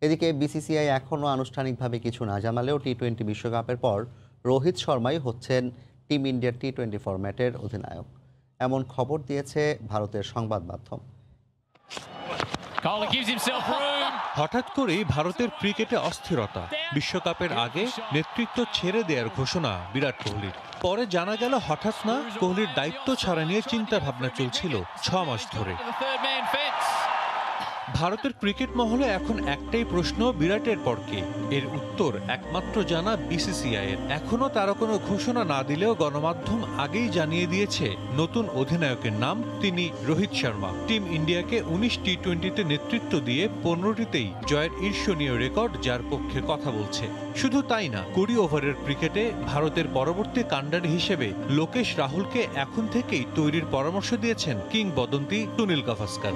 Speaker 1: এদিকে বিসিসিআই এখনও আনুষ্ঠানিকভাবে কিছু না জানালেও টি-20 বিশ্বকাপের পর রোহিত শর্মাই হচ্ছেন টিম ইন্ডিয়ার টি-20 ফরম্যাটের অধিনায়ক। এমন খবর দিয়েছে ভারতের সংবাদ মাধ্যম।
Speaker 10: হঠাৎ করেই ভারতের ক্রিকেটে অস্থিরতা। বিশ্বকাপের আগে নেতৃত্ব ছেড়ে দেওয়ার ঘোষণা বিরাট কোহলির। পরে জানা গেল হঠাৎ না, কোহলির দায়িত্ব ছাড়া নিয়ে চিন্তা ভাবনা চলছিল 6 মাস ধরে। ভারতের ক্রিকেট মহলে এখন একটাই প্রশ্ন, বিরাটের পর কে? এর উত্তর একমাত্র জানা বিসিসিআই এর। এখনো তারা কোনো ঘোষণা না দিলেও গণমাধ্যম আগেই জানিয়ে দিয়েছে নতুন অধিনায়কের নাম, তিনি রোহিত শর্মা। টিম ইন্ডিয়াকে 19 টি-20তে নেতৃত্ব দিয়ে 15টিতেই জয়ের ঈর্ষণীয় রেকর্ড যার পক্ষে কথা বলছে। শুধু তাই না, 20 ওভারের ক্রিকেটে ভারতের পরবর্তী কাণ্ডারি হিসেবে লোকেশ রাহুলকে এখন থেকেই তৈরির পরামর্শ দিয়েছেন কিংবদন্তি সুনীল গাভাস্কার।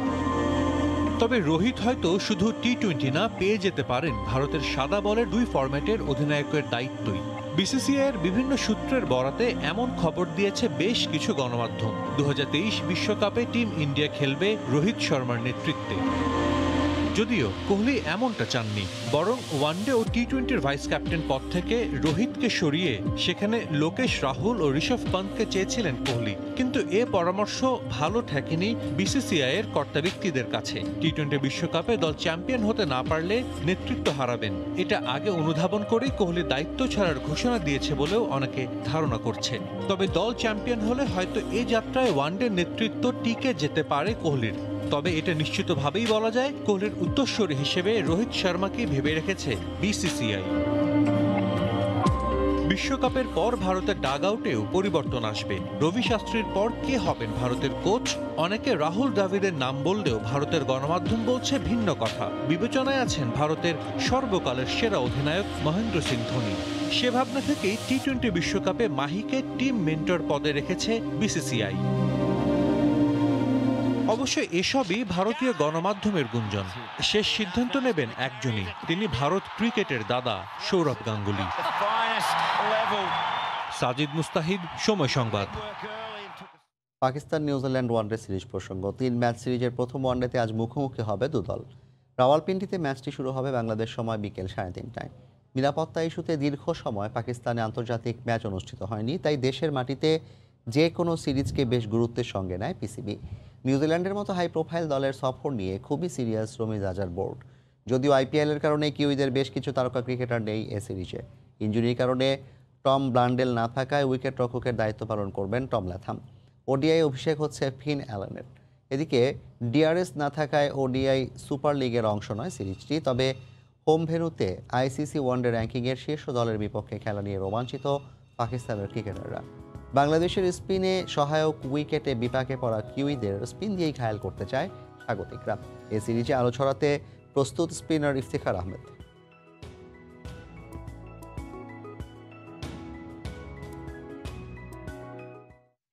Speaker 10: তবে রোহিত হয়তো শুধু টি-20 না, পেয়ে যেতে পারেন ভারতের সাদা বলের 2 ফরম্যাটের অধিনায়কের দায়িত্বই। বিসিসিআইয়ের বিভিন্ন সূত্রের বরাতে এমন খবর দিয়েছে বেশ কিছু গণমাধ্যম। 2023 বিশ্বকাপে টিম ইন্ডিয়া খেলবে রোহিত শর্মার নেতৃত্বে। যদিও কোহলি এমনটা চাননি, বরং ওয়ানডে ও টি-20-র ভাইস ক্যাপ্টেন পদ থেকে রোহিতকে সরিয়ে সেখানে লোকেশ রাহুল ও ঋষভ পন্থকে চেয়েছিলেন কোহলি। কিন্তু এ পরামর্শ ভালো ঠেকেনি বিসিসিআইয়ের কর্তা ব্যক্তিদের কাছে। টি-20 বিশ্বকাপে দল চ্যাম্পিয়ন হতে না পারলে নেতৃত্ব হারাবেন, এটা আগে অনুধাবন করেই কোহলি দায়িত্ব ছাড়ার ঘোষণা দিয়েছে বলেও অনেকে ধারণা করছে। তবে দল চ্যাম্পিয়ন হলে হয়তো এ যাত্রায় ওয়ানডে নেতৃত্ব টিকে যেতে পারে কোহলির। তবে এটা নিশ্চিতভাবেই বলা যায়, কোহলির উত্তরসূরি হিসেবে রোহিত শর্মাকে ভেবে রেখেছে বিসিসিআই। বিশ্বকাপের পর ভারতের ডাগ আউটেও পরিবর্তন আসবে। রবি শাস্ত্রীর পর কে হবেন ভারতের কোচ? অনেকে রাহুল দ্রাবিড়ের নাম বললেও ভারতের গণমাধ্যম বলছে ভিন্ন কথা। বিবেচনায় আছেন ভারতের সর্বকালের সেরা অধিনায়ক মহেন্দ্র সিং ধোনি। সে ভাবনা থেকেই টি-20 বিশ্বকাপে মাহিকে টিম মেন্টর পদে রেখেছে বিসিসিআই। অবশ্য এসবই ভারতীয় গণমাধ্যমের গুঞ্জন। শেষ সিদ্ধান্ত নেবেন একজনই, তিনি ভারত ক্রিকেটের দাদা সৌরভ গাঙ্গুলি। সাজিদ মুস্তাহিদ, সময় সংবাদ।
Speaker 1: পাকিস্তান নিউজিল্যান্ড ওয়ানডে সিরিজ প্রসঙ্গ। 3 ম্যাচ সিরিজের প্রথম ওয়ানডেতে আজ মুখোমুখি হবে 2 দল। রাওয়ালপিন্ডিতে ম্যাচটি শুরু হবে বাংলাদেশ সময় বিকেল 3:30টায়। নিরাপত্তা ইস্যুতে দীর্ঘ সময় পাকিস্তানে আন্তর্জাতিক ম্যাচ অনুষ্ঠিত হয়নি, তাই দেশের মাটিতে যে কোনো সিরিজকে বেশ গুরুত্বের সঙ্গে নেয় পিসিবি। নিউজিল্যান্ডের মতো হাই প্রোফাইল দলের সফর নিয়ে খুবই সিরিয়াস রমিজ আজার বোর্ড। যদিও আইপিএলের কারণে কিউইদের বেশ কিছু তারকা ক্রিকেটার নেই এ সিরিজে। ইনজুরির কারণে টম ব্লান্ডেল না থাকায় উইকেট রক্ষকের দায়িত্ব পালন করবেন টম ল্যাথাম। ওডিআই অভিষেক হচ্ছে ফিন অ্যালানের। এদিকে ডিআরএস না থাকায় ওডিআই সুপার লিগের অংশ নয় সিরিজটি। তবে হোম ভেন্যুতে আইসিসি ওয়ানডে র্যাঙ্কিংয়ের শীর্ষ দলের বিপক্ষে খেলা নিয়ে রোমাঞ্চিত পাকিস্তানের ক্রিকেটাররা। বাংলাদেশের স্পিনে সহায়ক উইকেটে বিপাকে পড়া কিউইদের স্পিন দিয়েই ঘায়েল করতে চায় স্বাগতিকরা। এ সিরিজে আলো ছড়াতে প্রস্তুত স্পিনার ইফতিখার আহমেদ।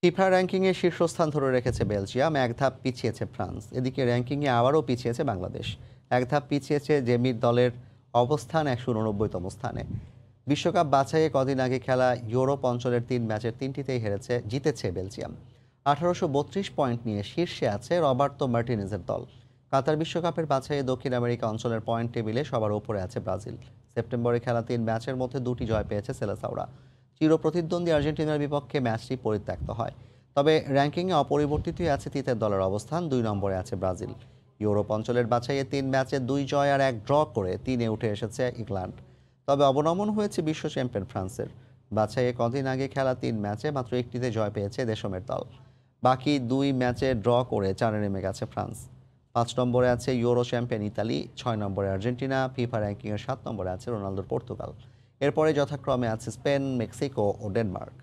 Speaker 1: ফিফা র্যাঙ্কিংয়ে শীর্ষস্থান ধরে রেখেছে বেলজিয়াম, এক ধাপ পিছিয়েছে ফ্রান্স। এদিকে র্যাঙ্কিংয়ে আবারও পিছিয়েছে বাংলাদেশ, এক ধাপ পিছিয়েছে জেমির দলের অবস্থান 189তম স্থানে। বিশ্বকাপ বাছাইয়ে কদিন আগে খেলা ইউরোপ অঞ্চলের 3 ম্যাচের 3টিতেই জিতেছে বেলজিয়াম। 1832 পয়েন্ট নিয়ে শীর্ষে আছে রবার্তো মার্টিনেজের দল। কাতার বিশ্বকাপের বাছাইয়ে দক্ষিণ আমেরিকা অঞ্চলের পয়েন্ট টেবিলে সবার উপরে আছে ব্রাজিল। সেপ্টেম্বরে খেলা 3 ম্যাচের মধ্যে 2টি জয় পেয়েছে সেলেসাওরা। চিরপ্রতিদ্বন্দ্বী আর্জেন্টিনার বিপক্ষে ম্যাচটি পরিত্যক্ত হয়। তবে র্যাঙ্কিংয়ে অপরিবর্তিতই আছে তিতের দলের অবস্থান, 2 নম্বরে আছে ব্রাজিল। ইউরোপ অঞ্চলের বাছাইয়ে 3 ম্যাচে 2 জয় আর 1 ড্র করে 3-এ উঠে এসেছে ইংল্যান্ড। তবে অবনমন হয়েছে বিশ্ব চ্যাম্পিয়ন ফ্রান্সের। বাছাইয়ে কদিন আগে খেলা 3 ম্যাচে মাত্র 1টিতে জয় পেয়েছে দেশমের দল। বাকি 2 ম্যাচে ড্র করে 4-এ নেমে গেছে ফ্রান্স। 5 নম্বরে আছে ইউরো চ্যাম্পিয়ন ইতালি, 6 নম্বরে আর্জেন্টিনা, ফিফা র্যাঙ্কিংয়ের 7 নম্বরে আছে রোনালদোর পর্তুগাল। এরপরে যথাক্রমে আছে স্পেন, মেক্সিকো ও ডেনমার্ক।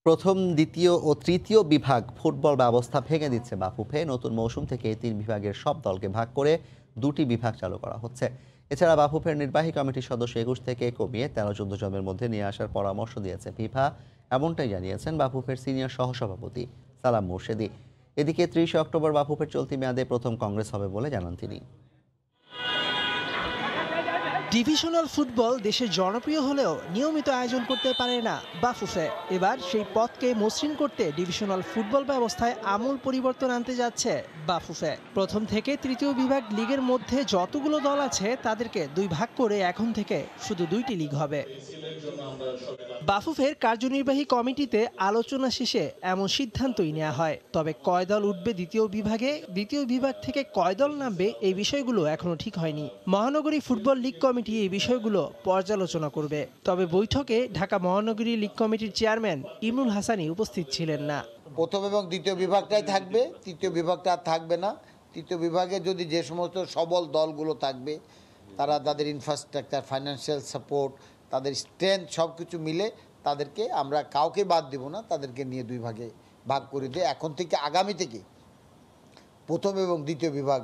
Speaker 1: প্রথম, দ্বিতীয় ও তৃতীয় বিভাগ ফুটবল ব্যবস্থা ভেঙে দিচ্ছে বাফুফে। নতুন মৌসুম থেকে এই 3 বিভাগের সব দলকে ভাগ করে 2টি বিভাগ চালু করা হচ্ছে। এছাড়া বাফুফের নির্বাহী কমিটির সদস্য 21 থেকে কমিয়ে 13-14 জনের মধ্যে নিয়ে আসার পরামর্শ দিয়েছে ফিফা। এমনটাই জানিয়েছেন বাফুফের সিনিয়র সহসভাপতি সালাম মুর্শেদি। এদিকে 30 অক্টোবর বাফুফের চলতি মেয়াদে প্রথম কংগ্রেস হবে বলে জানান তিনি।
Speaker 16: ডিভিশনাল ফুটবল দেশে জনপ্রিয় হলেও নিয়মিত আয়োজন করতে পারে না বাফুফে। এবার সেই পথকে মসৃণ করতে ডিভিশনাল ফুটবল ব্যবস্থায় আমূল পরিবর্তন আনতে যাচ্ছে বাফুফে। প্রথম থেকে তৃতীয় বিভাগ লিগের মধ্যে যতগুলো দল আছে তাদেরকে 2 ভাগ করে এখন থেকে শুধু 2টি লিগ হবে। বাফুফের কার্যনির্বাহী কমিটিতে আলোচনা শেষে এমন সিদ্ধান্তই নেওয়া হয়। তবে কয় দল উঠবে দ্বিতীয় বিভাগে, দ্বিতীয় বিভাগ থেকে কয় দল নামবে, এই বিষয়গুলো এখনো ঠিক হয়নি। মহানগরী ফুটবল লীগ কমিটি এই বিষয়গুলো পর্যালোচনা করবে। তবে বৈঠকে ঢাকা মহানগরী লীগ কমিটির চেয়ারম্যান ইমরুল হাসানি উপস্থিত ছিলেন না।
Speaker 19: প্রথম এবং দ্বিতীয় বিভাগটাই থাকবে, তৃতীয় বিভাগটা আর থাকবে না। তৃতীয় বিভাগে যদি যে সমস্ত সবল দলগুলো থাকবে তারা তাদের ইনফ্রাস্ট্রাকচার, ফাইন্যান্সিয়াল সাপোর্ট, তাদের স্ট্রেংথ সব কিছু মিলে তাদেরকে আমরা কাউকে বাদ দেব না, তাদেরকে নিয়ে 2 ভাগে ভাগ করে দিয়ে এখন থেকে আগামী থেকে প্রথম এবং দ্বিতীয় বিভাগ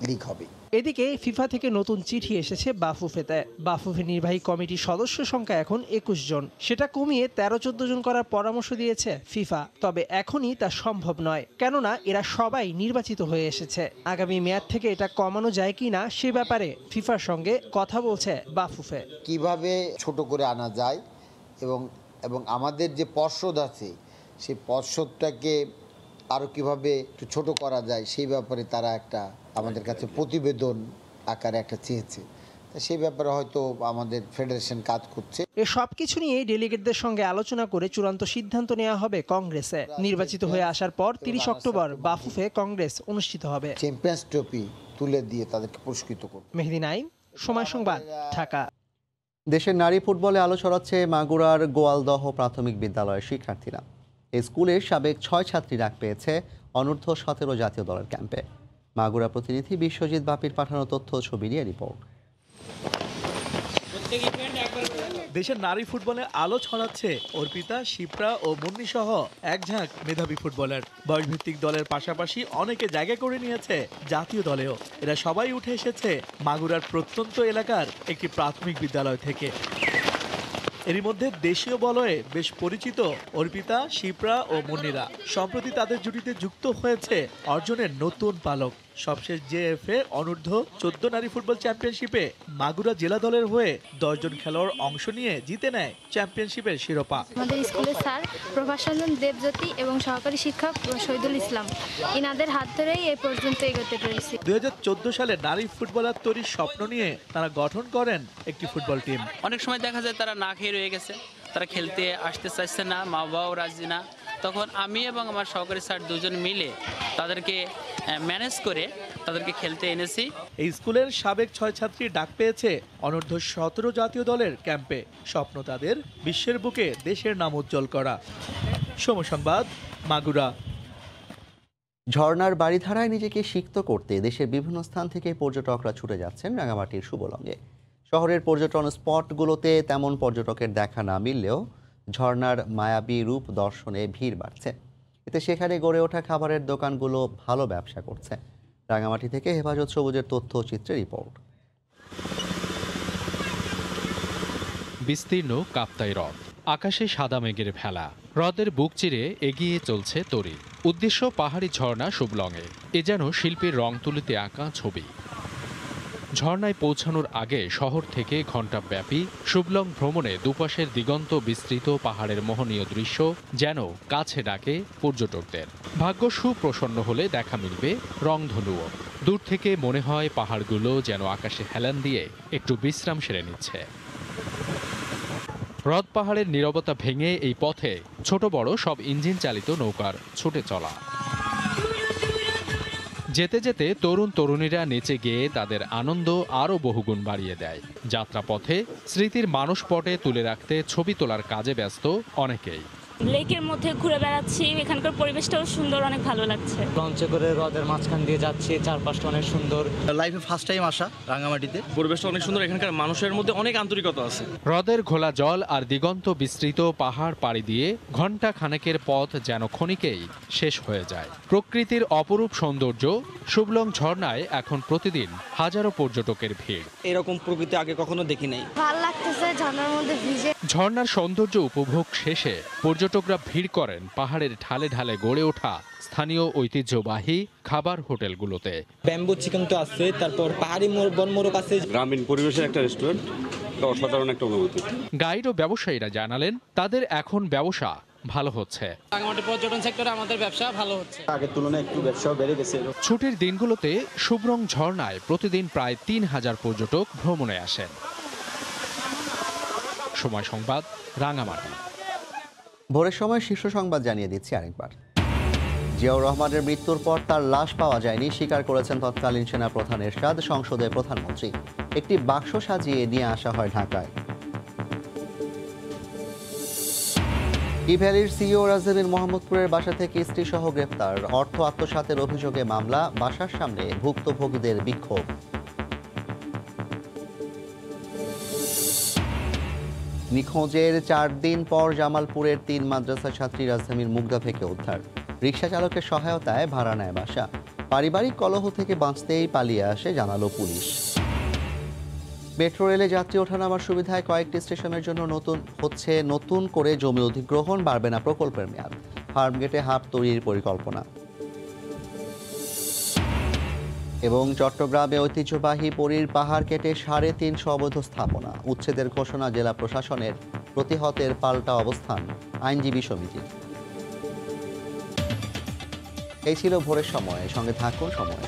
Speaker 19: লিগ হবে।
Speaker 16: এদিকে ফিফা থেকে নতুন চিঠি এসেছে বাফুফেতে। বাফুফে নির্বাহী কমিটির সদস্য সংখ্যা এখন 21 জন, সেটা কমিয়ে 13-14 জন করার পরামর্শ দিয়েছে ফিফা। তবে এখনই তা সম্ভব নয়, কেননা এরা সবাই নির্বাচিত হয়ে এসেছে। আগামী মেয়াদ থেকে এটা কমানো যায় কিনা সে ব্যাপারে ফিফার সঙ্গে কথা বলছে বাফুফে।
Speaker 19: কিভাবে ছোট করে আনা যায় এবং আমাদের যে পর্ষদ আছে সেই পর্ষদটাকে আরও কীভাবে একটু ছোট করা যায় সেই ব্যাপারে তারা একটা আমাদের কাছে প্রতিবেদন আকারে একটা চেয়েছে। সেই ব্যাপারে হয়তো আমাদের ফেডারেশন কাজ করছে।
Speaker 16: এ সব কিছু নিয়ে ডেলিগেটদের সঙ্গে আলোচনা করে চূড়ান্ত সিদ্ধান্ত নেওয়া হবে কংগ্রেসে। নির্বাচিত হয়ে আসার পর 30 অক্টোবর বাফুফে কংগ্রেস অনুষ্ঠিত হবে।
Speaker 19: চ্যাম্পিয়ন্স ট্রফি তুলে দিয়ে তাদেরকে পুরস্কৃত করবে।
Speaker 16: মেহেদী নাইম, সময় সংবাদ, ঢাকা।
Speaker 1: দেশের নারী ফুটবলে আলো ছড়াচ্ছে মাগুরার গোয়ালদহ প্রাথমিক বিদ্যালয়ের শিক্ষার্থীরা। এই স্কুলের সাবেক 6 ছাত্রী ডাক পেয়েছে অনূর্ধ্ব 17 জাতীয় দলের ক্যাম্পে। মাগুরা প্রতিনিধি বিশ্বজিৎ বাপির পাঠানো তথ্য ছবি নিয়ে রিপোর্ট।
Speaker 20: দেশের নারী ফুটবলে আলো ছড়াচ্ছে অর্পিতা, শিপ্রা ও মুন্নি সহ এক ঝাঁক মেধাবী ফুটবলার। বয়সভিত্তিক দলের পাশাপাশি অনেকে জায়গা করে নিয়েছে জাতীয় দলেও। এরা সবাই উঠে এসেছে মাগুরার প্রত্যন্ত এলাকার একটি প্রাথমিক বিদ্যালয় থেকে। এরই মধ্যে দেশীয় বলয়ে বেশ পরিচিত অর্পিতা, শিপ্রা ও মুন্নিরা সম্প্রতি তাদের জুটিতে যুক্ত হয়েছে অর্জনের নতুন পালক। সবশেষ জেএফএ অনূর্ধ্ব 14 নারী ফুটবল চ্যাম্পিয়নশিপে মাগুরা জেলা দলের হয়ে 10 জন খেলোয়াড় অংশ নিয়ে জিতে নেয় চ্যাম্পিয়নশিপের শিরোপা।
Speaker 21: আমাদের স্কুলের স্যার প্রভাসরঞ্জন দেবজ্যোতি এবং সহকারী শিক্ষক শহীদুল ইসলাম, ইনাদের হাত ধরেই এই পর্যন্ত এগোতে পেরেছি।
Speaker 20: 2014 সালে নারী ফুটবলার তৈরির স্বপ্ন নিয়ে তারা গঠন করেন একটি ফুটবল টিম।
Speaker 8: অনেক সময় দেখা যায় তারা না খেয়ে রয়ে গেছে, তারা খেলতে আসতে চাইছে না, মা বাবাও রাজি না। তখন আমি এবং আমার সহকারী স্যার 2 জন মিলে তাদেরকে ম্যানেজ করে তাদেরকে খেলতে এনেছি।
Speaker 20: এই স্কুলের সাবেক 6 ছাত্রী ডাক পেয়েছে অনূর্ধ্ব 17 জাতীয় দলের ক্যাম্পে। স্বপ্ন তাদের বিশ্বের বুকে দেশের নাম উজ্জ্বল করা। সময় সংবাদ, মাগুরা।
Speaker 1: ঝর্ণার বাড়িধারায় নিজেকে সিক্ত করতে দেশের বিভিন্ন স্থান থেকে পর্যটকরা ছুটে যাচ্ছেন রাঙামাটির শুভলঙ্গে। শহরের পর্যটন স্পটগুলোতে তেমন পর্যটকের দেখা না মিললেও ঝর্ণার মায়াবী রূপ দর্শনে ভিড় বাড়ছে। এতে সেখানে গড়ে ওঠা খাবারের দোকানগুলো ভালো ব্যবসা করছে। রাঙামাটি থেকে হেফাজত সবুজের তথ্যচিত্রে রিপোর্ট।
Speaker 22: বিস্তীর্ণ কাপ্তাই হ্রদ, আকাশে সাদা মেঘের ভেলা, হ্রদের বুক চিরে এগিয়ে চলছে তরি। উদ্দেশ্য পাহাড়ি ঝর্ণা শুভলঙে। এ যেন শিল্পীর রং তুলিতে আঁকা ছবি। ঝর্ণায় পৌঁছানোর আগে শহর থেকে ঘণ্টাব্যাপী শুভলং ভ্রমণে দুপাশের দিগন্ত বিস্তৃত পাহাড়ের মোহনীয় দৃশ্য যেন কাছে ডাকে পর্যটকদের। ভাগ্য সুপ্রসন্ন হলে দেখা মিলবে রংধনুও। দূর থেকে মনে হয় পাহাড়গুলো যেন আকাশে হেলান দিয়ে একটু বিশ্রাম সেরে নিচ্ছে। হ্রদ পাহাড়ের নীরবতা ভেঙে এই পথে ছোট বড় সব ইঞ্জিন চালিত নৌকার ছুটে চলা। যেতে যেতে তরুণ তরুণীরা নেচে গেয়ে তাদের আনন্দ আরও বহুগুণ বাড়িয়ে দেয়। যাত্রাপথে স্মৃতির মানসপটে তুলে রাখতে ছবি তোলার কাজে ব্যস্ত অনেকেই।
Speaker 26: লেকের মধ্যে ঘুরে বেড়াচ্ছি, এখানকার পরিবেশটাও সুন্দর, অনেক ভালো লাগছে।
Speaker 27: লঞ্চে করে হ্রদের মাঝখান দিয়ে যাচ্ছি, চারপাশটা অনেক সুন্দর। লাইফে ফার্স্ট টাইম আসা রাঙামাটিতে, পরিবেশটা অনেক সুন্দর। এখানকার মানুষের মধ্যে অনেক আন্তরিকতা আছে।
Speaker 22: হ্রদের ঘোলা জল আর দিগন্ত বিস্তৃত পাহাড় পাড়ি দিয়ে ঘণ্টা খানেকের পথ যেন ক্ষণিকেই শেষ হয়ে যায়। প্রকৃতির অপরূপ সৌন্দর্য শুভলং ঝর্ণায় এখন প্রতিদিন হাজারো পর্যটকের ভিড়।
Speaker 27: এরকম প্রকৃতি আগে কখনো দেখি নাই।
Speaker 21: ভালো লাগতেছে ঝর্ণার মধ্যে ভিজে।
Speaker 22: ঝর্ণার সৌন্দর্য উপভোগ শেষে পর্যটক পর্যটকরা ভিড় করেন পাহাড়ের ঢালে ঢালে গড়ে ওঠা স্থানীয় ঐতিহ্যবাহী খাবার হোটেলগুলোতে।
Speaker 27: ব্যাম্বু চিকেন তো আছে, তারপর পাহাড়ি বনমোরগ আছে।
Speaker 11: গ্রামীণ পরিবেশের একটা রেস্টুরেন্ট, অসাধারণ একটা অনুভূতি।
Speaker 22: গাইড ও ব্যবসায়ীরা জানালেন তাদের এখন ব্যবসা ভালো হচ্ছে।
Speaker 27: রাঙামাটি পর্যটন সেক্টরে আমাদের ব্যবসা ভালো হচ্ছে, আগের তুলনায় একটু ব্যবসা বেড়ে গেছে।
Speaker 22: ছুটির দিনগুলোতে শুভরং ঝর্ণায় প্রতিদিন প্রায় ৩,০০০ পর্যটক ভ্রমণে আসেন। সময় সংবাদ, রাঙামাটি।
Speaker 1: ভোরের সময় শীর্ষ সংবাদ জানিয়ে দিচ্ছি আরেকবার। জিয়াউর রহমানের মৃত্যুর পর তার লাশ পাওয়া যায়নি স্বীকার করেছেন তৎকালীন সেনাপ্রধান এরশাদ। সংসদে প্রধানমন্ত্রী একটি বাক্স সাজিয়ে নিয়ে আসা হয় ঢাকায়। ই ভ্যালির সিইও রাজধানীর মোহাম্মদপুরের বাসা থেকে স্ত্রী সহ গ্রেপ্তার। অর্থ আত্মসাতের অভিযোগে মামলা, বাসার সামনে ভুক্তভোগীদের বিক্ষোভ। নিখোঁজের 4 দিন পর জামালপুরের 3 মাদ্রাসা ছাত্রী রাজধানীর মুগদা থেকে উদ্ধার। রিকশা চালকের সহায়তায় ভাড়া নেয় বাসা। পারিবারিক কলহ থেকে বাঁচতেই পালিয়ে আসে জানালো পুলিশ। মেট্রো রেলে যাত্রী ওঠানামার সুবিধায় কয়েকটি স্টেশনের জন্য নতুন করে জমি অধিগ্রহণ, বাড়বে না প্রকল্পের মেয়াদ। ফার্মগেটে হাব তৈরির পরিকল্পনা। এবং চট্টগ্রামে ঐতিহ্যবাহী পরীর পাহাড় কেটে 350 অবৈধ স্থাপনা। উচ্ছেদের ঘোষণা জেলা প্রশাসনের, প্রতিহতের পাল্টা অবস্থান আইনজীবী সমিতির। এই ছিল ভোরের সময়, সঙ্গে থাকুন সময়।